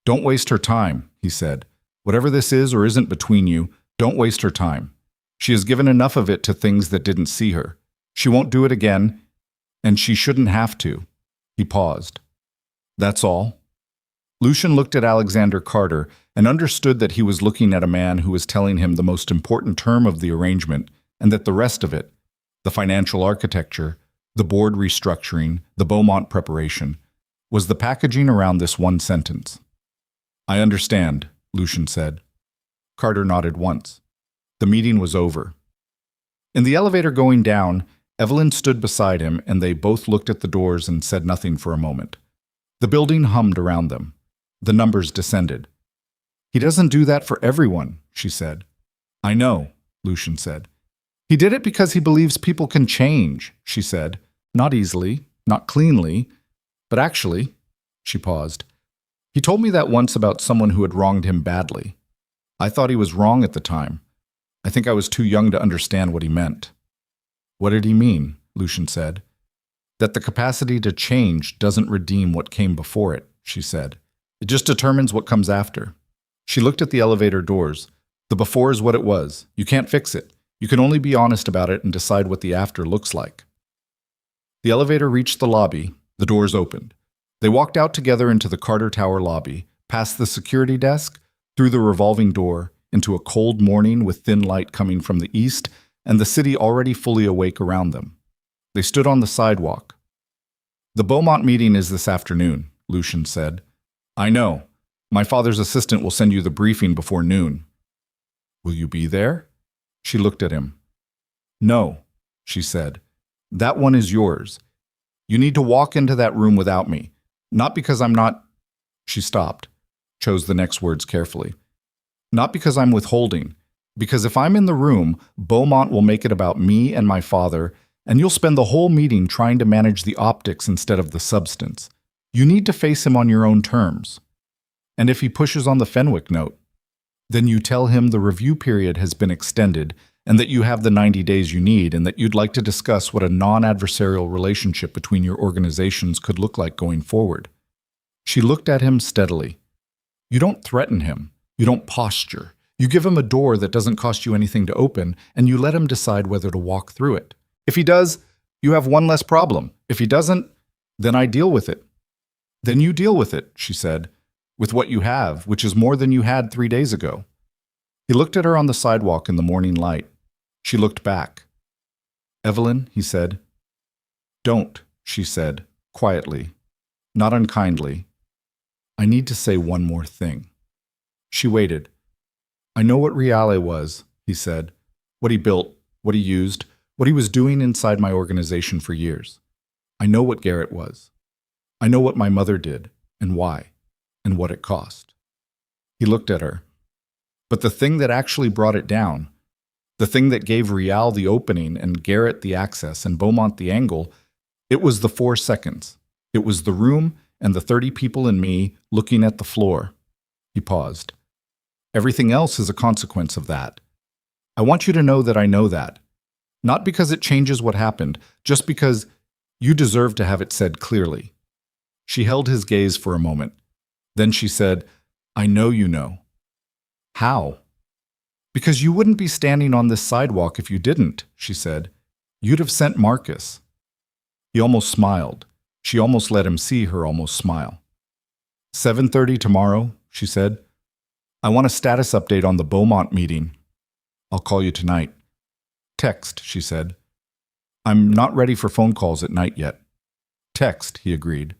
Don't waste her time, he said. Whatever this is or isn't between you, don't waste her time. She has given enough of it to things that didn't see her. She won't do it again, and she shouldn't have to. He paused. That's all. Lucian looked at Alexander Carter and understood that he was looking at a man who was telling him the most important term of the arrangement, and that the rest of it, the financial architecture, the board restructuring, the Beaumont preparation, was the packaging around this one sentence. I understand, Lucian said. Carter nodded once. The meeting was over. In the elevator going down, Evelyn stood beside him, and they both looked at the doors and said nothing for a moment. The building hummed around them. The numbers descended. He doesn't do that for everyone, she said. I know, Lucian said. He did it because he believes people can change, she said. Not easily, not cleanly, but actually, she paused. He told me that once about someone who had wronged him badly. I thought he was wrong at the time. I think I was too young to understand what he meant. What did he mean? Lucian said. That the capacity to change doesn't redeem what came before it, she said. It just determines what comes after. She looked at the elevator doors. The before is what it was. You can't fix it. You can only be honest about it and decide what the after looks like. The elevator reached the lobby. The doors opened. They walked out together into the Carter Tower lobby, past the security desk, through the revolving door, into a cold morning with thin light coming from the east and the city already fully awake around them. They stood on the sidewalk. The Beaumont meeting is this afternoon, Lucian said. I know. My father's assistant will send you the briefing before noon. Will you be there? She looked at him. No, she said. That one is yours. You need to walk into that room without me. Not because I'm not... She stopped, chose the next words carefully. Not because I'm withholding. Because if I'm in the room, Beaumont will make it about me and my father, and you'll spend the whole meeting trying to manage the optics instead of the substance. You need to face him on your own terms. And if he pushes on the Fenwick note, then you tell him the review period has been extended and that you have the 90 days you need and that you'd like to discuss what a non-adversarial relationship between your organizations could look like going forward. She looked at him steadily. You don't threaten him. You don't posture. You give him a door that doesn't cost you anything to open, and you let him decide whether to walk through it. If he does, you have one less problem. If he doesn't, then I deal with it. Then you deal with it, she said, with what you have, which is more than you had 3 days ago. He looked at her on the sidewalk in the morning light. She looked back. Evelyn, he said. Don't, she said, quietly, not unkindly. I need to say one more thing. She waited. I know what Reale was, he said. What he built, what he used, what he was doing inside my organization for years. I know what Garrett was. I know what my mother did, and why, and what it cost. He looked at her. But the thing that actually brought it down, the thing that gave Reale the opening and Garrett the access and Beaumont the angle, it was the 4 seconds. It was the room and the 30 people and me looking at the floor. He paused. Everything else is a consequence of that. I want you to know that I know that. Not because it changes what happened, just because you deserve to have it said clearly. She held his gaze for a moment. Then she said, I know you know. How? Because you wouldn't be standing on this sidewalk if you didn't, she said. You'd have sent Marcus. He almost smiled. She almost let him see her almost smile. 7:30 tomorrow, she said. I want a status update on the Beaumont meeting. I'll call you tonight. Text, she said. I'm not ready for phone calls at night yet. Text, he agreed.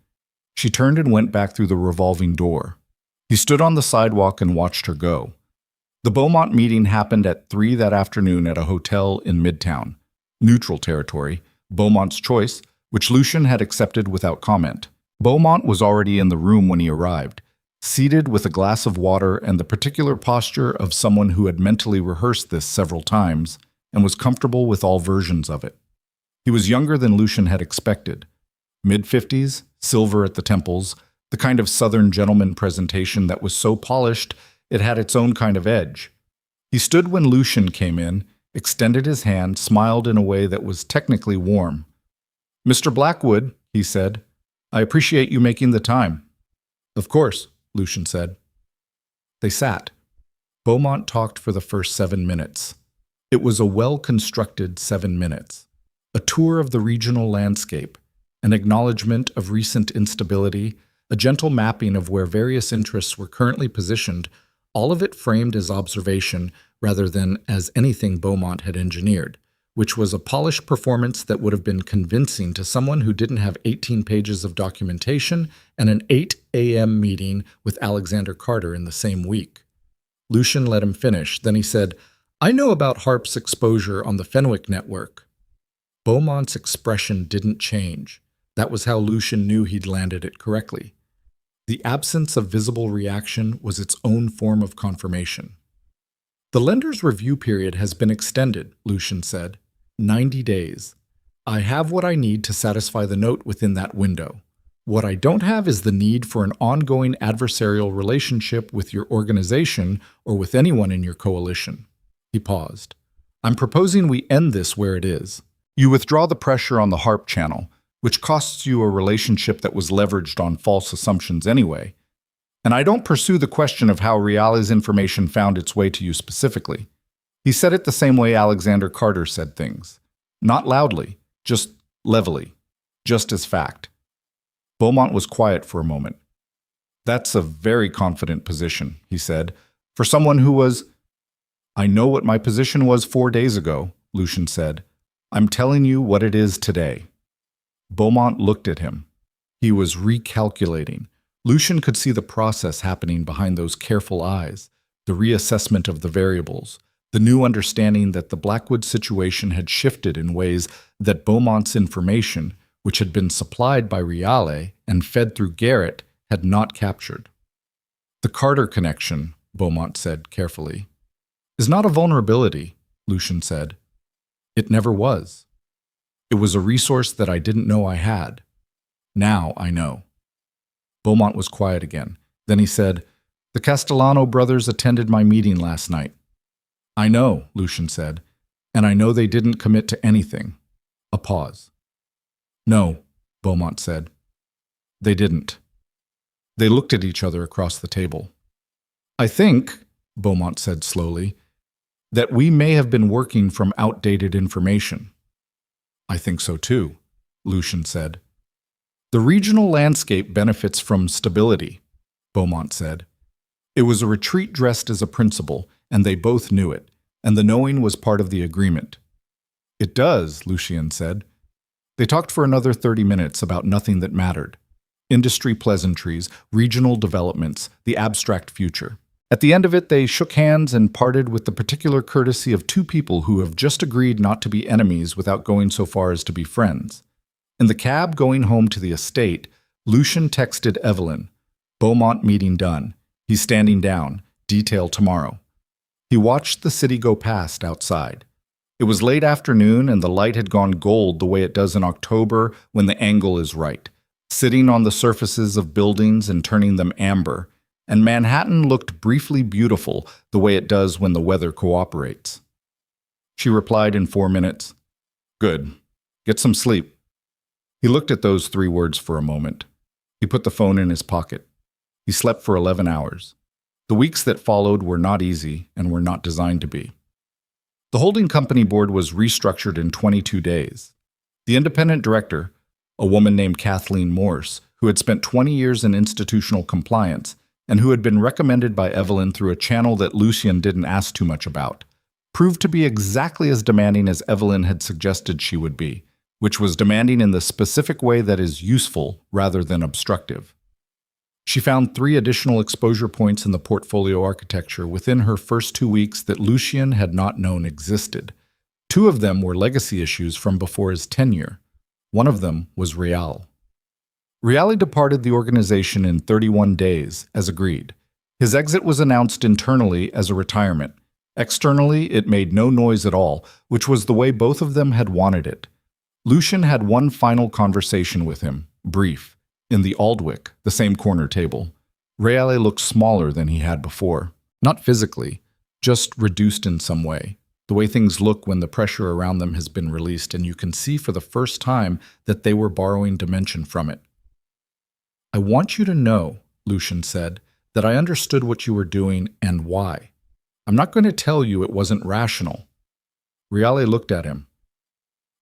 She turned and went back through the revolving door. He stood on the sidewalk and watched her go. The Beaumont meeting happened at 3 that afternoon at a hotel in Midtown, neutral territory, Beaumont's choice, which Lucien had accepted without comment. Beaumont was already in the room when he arrived, seated with a glass of water and the particular posture of someone who had mentally rehearsed this several times and was comfortable with all versions of it. He was younger than Lucien had expected. Mid-50s, silver at the temples, the kind of Southern gentleman presentation that was so polished it had its own kind of edge. He stood when Lucien came in, extended his hand, smiled in a way that was technically warm. Mr. Blackwood, he said, I appreciate you making the time. Of course, Lucien said. They sat. Beaumont talked for the first 7 minutes. It was a well-constructed 7 minutes. A tour of the regional landscape, an acknowledgement of recent instability, a gentle mapping of where various interests were currently positioned, all of it framed as observation rather than as anything Beaumont had engineered, which was a polished performance that would have been convincing to someone who didn't have 18 pages of documentation and an 8 a.m. meeting with Alexander Carter in the same week. Lucien let him finish, then he said, I know about Harp's exposure on the Fenwick network. Beaumont's expression didn't change. That was how Lucien knew he'd landed it correctly. The absence of visible reaction was its own form of confirmation. The lender's review period has been extended, Lucien said. 90 days. I have what I need to satisfy the note within that window. What I don't have is the need for an ongoing adversarial relationship with your organization or with anyone in your coalition. He paused. I'm proposing we end this where it is. You withdraw the pressure on the Harp channel, which costs you a relationship that was leveraged on false assumptions anyway. And I don't pursue the question of how Reale's information found its way to you specifically. He said it the same way Alexander Carter said things. Not loudly, just levelly, just as fact. Beaumont was quiet for a moment. That's a very confident position, he said, for someone who was... I know what my position was 4 days ago, Lucien said. I'm telling you what it is today. Beaumont looked at him. He was recalculating. Lucien could see the process happening behind those careful eyes, the reassessment of the variables, the new understanding that the Blackwood situation had shifted in ways that Beaumont's information, which had been supplied by Reale and fed through Garrett, had not captured. The Carter connection, Beaumont said carefully, is not a vulnerability, Lucien said. It never was. It was a resource that I didn't know I had. Now I know. Beaumont was quiet again. Then he said, The Castellano brothers attended my meeting last night. I know, Lucien said, and I know they didn't commit to anything. A pause. No, Beaumont said. They didn't. They looked at each other across the table. I think, Beaumont said slowly, that we may have been working from outdated information. I think so too, Lucien said. The regional landscape benefits from stability, Beaumont said. It was a retreat dressed as a principle, and they both knew it, and the knowing was part of the agreement. It does, Lucien said. They talked for another 30 minutes about nothing that mattered. industry pleasantries, regional developments, the abstract future. At the end of it, they shook hands and parted with the particular courtesy of two people who have just agreed not to be enemies without going so far as to be friends. In the cab going home to the estate, Lucian texted Evelyn, "Beaumont meeting done. He's standing down. Detail tomorrow." He watched the city go past outside. It was late afternoon and the light had gone gold the way it does in October when the angle is right, sitting on the surfaces of buildings and turning them amber, and Manhattan looked briefly beautiful the way it does when the weather cooperates. She replied in 4 minutes, "Good. Get some sleep." He looked at those 3 words for a moment. He put the phone in his pocket. He slept for 11 hours. The weeks that followed were not easy and were not designed to be. The holding company board was restructured in 22 days. The independent director, a woman named Kathleen Morse, who had spent 20 years in institutional compliance and who had been recommended by Evelyn through a channel that Lucian didn't ask too much about, proved to be exactly as demanding as Evelyn had suggested she would be, which was demanding in the specific way that is useful rather than obstructive. She found 3 additional exposure points in the portfolio architecture within her first 2 weeks that Lucian had not known existed. 2 of them were legacy issues from before his tenure. One of them was Real. Reale departed the organization in 31 days, as agreed. His exit was announced internally as a retirement. Externally, it made no noise at all, which was the way both of them had wanted it. Lucian had one final conversation with him, brief, in the Aldwych, the same corner table. Reale looked smaller than he had before. Not physically, just reduced in some way. The way things look when the pressure around them has been released and you can see for the first time that they were borrowing dimension from it. "I want you to know," Lucian said, "that I understood what you were doing and why. I'm not going to tell you it wasn't rational." Reale looked at him.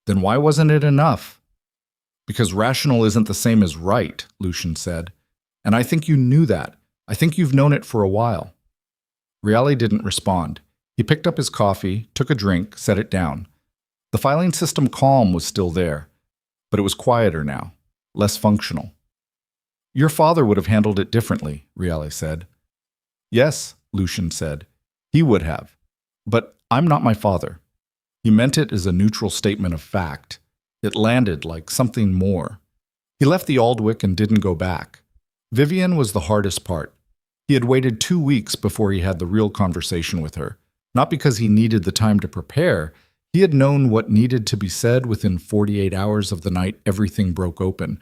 "Then why wasn't it enough?" "Because rational isn't the same as right," Lucian said. "And I think you knew that. I think you've known it for a while." Reale didn't respond. He picked up his coffee, took a drink, set it down. The filing system calm was still there, but it was quieter now, less functional. "Your father would have handled it differently," Reale said. "Yes," Lucian said. "He would have. But I'm not my father." He meant it as a neutral statement of fact. It landed like something more. He left the Aldwych and didn't go back. Vivian was the hardest part. He had waited 2 weeks before he had the real conversation with her. Not because he needed the time to prepare. He had known what needed to be said within 48 hours of the night everything broke open.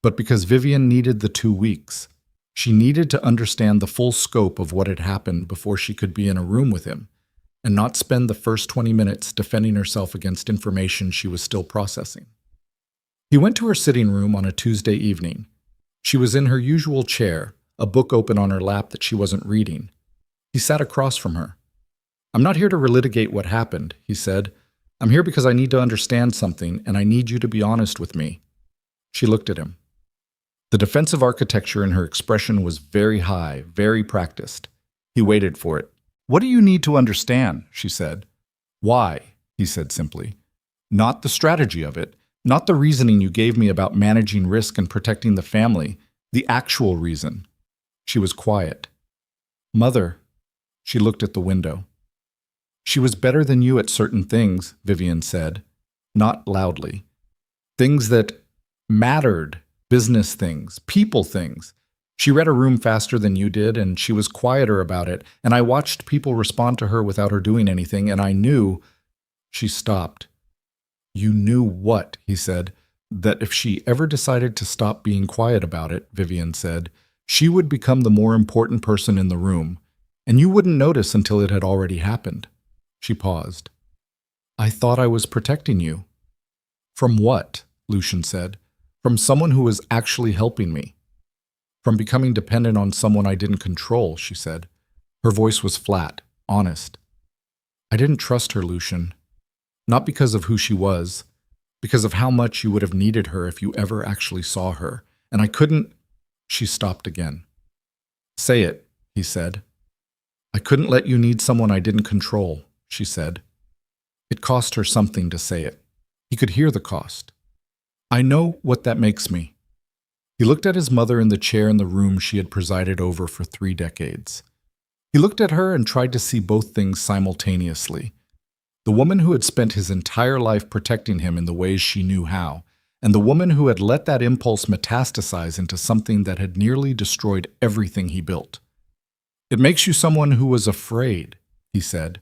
But because Vivian needed the 2 weeks. She needed to understand the full scope of what had happened before she could be in a room with him, and not spend the first 20 minutes defending herself against information she was still processing. He went to her sitting room on a Tuesday evening. She was in her usual chair, a book open on her lap that she wasn't reading. He sat across from her. "I'm not here to relitigate what happened," he said. "I'm here because I need to understand something, and I need you to be honest with me." She looked at him. The defensive architecture in her expression was very high, very practiced. He waited for it. "What do you need to understand?" she said. "Why?" he said simply. "Not the strategy of it, not the reasoning you gave me about managing risk and protecting the family, the actual reason." She was quiet. "Mother," she looked at the window. "She was better than you at certain things," Vivian said, not loudly. "Things that mattered, business things, people things. She read a room faster than you did, and she was quieter about it, and I watched people respond to her without her doing anything, and I knew—" She stopped. "You knew what?" he said. "That if she ever decided to stop being quiet about it," Vivian said, "she would become the more important person in the room, and you wouldn't notice until it had already happened." She paused. "I thought I was protecting you." "From what?" Lucian said. "From someone who was actually helping me." "From becoming dependent on someone I didn't control," she said. Her voice was flat, honest. "I didn't trust her, Lucian. Not because of who she was, because of how much you would have needed her if you ever actually saw her. And I couldn't—" She stopped again. "Say it," he said. "I couldn't let you need someone I didn't control," she said. It cost her something to say it. He could hear the cost. "I know what that makes me." He looked at his mother in the chair in the room she had presided over for 3 decades. He looked at her and tried to see both things simultaneously. The woman who had spent his entire life protecting him in the ways she knew how, and the woman who had let that impulse metastasize into something that had nearly destroyed everything he built. "It makes you someone who was afraid," he said.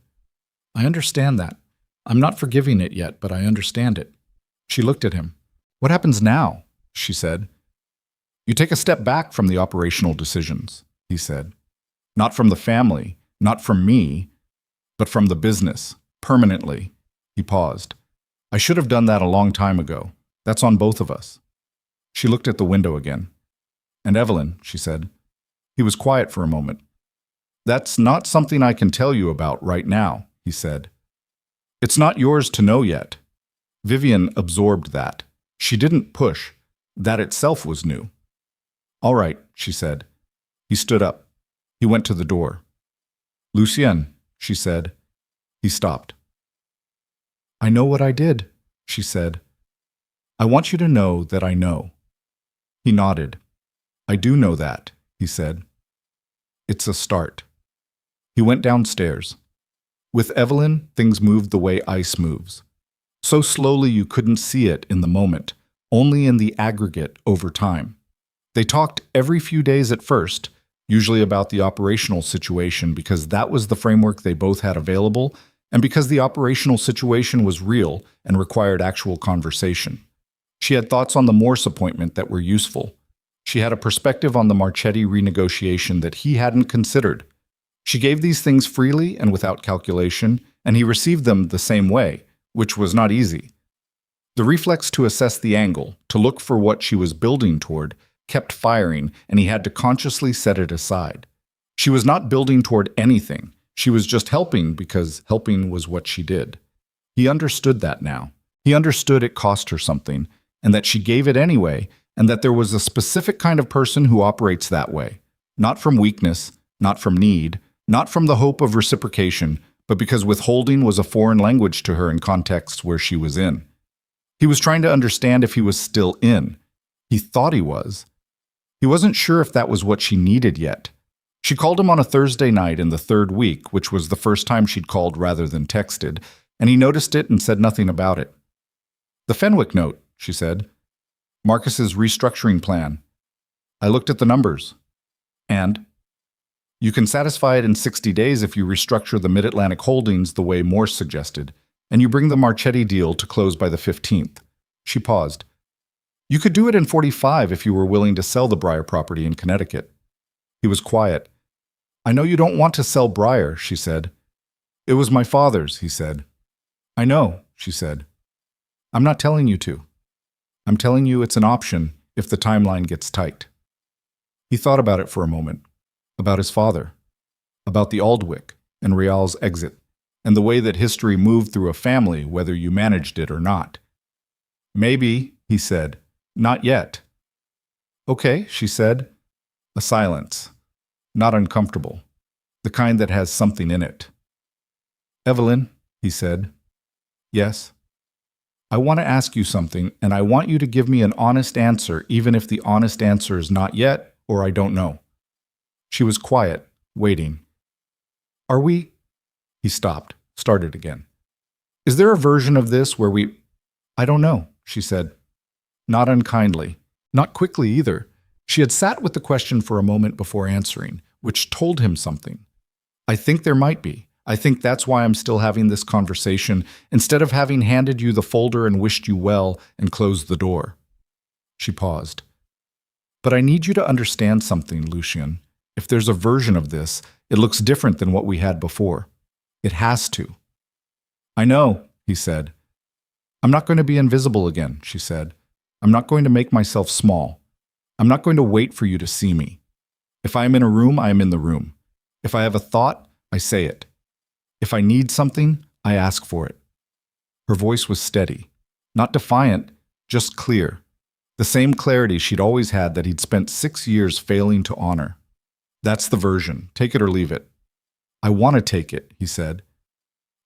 "I understand that. I'm not forgiving it yet, but I understand it." She looked at him. "What happens now?" she said. "You take a step back from the operational decisions," he said. "Not from the family, not from me, but from the business, permanently." He paused. "I should have done that a long time ago. That's on both of us." She looked at the window again. "And Evelyn," she said. He was quiet for a moment. "That's not something I can tell you about right now," he said. "It's not yours to know yet." Vivian absorbed that. She didn't push. That itself was new. "All right," she said. He stood up. He went to the door. "Lucien," she said. He stopped. "I know what I did," she said. "I want you to know that I know." He nodded. "I do know that," he said. "It's a start." He went downstairs. With Evelyn, things moved the way ice moves. So slowly you couldn't see it in the moment, only in the aggregate over time. They talked every few days at first, usually about the operational situation because that was the framework they both had available, and because the operational situation was real and required actual conversation. She had thoughts on the Morse appointment that were useful. She had a perspective on the Marchetti renegotiation that he hadn't considered. She gave these things freely and without calculation, and he received them the same way, which was not easy. The reflex to assess the angle, to look for what she was building toward, kept firing, and he had to consciously set it aside. She was not building toward anything. She was just helping because helping was what she did. He understood that now. He understood it cost her something, and that she gave it anyway, and that there was a specific kind of person who operates that way. Not from weakness, not from need, not from the hope of reciprocation, but because withholding was a foreign language to her in contexts where she was in. He was trying to understand if he was still in. He thought he was. He wasn't sure if that was what she needed yet. She called him on a Thursday night in the 3rd week, which was the first time she'd called rather than texted, and he noticed it and said nothing about it. "The Fenwick note," she said. "Marcus's restructuring plan. I looked at the numbers. And? You can satisfy it in 60 days if you restructure the Mid-Atlantic holdings the way Morse suggested, and you bring the Marchetti deal to close by the 15th. She paused. "You could do it in 45 if you were willing to sell the Breyer property in Connecticut." He was quiet. "I know you don't want to sell Breyer," she said. "It was my father's," he said. "I know," she said. "I'm not telling you to. I'm telling you it's an option if the timeline gets tight." He thought about it for a moment. About his father. About the Aldwych and Real's exit, and the way that history moved through a family whether you managed it or not. "Maybe," he said. "Not yet." "Okay," she said. A silence. Not uncomfortable. The kind that has something in it. "Evelyn," he said. "Yes." "I want to ask you something, and I want you to give me an honest answer, even if the honest answer is not yet, or I don't know." She was quiet, waiting. "Are we—" He stopped, started again. "Is there a version of this where we—" "I don't know," she said. Not unkindly. Not quickly either. She had sat with the question for a moment before answering, which told him something. "I think there might be. I think that's why I'm still having this conversation, instead of having handed you the folder and wished you well and closed the door." She paused. "But I need you to understand something, Lucien. If there's a version of this, it looks different than what we had before. It has to." "I know," he said. "I'm not going to be invisible again," she said. "I'm not going to make myself small. I'm not going to wait for you to see me. If I am in a room, I am in the room. If I have a thought, I say it. If I need something, I ask for it." Her voice was steady. Not defiant, just clear. The same clarity she'd always had that he'd spent 6 years failing to honor. "That's the version. Take it or leave it." "I want to take it," he said.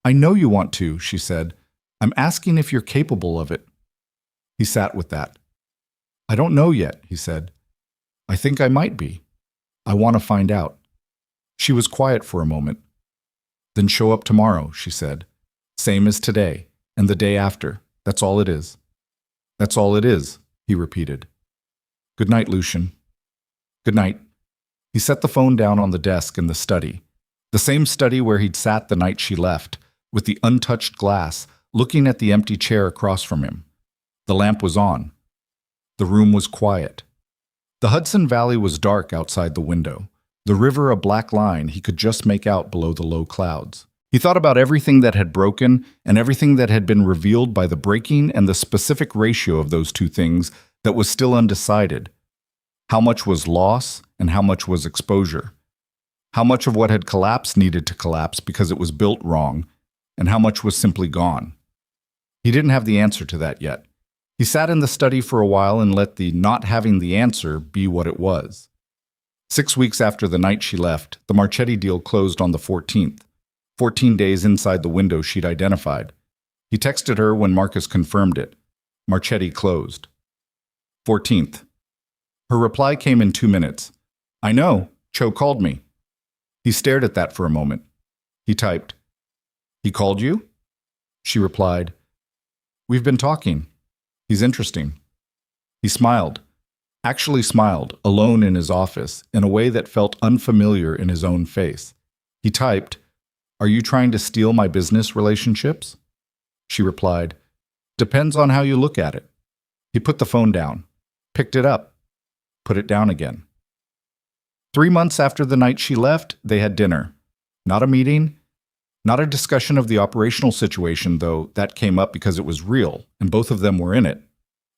"I know you want to," she said. "I'm asking if you're capable of it." He sat with that. "I don't know yet," he said. I think I might be. I want to find out. She was quiet for a moment. Then show up tomorrow, she said. Same as today, and the day after. That's all it is. That's all it is, he repeated. Good night, Lucian. Good night. He set the phone down on the desk in the study. The same study where he'd sat the night she left, with the untouched glass, looking at the empty chair across from him. The lamp was on. The room was quiet. The Hudson Valley was dark outside the window, the river a black line he could just make out below the low clouds. He thought about everything that had broken and everything that had been revealed by the breaking and the specific ratio of those two things that was still undecided. How much was loss and how much was exposure? How much of what had collapsed needed to collapse because it was built wrong, and how much was simply gone? He didn't have the answer to that yet. He sat in the study for a while and let the not having the answer be what it was. 6 weeks after the night she left, the Marchetti deal closed on the 14th, 14 days inside the window she'd identified. He texted her when Marcus confirmed it. Marchetti closed. 14th. Her reply came in 2 minutes. I know, Cho called me. He stared at that for a moment. He typed, He called you? She replied, We've been talking. He's interesting. He smiled, actually smiled, alone in his office, in a way that felt unfamiliar in his own face. He typed, Are you trying to steal my business relationships? She replied, Depends on how you look at it. He put the phone down, picked it up, put it down again. 3 months after the night she left, they had dinner. Not a meeting, not a discussion of the operational situation, though that came up because it was real, and both of them were in it.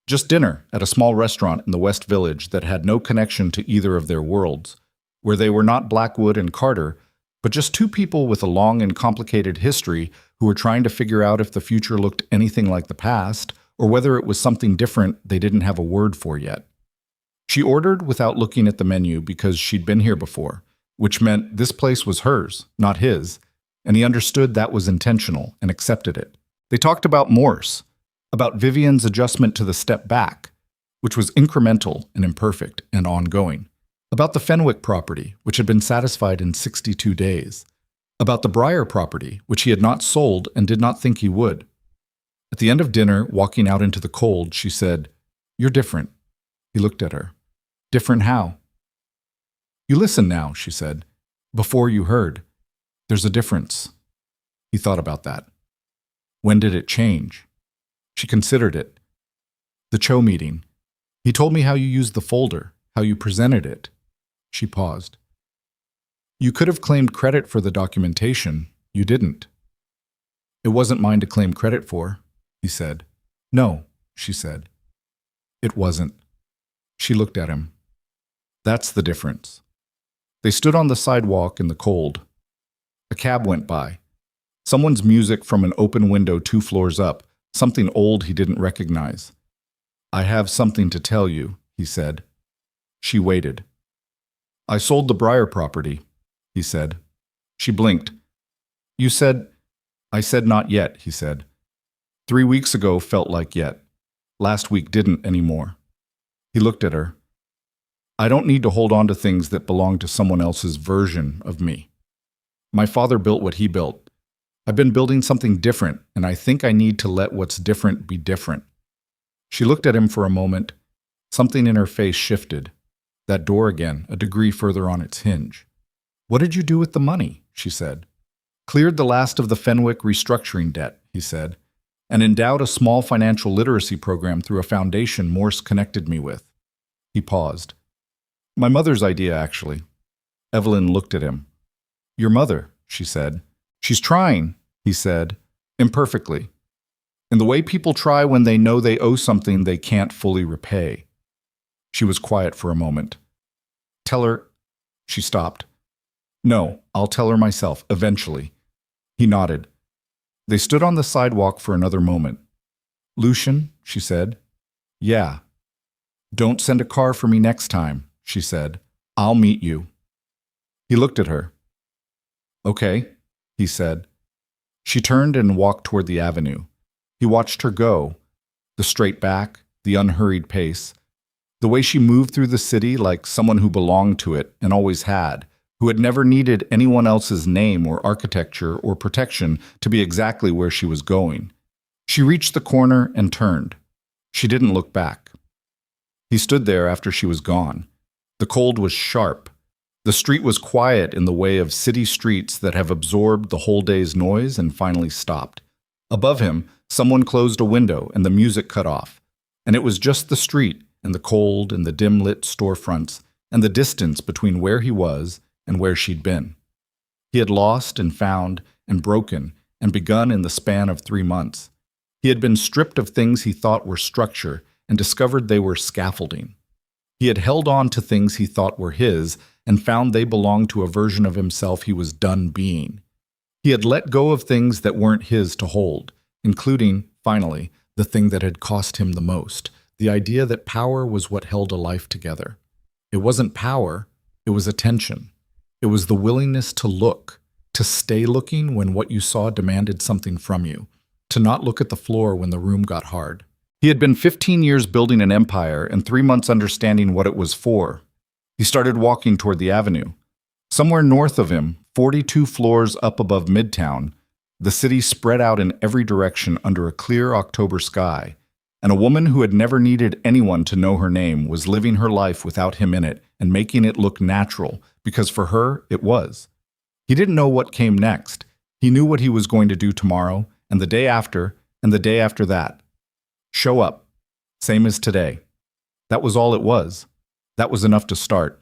Just dinner at a small restaurant in the West Village that had no connection to either of their worlds, where they were not Blackwood and Carter, but just two people with a long and complicated history who were trying to figure out if the future looked anything like the past, or whether it was something different they didn't have a word for yet. She ordered without looking at the menu because she'd been here before, which meant this place was hers, not his, and he understood that was intentional and accepted it. They talked about Morse, about Vivian's adjustment to the step back, which was incremental and imperfect and ongoing, about the Fenwick property, which had been satisfied in 62 days, about the Breyer property, which he had not sold and did not think he would. At the end of dinner, walking out into the cold, she said, You're different. He looked at her. Different how? You listen now, she said. Before you heard. There's a difference. He thought about that. When did it change? She considered it. The Cho meeting. He told me how you used the folder, how you presented it. She paused. You could have claimed credit for the documentation. You didn't. It wasn't mine to claim credit for, he said. No, she said. It wasn't. She looked at him. That's the difference. They stood on the sidewalk in the cold. A cab went by. Someone's music from an open window 2 floors up, something old he didn't recognize. I have something to tell you, he said. She waited. I sold the Breyer property, he said. She blinked. You said... I said not yet, he said. 3 weeks ago felt like yet. Last week didn't anymore. He looked at her. I don't need to hold on to things that belong to someone else's version of me. My father built what he built. I've been building something different, and I think I need to let what's different be different. She looked at him for a moment. Something in her face shifted. That door again, a degree further on its hinge. What did you do with the money? She said. Cleared the last of the Fenwick restructuring debt, he said, and endowed a small financial literacy program through a foundation Morse connected me with. He paused. My mother's idea, actually. Evelyn looked at him. Your mother, she said. She's trying, he said, imperfectly. In the way people try when they know they owe something they can't fully repay. She was quiet for a moment. Tell her... She stopped. No, I'll tell her myself, eventually. He nodded. They stood on the sidewalk for another moment. Lucian, she said. Yeah. Don't send a car for me next time, she said. I'll meet you. He looked at her. Okay, he said. She turned and walked toward the avenue. He watched her go, the straight back, the unhurried pace. The way she moved through the city like someone who belonged to it and always had, who had never needed anyone else's name or architecture or protection to be exactly where she was going. She reached the corner and turned. She didn't look back. He stood there after she was gone. The cold was sharp. The street was quiet in the way of city streets that have absorbed the whole day's noise and finally stopped. Above him, someone closed a window and the music cut off. And it was just the street and the cold and the dim-lit storefronts and the distance between where he was and where she'd been. He had lost and found and broken and begun in the span of 3 months. He had been stripped of things he thought were structure and discovered they were scaffolding. He had held on to things he thought were his and found they belonged to a version of himself he was done being. He had let go of things that weren't his to hold, including, finally, the thing that had cost him the most, the idea that power was what held a life together. It wasn't power, it was attention. It was the willingness to look, to stay looking when what you saw demanded something from you, to not look at the floor when the room got hard. He had been 15 years building an empire and 3 months understanding what it was for. He started walking toward the avenue. Somewhere north of him, 42 floors up above Midtown, the city spread out in every direction under a clear October sky, and a woman who had never needed anyone to know her name was living her life without him in it and making it look natural, because for her, it was. He didn't know what came next. He knew what he was going to do tomorrow, and the day after, and the day after that. Show up. Same as today. That was all it was. That was enough to start.